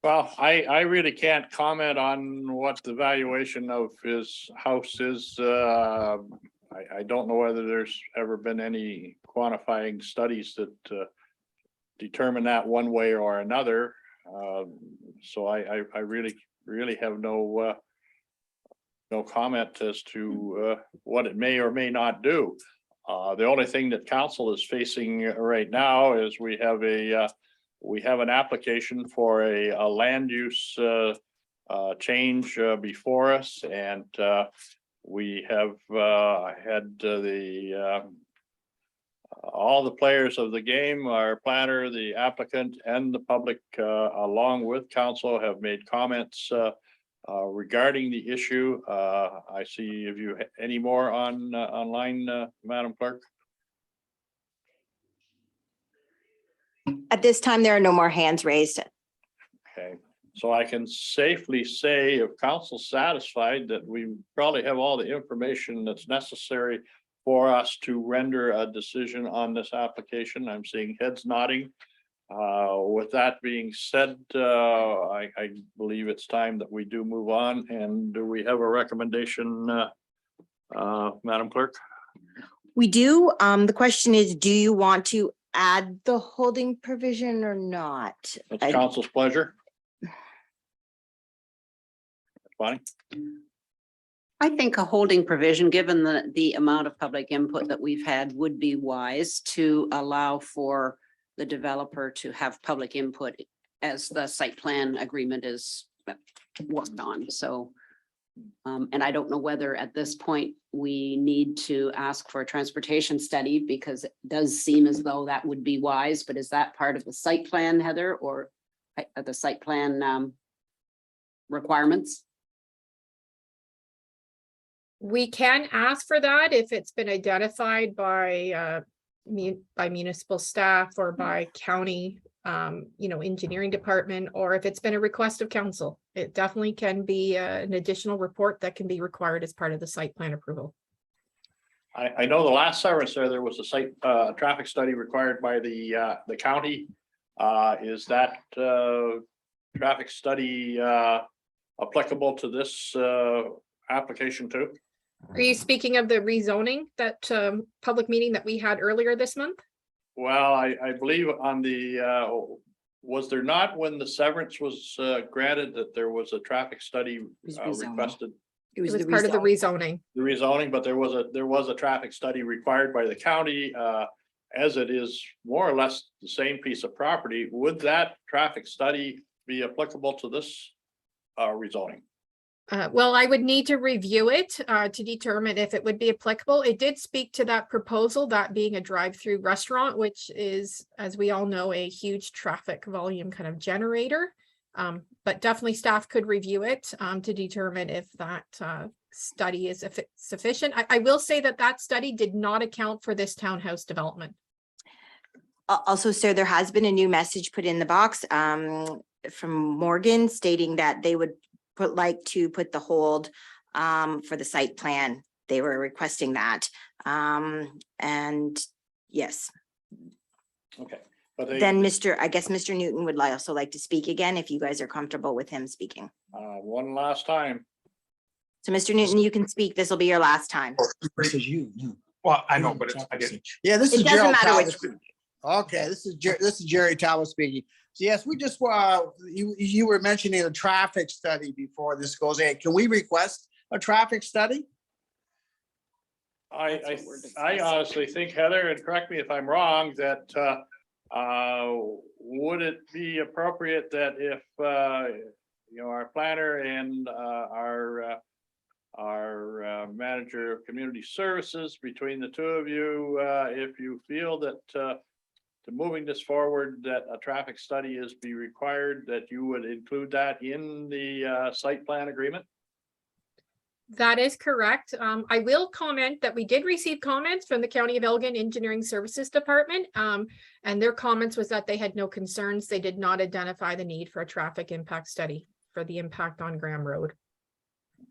Well, I really can't comment on what the valuation of his house is. I don't know whether there's ever been any quantifying studies that determine that one way or another. So I really have no comment as to what it may or may not do. The only thing that council is facing right now is we have an application for a land use change before us, and we have had all the players of the game, our planner, the applicant, and the public, along with council, have made comments regarding the issue. I see if you any more online, Madam Clerk. At this time, there are no more hands raised. Okay, so I can safely say, if council's satisfied, that we probably have all the information that's necessary for us to render a decision on this application. I'm seeing heads nodding. With that being said, I believe it's time that we do move on. And do we have a recommendation, Madam Clerk? We do. The question is, do you want to add the holding provision or not? It's council's pleasure. Bonnie? I think a holding provision, given the amount of public input that we've had, would be wise to allow for the developer to have public input as the site plan agreement is worked on. So, and I don't know whether at this point we need to ask for a transportation study, because it does seem as though that would be wise, but is that part of the site plan, Heather, or the site plan requirements? We can ask for that if it's been identified by municipal staff or by county, engineering department, or if it's been a request of council. It definitely can be an additional report that can be required as part of the site plan approval. I know the last service there was a site, traffic study required by the county. Is that, traffic study, applicable to this, application too? Are you speaking of the rezoning, that public meeting that we had earlier this month? Well, I believe on the, was there not when the severance was, granted that there was a traffic study requested? It was part of the rezoning. The rezoning, but there was a traffic study required by the county, as it is more or less the same piece of property. Would that traffic study be applicable to this rezoning? Well, I would need to review it to determine if it would be applicable. It did speak to that proposal, that being a drive-through restaurant, which is, as we all know, a huge traffic volume kind of generator. But definitely staff could review it to determine if that study is sufficient. I will say that that study did not account for this townhouse development. Also, sir, there has been a new message put in the box from Morgan stating that they would like to put the hold for the site plan. They were requesting that. And yes. Okay. But Then I guess Mr. Newton would also like to speak again, if you guys are comfortable with him speaking. one last time. So Mr. Newton, you can speak. This will be your last time. This is you. Well, I know, but I didn't. Yeah, this is It doesn't Gerald matter Talbot which. speaking. Okay, this is Jerry Talbot speaking. So yes, we just, you were mentioning a traffic study before this goes in. Can we request a traffic study? I honestly think, Heather, and correct me if I'm wrong, that would it be appropriate that if our planner and our manager of community services, between the two of you, if you feel that to moving this forward, that a traffic study is be required, that you would include that in the site plan agreement? That is correct. I will comment that we did receive comments from the County of Elgin Engineering Services Department. And their comments was that they had no concerns. They did not identify the need for a traffic impact study for the impact on Graham Road.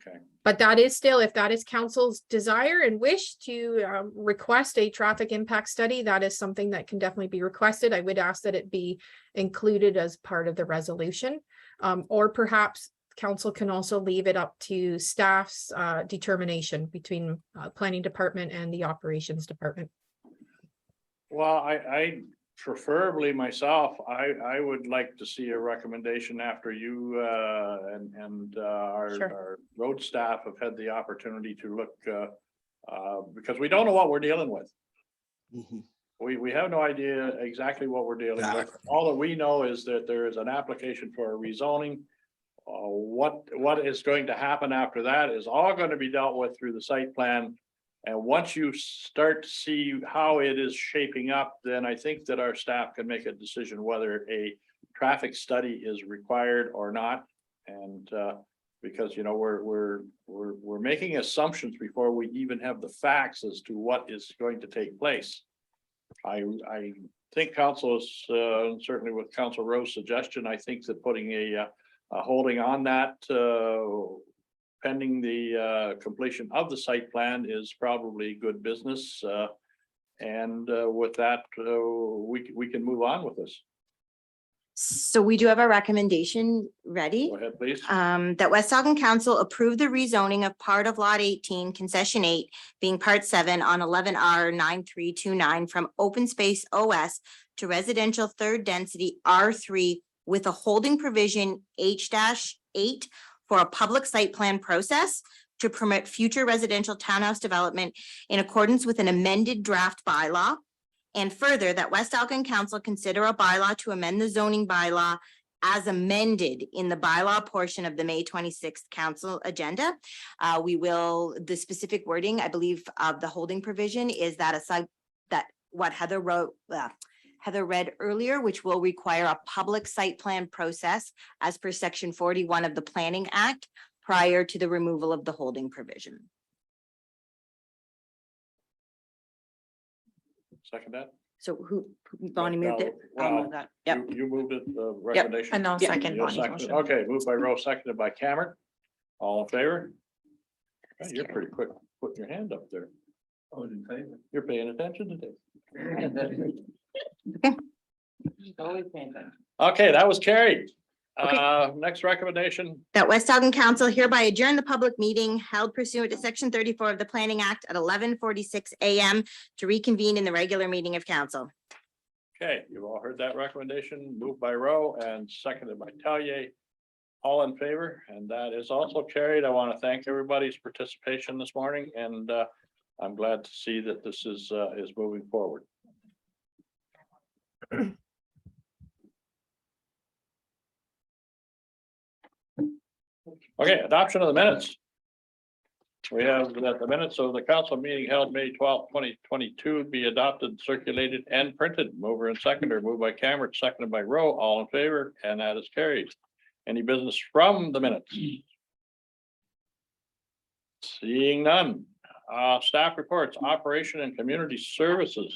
Okay. But that is still, if that is council's desire and wish to request a traffic impact study, that is something that can definitely be requested. I would ask that it be included as part of the resolution, or perhaps council can also leave it up to staff's determination between planning department and the operations department. Well, I preferably myself, I would like to see a recommendation after you and our road staff have had the opportunity to look, because we don't know what we're dealing with. We have no idea exactly what we're dealing with. All that we know is that there is an application for a rezoning. What is going to happen after that is all going to be dealt with through the site plan. And once you start to see how it is shaping up, then I think that our staff can make a decision whether a traffic study is required or not. And because we're making assumptions before we even have the facts as to what is going to take place. I think council is certainly with Council Rowe's suggestion. I think that putting a holding on that pending the completion of the site plan is probably good business. And with that, we can move on with this. So we do have a recommendation ready. Go ahead, please. That West Elgin Council approve the rezoning of part of Lot 18, Concession 8, being Part 7 on 11R 9329 from Open Space OS to Residential Third Density R3 with a holding provision H-8 for a public site plan process to permit future residential townhouse development in accordance with an amended draft bylaw. And further, that West Elgin Council consider a bylaw to amend the zoning bylaw as amended in the bylaw portion of the May 26th council agenda. The specific wording, I believe, of the holding provision is that what Heather read earlier, which will require a public site plan process as per section 41 of the Planning Act prior to the removal of the holding provision. second that? So Bonnie moved it? I'll Well, move that. Yep. you moved it, the recommendation? And I'll Yeah. second You'll Bonnie's second it. motion. Okay, moved by Rowe, seconded by Cameron. All in favor? Oh, you're pretty quick putting your hand up there. Oh, in favor. You're paying attention today. Okay, that was carried. Next recommendation, That West Elgin Council hereby adjourn the public meeting held pursuant to section 34 of the Planning Act at 11:46 a.m. to reconvene in the regular meeting of council. okay, you've all heard that recommendation, moved by Rowe and seconded by Tellier. All in favor, and that is also carried. I want to thank everybody's participation this morning, and I'm glad to see that this is moving forward. Okay, adoption of the minutes. We have that the minutes of the council meeting held May 12, 2022 be adopted, circulated and printed. Mover and seconder, moved by Cameron, seconded by Rowe, all in favor, and that is carried. Any business from the minutes? Seeing none. Staff reports, operation and community services.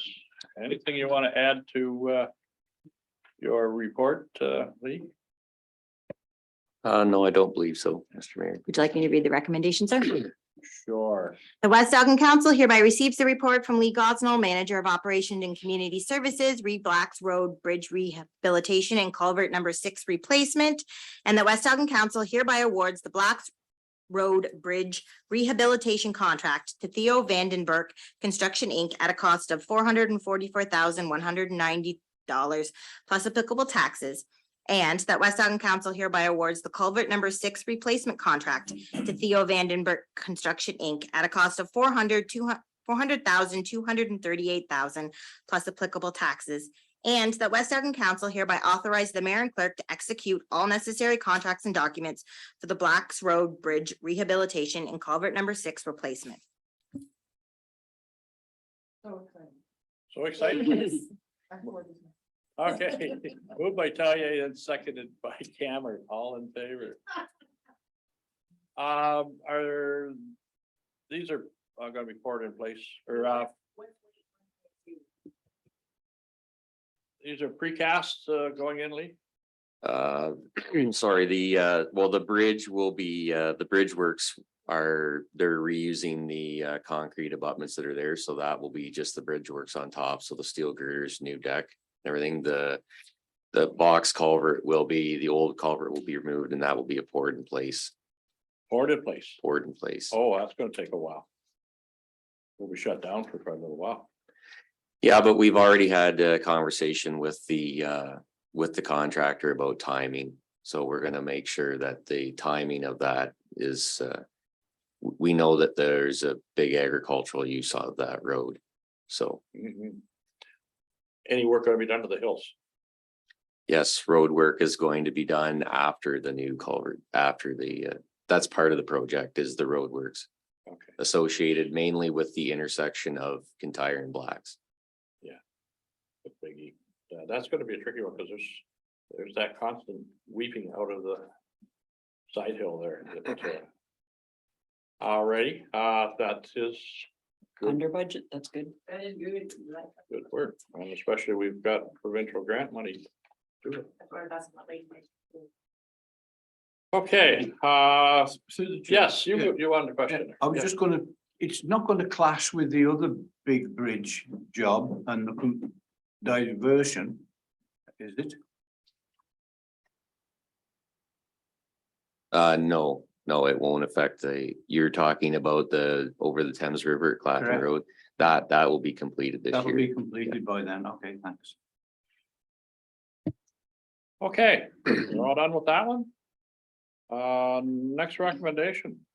Anything you want to add to your report, Lee? No, I don't believe so, Mr. Mayor. Would you like me to read the recommendation, sir? Sure. The West Elgin Council hereby receives the report from Lee Gosnell, Manager of Operation and Community Services, Reed Blacks Road Bridge Rehabilitation and Culvert number 6 replacement. And the West Elgin Council hereby awards the Blacks Road Bridge Rehabilitation Contract to Theo Vandenberg Construction, Inc. at a cost of $444,190 plus applicable taxes. And that West Elgin Council hereby awards the culvert number 6 replacement contract to Theo Vandenberg Construction, Inc. at a cost of $400,238,000 plus applicable taxes. And that West Elgin Council hereby authorize the mayor and clerk to execute all necessary contracts and documents for the Blacks Road Bridge Rehabilitation and culvert number 6 replacement. So excited. Okay, moved by Talia and seconded by Cameron, all in favor. These are gonna be poured in place, or these are precast going in, Lee? Sorry, the bridge will be, the bridge works they're reusing the concrete abutments that are there, so that will be just the bridge works on top, so the steel girders, new deck, everything. The box culvert will be, the old culvert will be removed, and that will be poured in place. Poured in place. Poured in place. Oh, that's gonna take a while. We'll be shut down for quite a little while. Yeah, but we've already had a conversation with the contractor about timing. So we're gonna make sure that the timing of that is, we know that there's a big agricultural use of that road, so. Any work gonna be done to the hills? Yes, road work is going to be done after the new culvert, after that's part of the project is the road works. Okay. Associated mainly with the intersection of Kintyre and Blacks. The biggie. That's gonna be a tricky one, because there's that constant weeping out of the side hill there. Alrighty, that is Under budget, that's good. good work, and especially we've got provincial grant money to do it. Okay, yes, you wanted a question. I was Yeah. just gonna, it's not gonna clash with the other big bridge job and the diversion, is it? No, it won't affect you're talking about over the Thames River at Clacton Correct. Road. That will be completed this That'll year. be completed by then, okay, thanks. Okay, we're all done with that one. Next recommendation.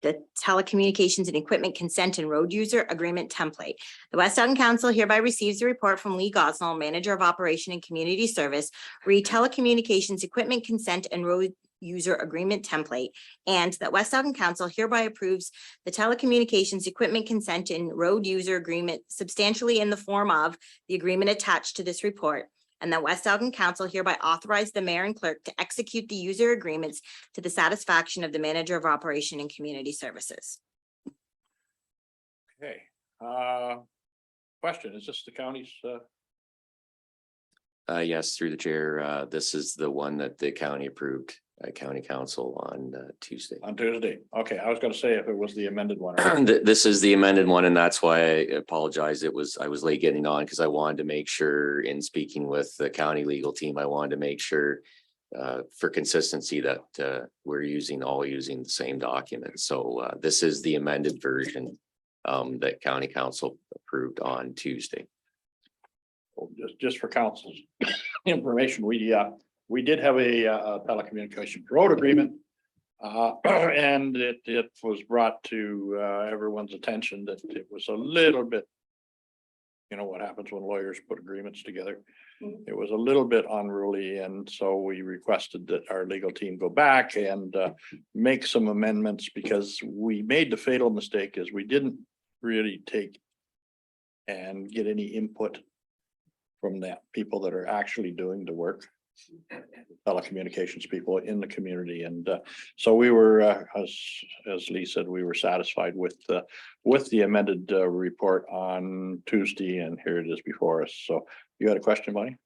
The telecommunications and equipment consent and road user agreement template. The West Elgin Council hereby receives a report from Lee Gosnell, Manager of Operation and Community Service, re telecommunications equipment consent and road user agreement template, and that West Elgin Council hereby approves the telecommunications equipment consent and road user agreement substantially in the form of the agreement attached to this report. And that West Elgin Council hereby authorize the mayor and clerk to execute the user agreements to the satisfaction of the Manager of Operation and Community Services. Okay, question, is this the county's, Yes, through the chair, this is the one that the county approved, county council on Tuesday. on Tuesday? Okay, I was gonna say if it was the amended one. or- This is the amended one, and that's why I apologize. I was late getting on because I wanted to make sure in speaking with the county legal team, I wanted to make sure for consistency that we're using the same document. So this is the amended version that county council approved on Tuesday. Just for council's information, we did have a telecommunication road agreement. And it was brought to everyone's attention that it was a little bit, you know what happens when lawyers put agreements together. It was a little bit unruly, and so we requested that our legal team go back and make some amendments, because we made the fatal mistake is we didn't really take and get any input from that people that are actually doing the work, telecommunications people in the community. And so we were, as Lee said, we were satisfied with the amended report on Tuesday, and here it is before us. So you had a question, Bonnie?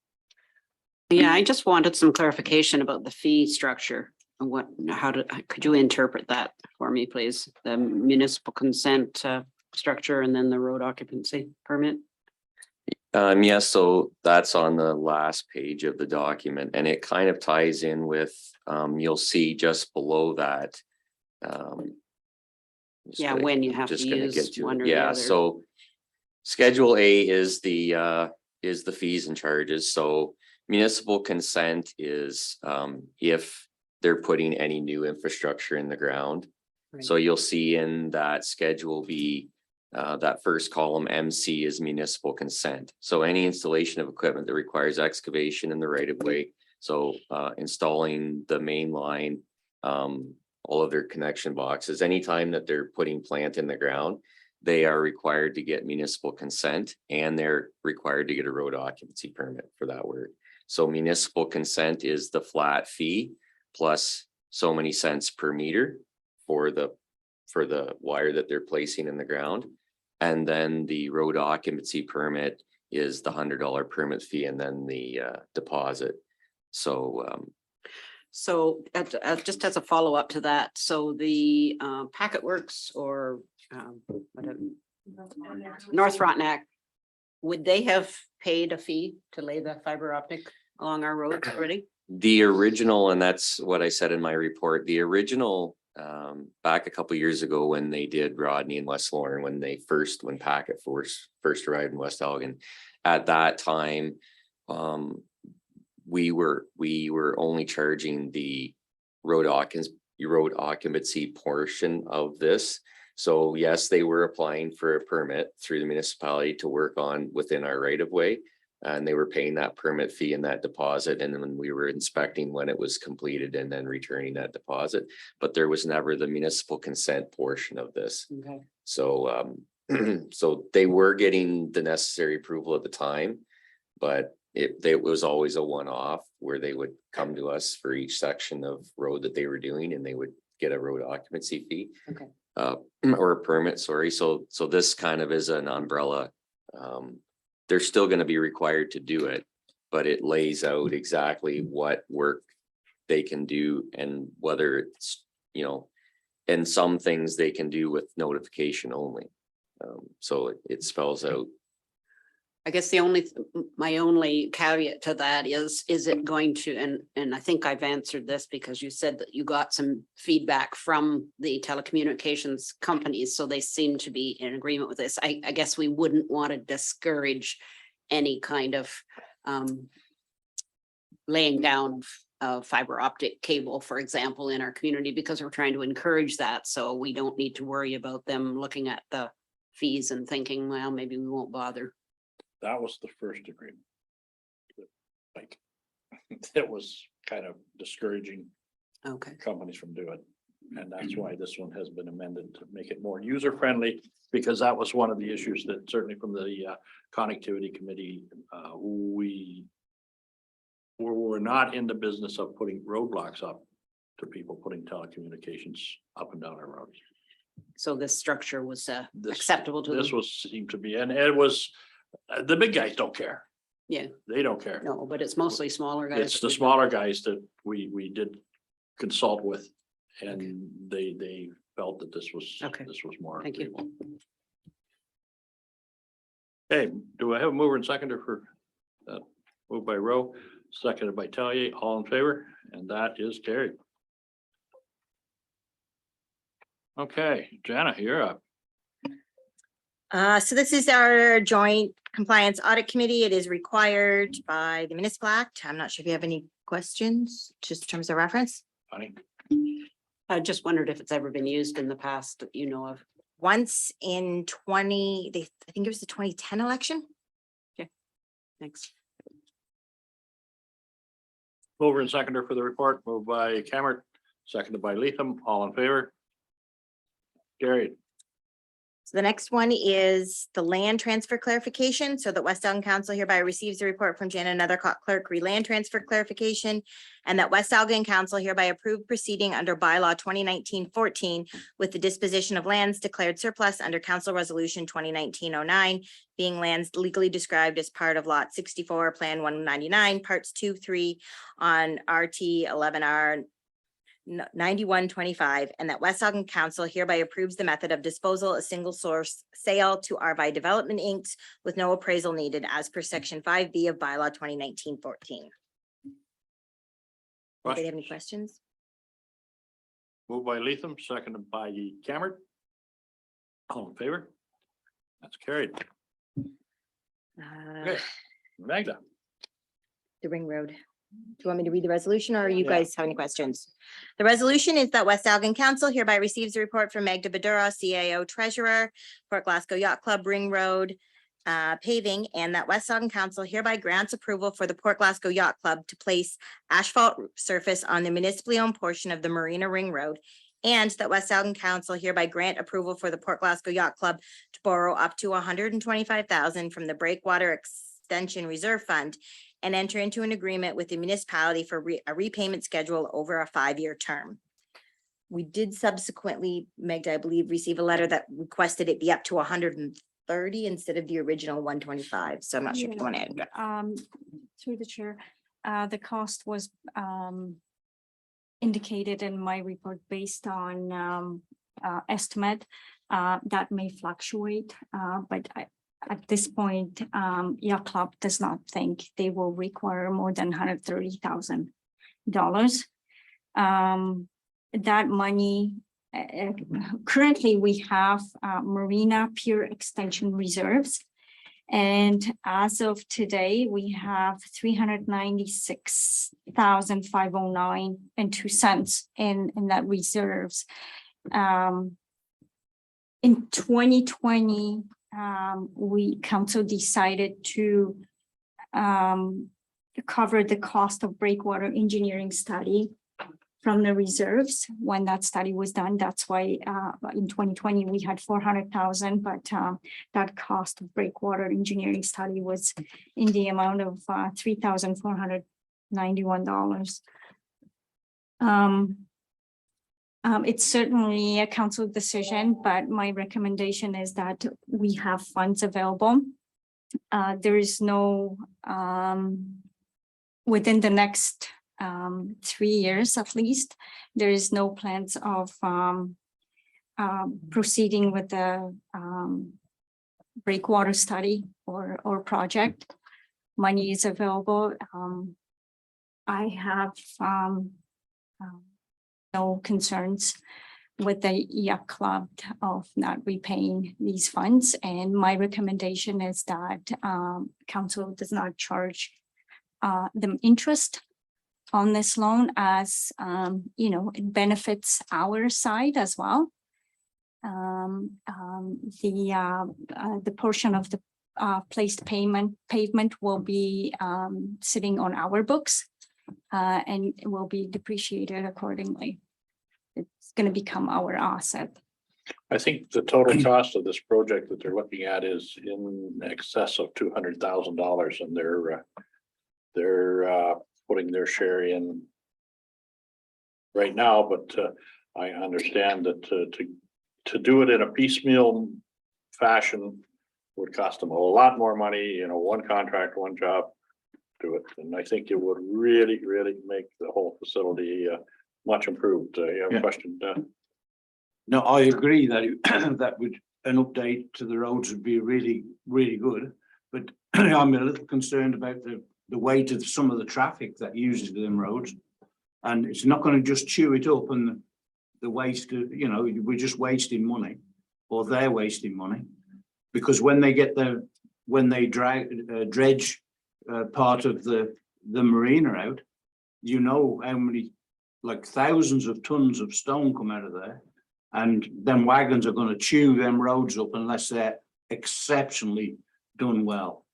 Yeah, I just wanted some clarification about the fee structure. Could you interpret that for me, please? The municipal consent structure and then the road occupancy permit? Yes, so that's on the last page of the document, and it kind of ties in with, you'll see just below that. Yeah, when you have to use one or the Yeah, other. so Schedule A is the fees and charges. So municipal consent is if they're putting any new infrastructure in the ground. So you'll see in that Schedule B, that first column, MC, is municipal consent. So any installation of equipment that requires excavation in the right of way. So installing the main line, all of their connection boxes, anytime that they're putting plant in the ground, they are required to get municipal consent, and they're required to get a road occupancy permit for that work. So municipal consent is the flat fee plus so many cents per meter for the wire that they're placing in the ground. And then the road occupancy permit is the $100 permit fee, and then the deposit. So just as a follow-up to that, so the Packet Works or North Frontenac, would they have paid a fee to lay the fiber optic along our roads already? the original, and that's what I said in my report, the original back a couple years ago when they did Rodney and West Lorne, when Packet first arrived in West Elgin, at that time, we were only charging the road occupancy portion of this. So yes, they were applying for a permit through the municipality to work on within our right of way. And they were paying that permit fee and that deposit. And then when we were inspecting when it was completed and then returning that deposit, but there was never the municipal consent portion of this. Okay. So, so they were getting the necessary approval at the time, but it was always a one-off where they would come to us for each section of road that they were doing, and they would get a road occupancy fee. Okay. Or a permit, sorry. So this kind of is an umbrella. They're still going to be required to do it, but it lays out exactly what work they can do and whether it's, and some things they can do with notification only. So it spells out. I guess my only caveat to that is it going to, and I think I've answered this because you said that you got some feedback from the telecommunications companies, so they seem to be in agreement with this. I guess we wouldn't want to discourage any kind of laying down of fiber optic cable, for example, in our community, because we're trying to encourage that. So we don't need to worry about them looking at the fees and thinking, well, maybe we won't bother. That was the first agreement. Like, it was kind of discouraging companies from doing. And that's why this one has been amended to make it more user friendly, because that was one of the issues that certainly from the connectivity committee, we're not in the business of putting roadblocks up to people putting telecommunications up and down our roads. So this structure was acceptable to them? This seemed to be, and it was The big guys don't care. Yeah, They don't care. no, but it's mostly smaller guys. It's that the we've- smaller guys that we did consult with. And they felt that this was more. Thank you. agreeable. Okay, do I have a mover and seconder for that? Moved by Rowe, seconded by Tellier, all in favor, and that is carried. Okay, Jana, you're up. So this is our joint compliance audit committee. It is required by the Municipal Act. I'm not sure if you have any questions, just in terms of reference. Honey, I just wondered if it's ever been used in the past that you know of. Once in I think it was the 2010 election. Thanks. mover and seconder for the report, moved by Cameron, seconded by Leatham, all in favor. Carried. So the next one is the land transfer clarification, so that West Elgin Council hereby receives a report from Janet Nethercott Clerk, land transfer clarification, and that West Elgin Council hereby approve proceeding under bylaw 2019-14 with the disposition of lands declared surplus under Council Resolution 2019-09, being lands legally described as part of Lot 64, Plan 199, Parts 2, 3 on RT 11R 9125, and that West Elgin Council hereby approves the method of disposal, a single source sale to Arvi Development Inc. with no appraisal needed as per section 5B of bylaw 2019-14. Anybody have any questions? Moved by Leatham, seconded by Cameron. All in favor? That's carried. Okay, Magda. The Ring Road. Do you want me to read the resolution, or you Yeah. guys have any questions? The resolution is that West Elgin Council hereby receives a report from Magda Badura, CAO Treasurer, Port Glasgow Yacht Club, Ring Road paving, and that West Elgin Council hereby grants approval for the Port Glasgow Yacht Club to place asphalt surface on the municipally owned portion of the Marina Ring Road, and that West Elgin Council hereby grant approval for the Port Glasgow Yacht Club to borrow up to $125,000 from the Breakwater Extension Reserve Fund and enter into an agreement with the municipality for a repayment schedule over a 5-year term. We did subsequently, Magda, I believe, receive a letter that requested it be up to 130 instead of the original 125. So I'm not sure if you want to add that. Through the chair, the cost was indicated in my report based on estimate that may fluctuate, but at this point, Yacht Club does not think they will require more than $130,000. That money, currently we have Marina Pier Extension Reserves. And as of today, we have $396,509.02 in that reserves. In 2020, we council decided to cover the cost of breakwater engineering study from the reserves. When that study was done, that's why in 2020 we had 400,000, but that cost of breakwater engineering study was in the amount of $3,491. It's certainly a council decision, but my recommendation is that we have funds available. There is no, within the next 3 years at least, there is no plans of proceeding with the breakwater study or project. Money is available. I have no concerns with the Yacht Club of not repaying these funds. And my recommendation is that council does not charge them interest on this loan, as it benefits our side as well. The portion of the placed pavement will be sitting on our books and it will be depreciated accordingly. It's going to become our asset. I think the total cost of this project that they're looking at is in excess of $200,000, and they're putting their share in right now, but I understand that to do it in a piecemeal fashion would cost them a lot more money, you know, one contract, one job, do it. And I think it would really, really make the whole facility much improved. You have a Yeah. question? No, I agree that that would, an update to the roads would be really, really good. But I'm a little concerned about the weight of some of the traffic that uses them roads. And it's not going to just chew it up and the waste, you know, we're just wasting money, or they're wasting money. Because when they get when they dredge part of the marina out, you know how many, like thousands of tons of stone come out of there. And then wagons are going to chew them roads up unless they're exceptionally done well.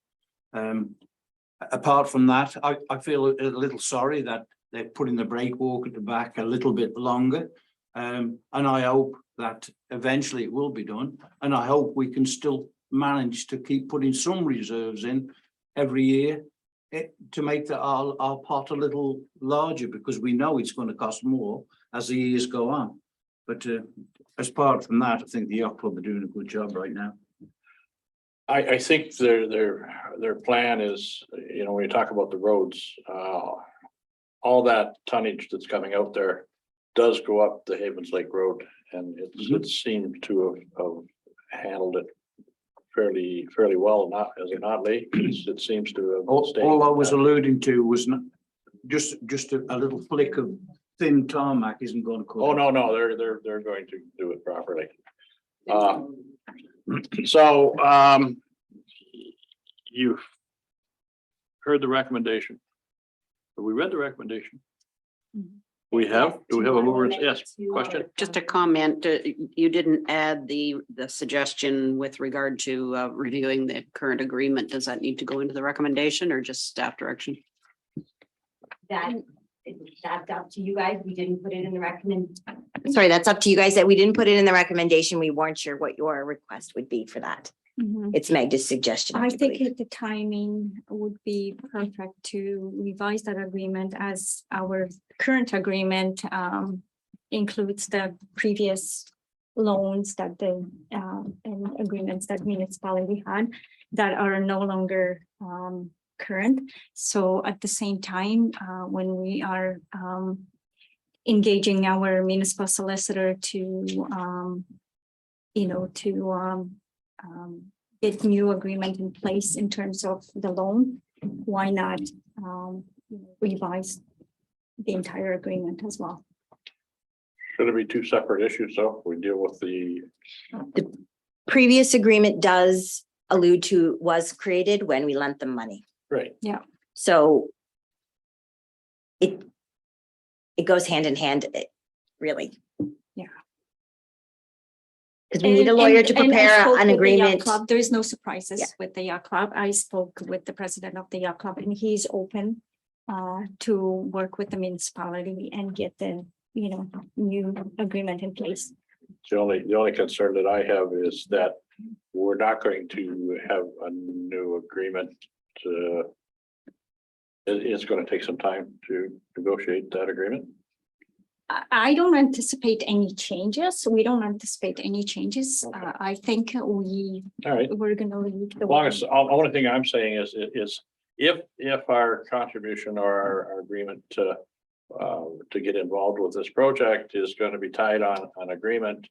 Apart from that, I feel a little sorry that they're putting the breakwalk at the back a little bit longer. And I hope that eventually it will be done. And I hope we can still manage to keep putting some reserves in every year to make our pot a little larger, because we know it's going to cost more as the years go on. But as part from that, I think the yacht club are doing a good job right now. I think their plan is, you know, when you talk about the roads, all that tonnage that's coming out there does go up the Havens Lake Road, and it seemed to have handled it fairly well, as it not Lee? It seems to have All I was alluding to was not just a little flick of thin tarmac isn't going to cover. Oh, no, they're going to do it properly. So you've heard the recommendation. Have we read the recommendation? We have. Do we have a mover? Yes, question? Just a comment, you didn't add the suggestion with regard to reviewing the current agreement. Does that need to go into the recommendation or just staff direction? That's up to you guys. We didn't put it in the recommend. Sorry, that's up to you guys that we didn't put it in the recommendation. We weren't sure what your request would be for that. It's Magda's suggestion. I think believe. the timing would be perfect to revise that agreement, as our current agreement includes the previous loans that and agreements that municipality had that are no longer current. So at the same time, when we are engaging our municipal solicitor to get new agreement in place in terms of the loan, why not revise the entire agreement as well? Should it be two separate issues? So we deal with the Previous agreement does allude to was created when we lent them money. right. Yeah. So it goes hand in hand, really. Yeah. Because we need a lawyer to And I prepare spoke an with the yacht agreement. club. There is no surprises Yeah. with the yacht club. I spoke with the president of the yacht club, and he's open to work with the municipality and get the new agreement in place. The only concern that I have is that we're not going to have a new agreement. It's going to take some time to negotiate that agreement. I don't anticipate any changes. We don't anticipate any changes. I think All right. we're gonna leave the. As long as, only thing I'm saying is if our contribution or our agreement to get involved with this project is going to be tied on an agreement,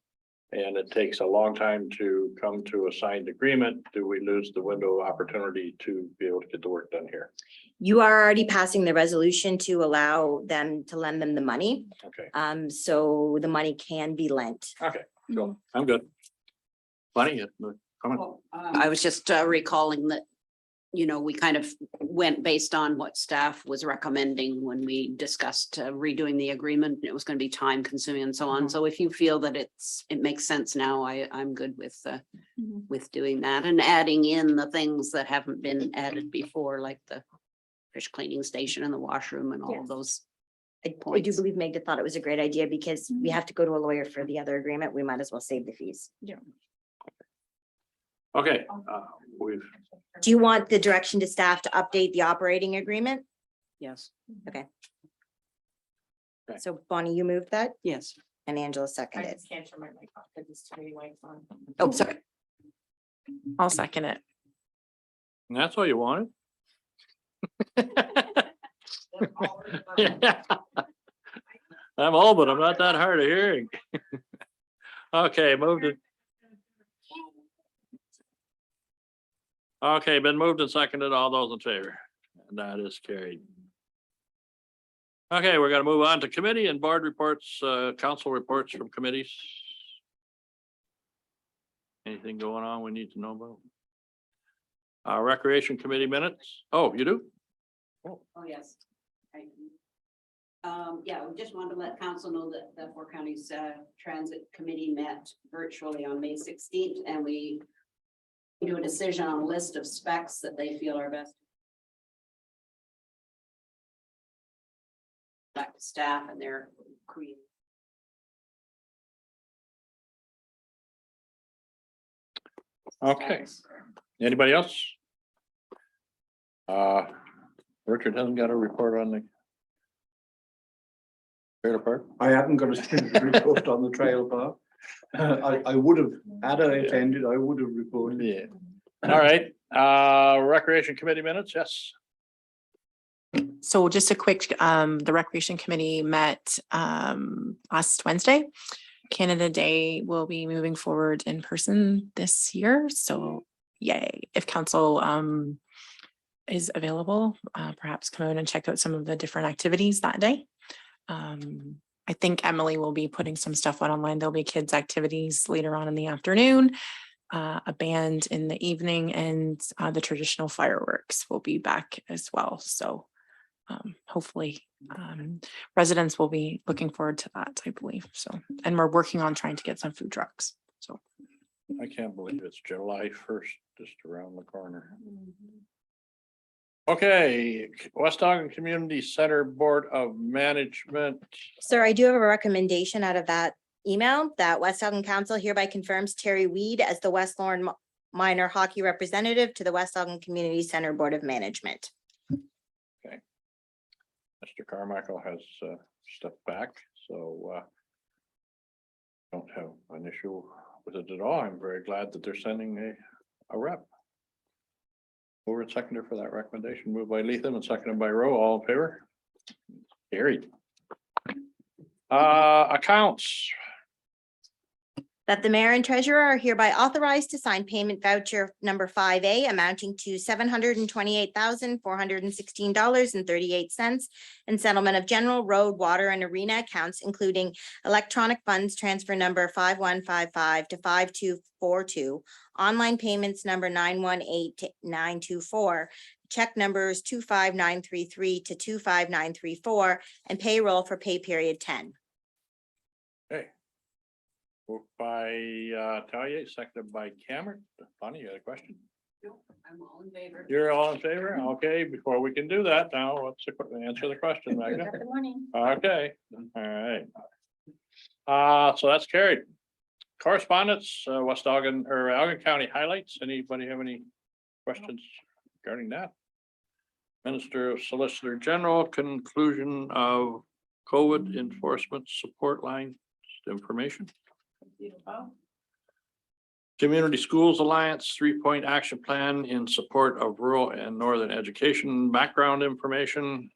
and it takes a long time to come to a signed agreement, do we lose the window of opportunity to be able to get the work done here? You are already passing the resolution to allow them to lend them the money. Okay. So the money can be lent. Okay, cool. I'm good. Funny, come on. I was just recalling that, we kind of went based on what staff was recommending when we discussed redoing the agreement. It was going to be time consuming and so on. So if you feel that it makes sense now, I'm good with doing that and adding in the things that haven't been added before, like the fish cleaning station and the washroom and all of those. I do believe Magda thought it was a great idea because we have to go to a lawyer for the other agreement. We might as well save the fees. Yeah. Okay, Do you want the direction to staff to update the operating agreement? Yes. Okay. So Bonnie, you moved that? Yes. And Angela seconded. can't turn my mic off because it's too many mics on. Oh, sorry. I'll second it. And that's all you wanted? Yeah. I'm old, but I'm not that hard of hearing. Okay, moved it. Okay, been moved and seconded. All those in favor? And that is carried. Okay, we're gonna move on to committee and board reports, council reports from committees. Anything going on we need to know about? Recreation committee minutes. Oh, you do? Oh, yes. Yeah, we just wanted to let council know that the Four Counties Transit Committee met virtually on May 16th, and we do a decision on a list of specs that they feel are best. Back to staff and their creative. Okay. Anybody else? Richard hasn't got a report on the trailer park. I haven't got a report on the trail park. I would have, had I attended, I would have reported. Yeah. All right, recreation committee minutes, yes. So just a quick, the Recreation Committee met last Wednesday. Canada Day will be moving forward in person this year, so yay. If council is available, perhaps come out and check out some of the different activities that day. I think Emily will be putting some stuff out online. There'll be kids' activities later on in the afternoon, a band in the evening, and the traditional fireworks will be back as well. So hopefully residents will be looking forward to that, I believe. So, and we're working on trying to get some food trucks. So I can't believe it's July 1st, just around the corner. Okay, West Ogden Community Center Board of Management. Sir, I do have a recommendation out of that email that West Ogden Council hereby confirms Terry Weed as the West Lauren Minor Hockey Representative to the West Ogden Community Center Board of Management. Mr. Carmichael has stepped back, so don't have an issue with it at all. I'm very glad that they're sending a rep. Mover and seconder for that recommendation, moved by Lethem and seconded by Rowe. All in favor? Carried. Accounts. That the mayor and treasurer are hereby authorized to sign payment voucher number 5A amounting to $728,416.38 and settlement of general road, water, and arena accounts, including electronic funds transfer number 5155 to 5242, online payments number 918 to 924, check numbers 25933 to 25934, and payroll for pay period 10. Okay. Moved by Talia, seconded by Cameron. Bonnie, you had a question? No, I'm all in favor. You're all in favor? Okay, before we can do that now, let's answer the question, Magda. Good morning. Okay, all right. So that's carried. Correspondence, West Ogden or Elgin County highlights. Anybody have any questions regarding that? Minister of Solicitor General, conclusion of COVID enforcement support line information. Community Schools Alliance 3-point action plan in support of rural and northern education background information.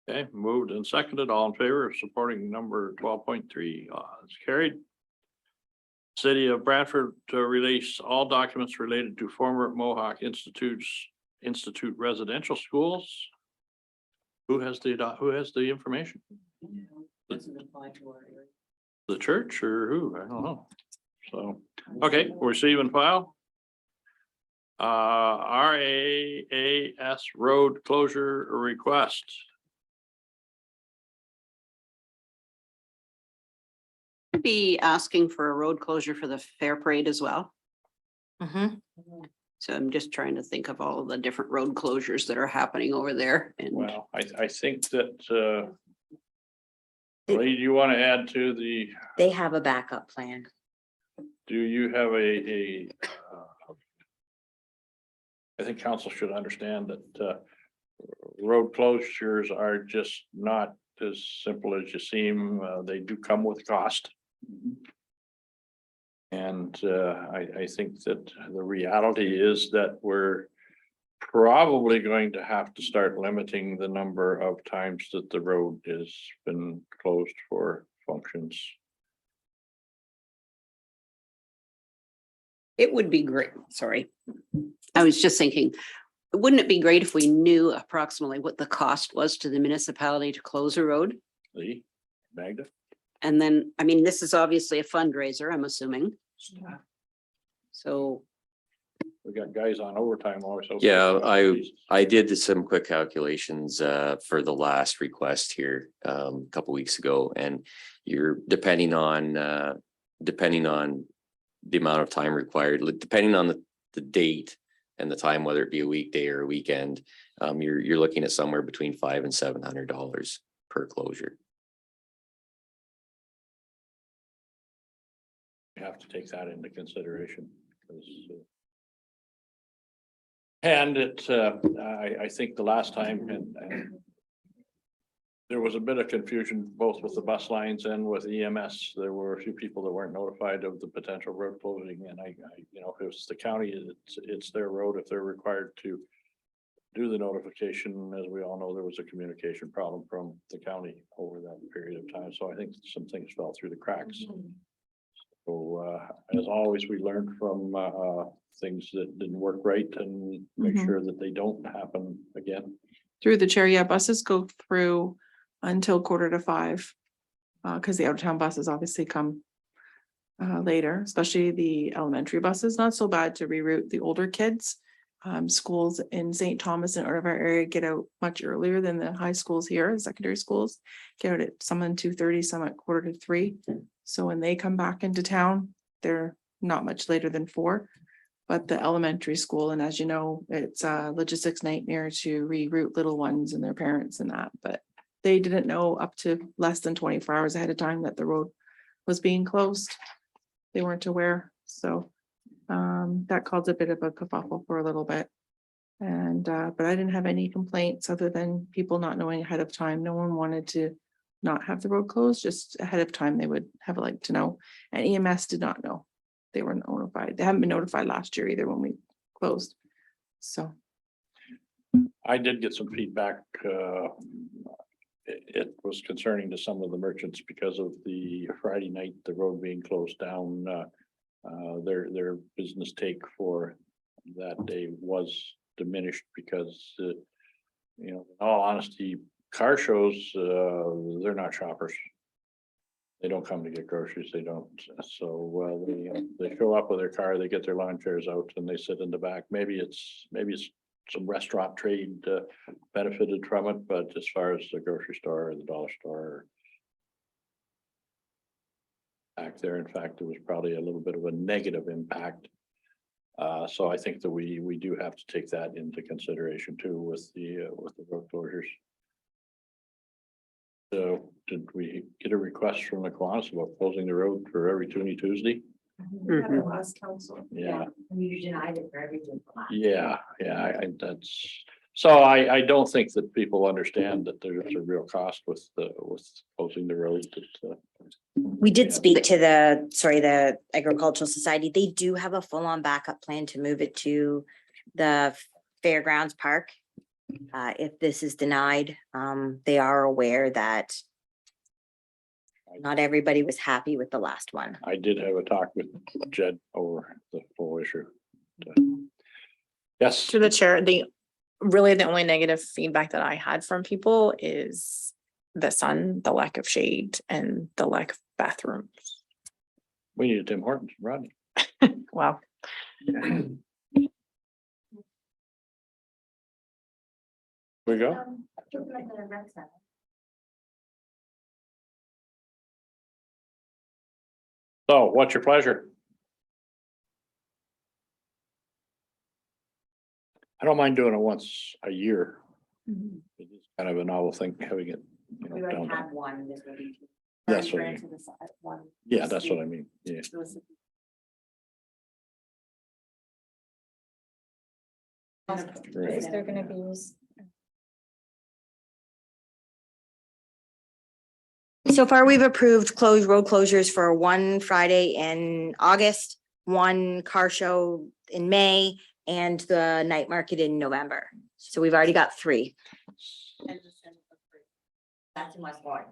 Okay, moved and seconded. All in favor of supporting number 12.3 is carried. City of Bradford to release all documents related to former Mohawk Institute residential schools. Who has the information? The church or who? I don't know. So, okay, receive and file. RAAS road closure request. Be asking for a road closure for the fair parade as well. So I'm just trying to think of all of the different road closures that are happening over there. And Well, I think that Lee, do you want to add to the, They have a backup plan. do you have I think council should understand that road closures are just not as simple as you seem. They do come with cost. And I think that the reality is that we're probably going to have to start limiting the number of times that the road has been closed for functions. It would be great, sorry. I was just thinking, wouldn't it be great if we knew approximately what the cost was to the municipality to close a road? Lee, Magda? And then, I mean, this is obviously a fundraiser, I'm assuming. So, We got guys on overtime also. Yeah, I did some quick calculations for the last request here a couple weeks ago, and you're depending on the amount of time required, depending on the date and the time, whether it be a weekday or a weekend, you're looking at somewhere between $500 and $700 per closure. You have to take that into consideration. And I think the last time, and there was a bit of confusion both with the bus lines and with EMS. There were a few people that weren't notified of the potential road closing, and I you know, if it's the county, it's their road. If they're required to do the notification, as we all know, there was a communication problem from the county over that period of time. So I think some things fell through the cracks. So as always, we learned from things that didn't work right and make sure that they don't happen again. Through the chair, yeah, buses go through until 4:45. Because the out of town buses obviously come later, especially the elementary buses. Not so bad to reroute the older kids. Schools in St. Thomas and out of our area get out much earlier than the high schools here, secondary schools. Get out at some at 2:30, some at 2:45. So when they come back into town, they're not much later than 4. But the elementary school, and as you know, it's a logistics nightmare to reroute little ones and their parents and that, but they didn't know up to less than 24 hours ahead of time that the road was being closed. They weren't aware, so that caused a bit of a kerfuffle for a little bit. And but I didn't have any complaints other than people not knowing ahead of time. No one wanted to not have the road closed, just ahead of time they would have liked to know. And EMS did not know. They weren't notified. They haven't been notified last year either when we closed. So I did get some feedback. It was concerning to some of the merchants because of the Friday night, the road being closed down. Their business take for that day was diminished because, you know, in all honesty, car shows, they're not shoppers. They don't come to get groceries. They don't. So they show up with their car, they get their lawn chairs out and they sit in the back. Maybe it's some restaurant trade benefited from it, but as far as the grocery store or the dollar store back there, in fact, it was probably a little bit of a negative impact. So I think that we do have to take that into consideration too with the road closures. So did we get a request from the Kiwanis about closing the road for every Tuesday? last council. Yeah. You denied it for everything. Yeah, that's, so I don't think that people understand that there's a real cost with closing the road. We did speak to the Agricultural Society. They do have a full-on backup plan to move it to the Fairgrounds Park. If this is denied, they are aware that not everybody was happy with the last one. I did have a talk with Jed over the whole issue. Yes. To the chair, the only negative feedback that I had from people is the sun, the lack of shade, and the lack of bathrooms. We need a Tim Hortons, Rodney. Wow. We go. So what's your pleasure? I don't mind doing it once a year. It's kind of a novel thing, having it, you know, down. one. This will be. That's what I mean. Yeah, that's what I mean. Yeah. Is there gonna be? So far, we've approved road closures for one Friday in August, one car show in May, and the night market in November. So we've already got 3. That's in Westmore.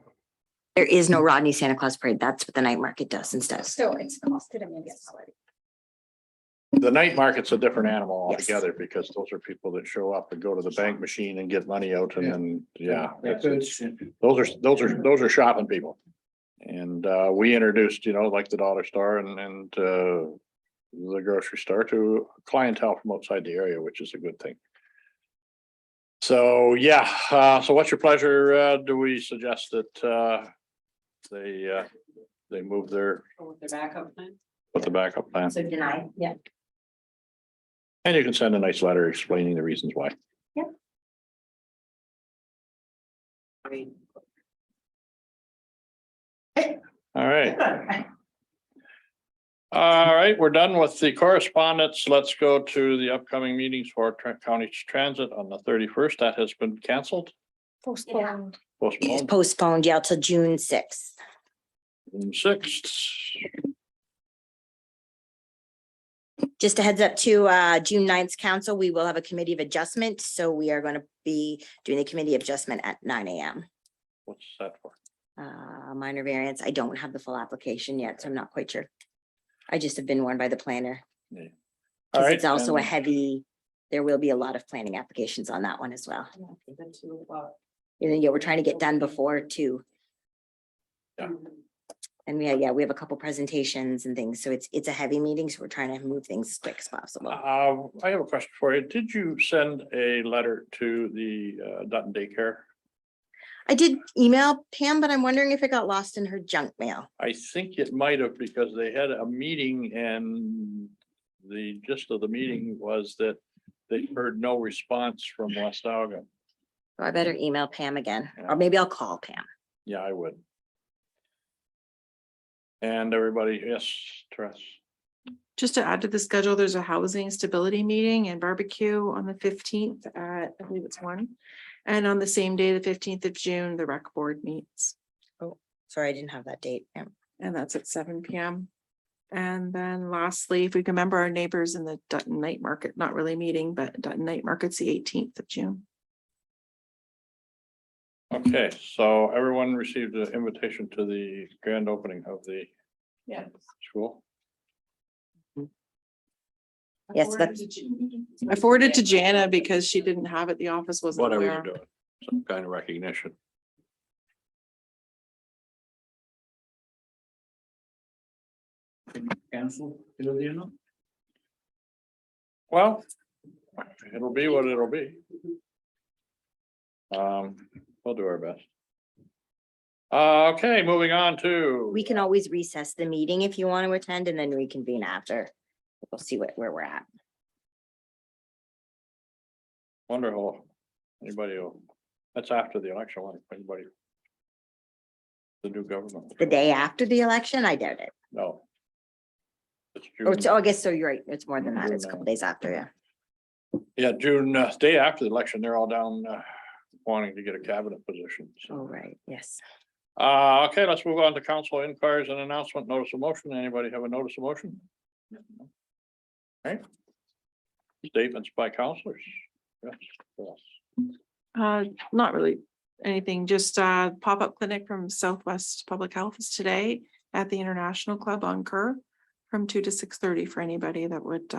There is no Rodney Santa Claus parade. That's what the night market does instead. So it's costed him, yes. The night market's a different animal Yes. altogether because those are people that show up and go to the bank machine and get money out and then, yeah. Those are shopping people. And we introduced, like the dollar store and the grocery store to clientele from outside the area, which is a good thing. So, yeah, so what's your pleasure? Do we suggest that they move their, With the backup plan. with the backup plan? So deny, yeah. And you can send a nice letter explaining the reasons why. All right. All right, we're done with the correspondence. Let's go to the upcoming meetings for county transit on the 31st. That has been canceled, Postponed. It's postponed. postponed, yeah, till June 6th. June 6th. Just a heads up to June 9th council, we will have a committee of adjustment. So we are going to be doing the committee of adjustment at 9 a.m. What's that for? Minor variance. I don't have the full application yet, so I'm not quite sure. I just have been warned by the planner. Yeah. All Because right. it's also a and- heavy, there will be a lot of planning applications on that one as well. And yeah, we're trying to get done before too. Yeah. And we have a couple presentations and things, so it's a heavy meeting, so we're trying to move things as quick as possible. I have a question for you. Did you send a letter to the Dutton daycare? I did email Pam, but I'm wondering if it got lost in her junk mail. I think it might have because they had a meeting and the gist of the meeting was that they heard no response from West Elgin. So I better email Pam again, Yeah. or maybe I'll call Pam. Yeah, I would. And everybody, yes, Therese. Just to add to the schedule, there's a housing stability meeting and barbecue on the 15th at, I believe it's 1. And on the same day, the 15th of June, the rec board meets. Sorry, I didn't have that date. Yeah. And that's at 7 p.m. And then lastly, if we can remember our neighbors in the Dutton Night Market, not really meeting, but Dutton Night Market's the 18th of June. Okay, so everyone received an invitation to the grand opening of the school. Yes, that's I forwarded to Jana because she didn't have it. The office wasn't Whatever aware. you're doing, some kind of recognition. Cancel, Well, it'll be what it'll be. We'll do our best. Okay, moving on to. we can always recess the meeting if you want to attend and then reconvene after. We'll see where we're at. Wonderful. Anybody, that's after the election, like anybody. The new government. The day after the election, I doubt it. No. It's Oh, it's June, August, so you're right. It's more than that. It's a couple days after, yeah. yeah, June, day after the election, they're all down wanting to get a cabinet position. Oh, So, right, yes. okay, let's move on to council inquiries and announcement, notice of motion. Anybody have a notice of motion? Okay. Statements by councilors. Yes, yes. Not really anything, just pop-up clinic from Southwest Public Health is today at the International Club on Kerr from 2 to 6:30 for anybody that would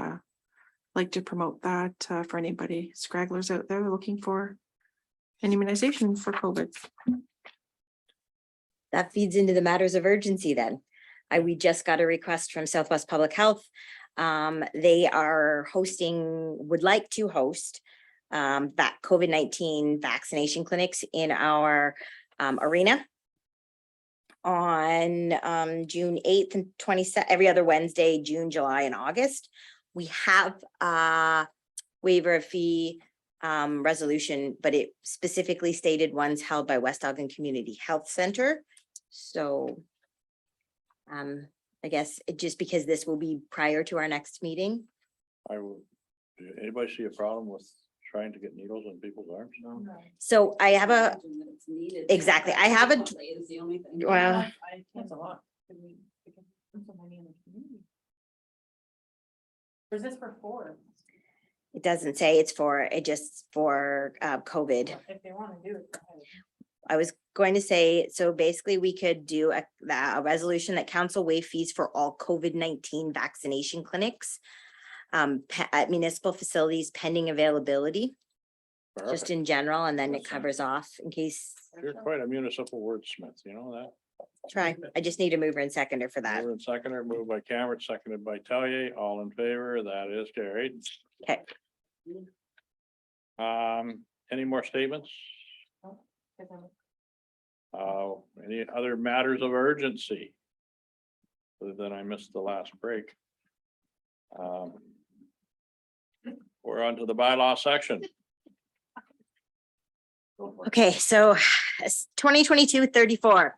like to promote that for anybody scragglers out there looking for an immunization for COVID. That feeds into the matters of urgency then. We just got a request from Southwest Public Health. They are would like to host that COVID-19 vaccination clinics in our arena on June 8th and 27th, every other Wednesday, June, July, and August. We have a waiver of fee resolution, but it specifically stated ones held by West Elgin Community Health Center. So I guess just because this will be prior to our next meeting. I would, anybody see a problem with trying to get needles in people's arms now. So I have exactly, I have a, well, Or is this for four? it doesn't say it's for, it just for COVID. If they want to do it. I was going to say, so basically we could do a resolution that council waive fees for all COVID-19 vaccination clinics at municipal facilities pending availability, just Perfect. in general, and then it That's covers off in case. You're quite a municipal wordsmith, you know that? Try, I just need a mover and seconder for that. Mover and seconder, moved by Cameron, seconded by Telly, all in favor, that is carried. Okay. Any more statements? Any other matters of urgency? Other than I missed the last break. We're on to the bylaw section. Okay, so 2022-34.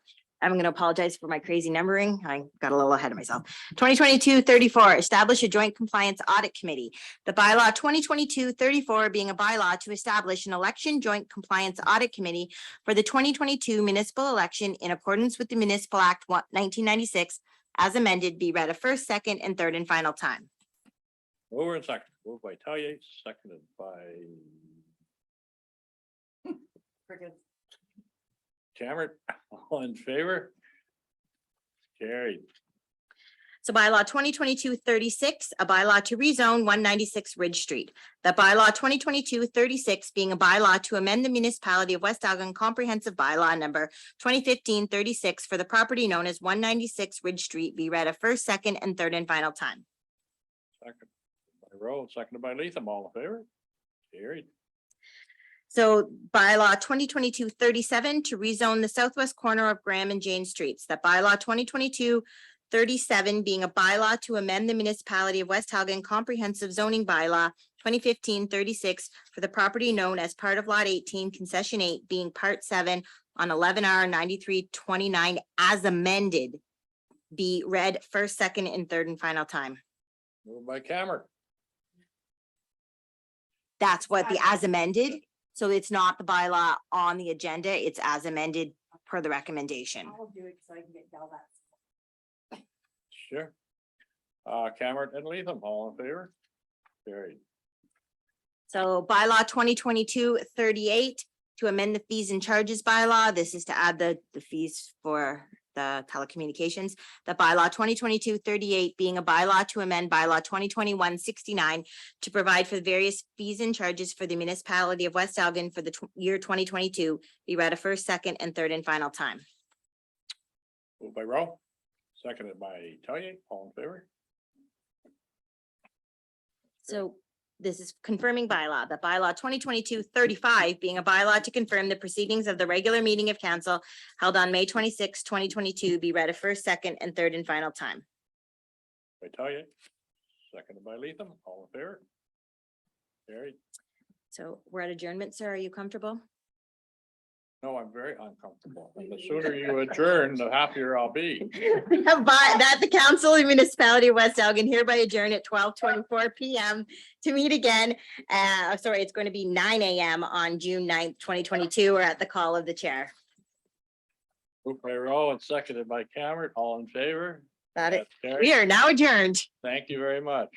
I'm going to apologize for my crazy numbering. I got a little ahead of myself. 2022-34, establish a joint compliance audit committee. The bylaw 2022-34 being a bylaw to establish an election joint compliance audit committee for the 2022 municipal election in accordance with the Municipal Act 1996 as amended, be read a first, second, and third and final time. Mover and second, moved by Telly, seconded by Cameron, all in favor? Carried. So bylaw 2022-36, a bylaw to rezone 196 Ridge Street. The bylaw 2022-36 being a bylaw to amend the municipality of West Elgin comprehensive bylaw number 2015-36 for the property known as 196 Ridge Street be read a first, second, and third and final time. Second by Rowe, seconded by Latham, all in favor? Carried. So bylaw 2022-37 to rezone the southwest corner of Graham and Jane Streets. That bylaw 2022-37 being a bylaw to amend the municipality of West Elgin comprehensive zoning bylaw 2015-36 for the property known as part of lot 18 concession 8 being part 7 on 11R 9329 as amended. Be read first, second, and third and final time. Moved by Cameron. That's what the as amended. So it's not the bylaw on the agenda, it's as amended per the recommendation. I'll do it so I can get yelled at. Sure. Cameron and Latham, all in favor? Carried. So bylaw 2022-38 to amend the fees and charges bylaw. This is to add the fees for the telecommunications. The bylaw 2022-38 being a bylaw to amend bylaw 2021-69 to provide for the various fees and charges for the municipality of West Elgin for the year 2022 be read a first, second, and third and final time. Moved by Rowe, seconded by Telly, all in favor? So this is confirming bylaw, the bylaw 2022-35 being a bylaw to confirm the proceedings of the regular meeting of council held on May 26, 2022 be read a first, second, and third and final time. By Telly, seconded by Latham, all in favor? Carried. So we're at adjournment, sir. Are you comfortable? No, I'm very uncomfortable. And the sooner you adjourn, the happier I'll be. That the council and municipality of West Elgin hereby adjourn at 12:24 p.m. to meet again. Sorry, it's going to be 9 a.m. on June 9th, 2022, or at the call of the chair. Moved by Rowe and seconded by Cameron, all in favor? Got it. That's carried. We are now adjourned. Thank you very much.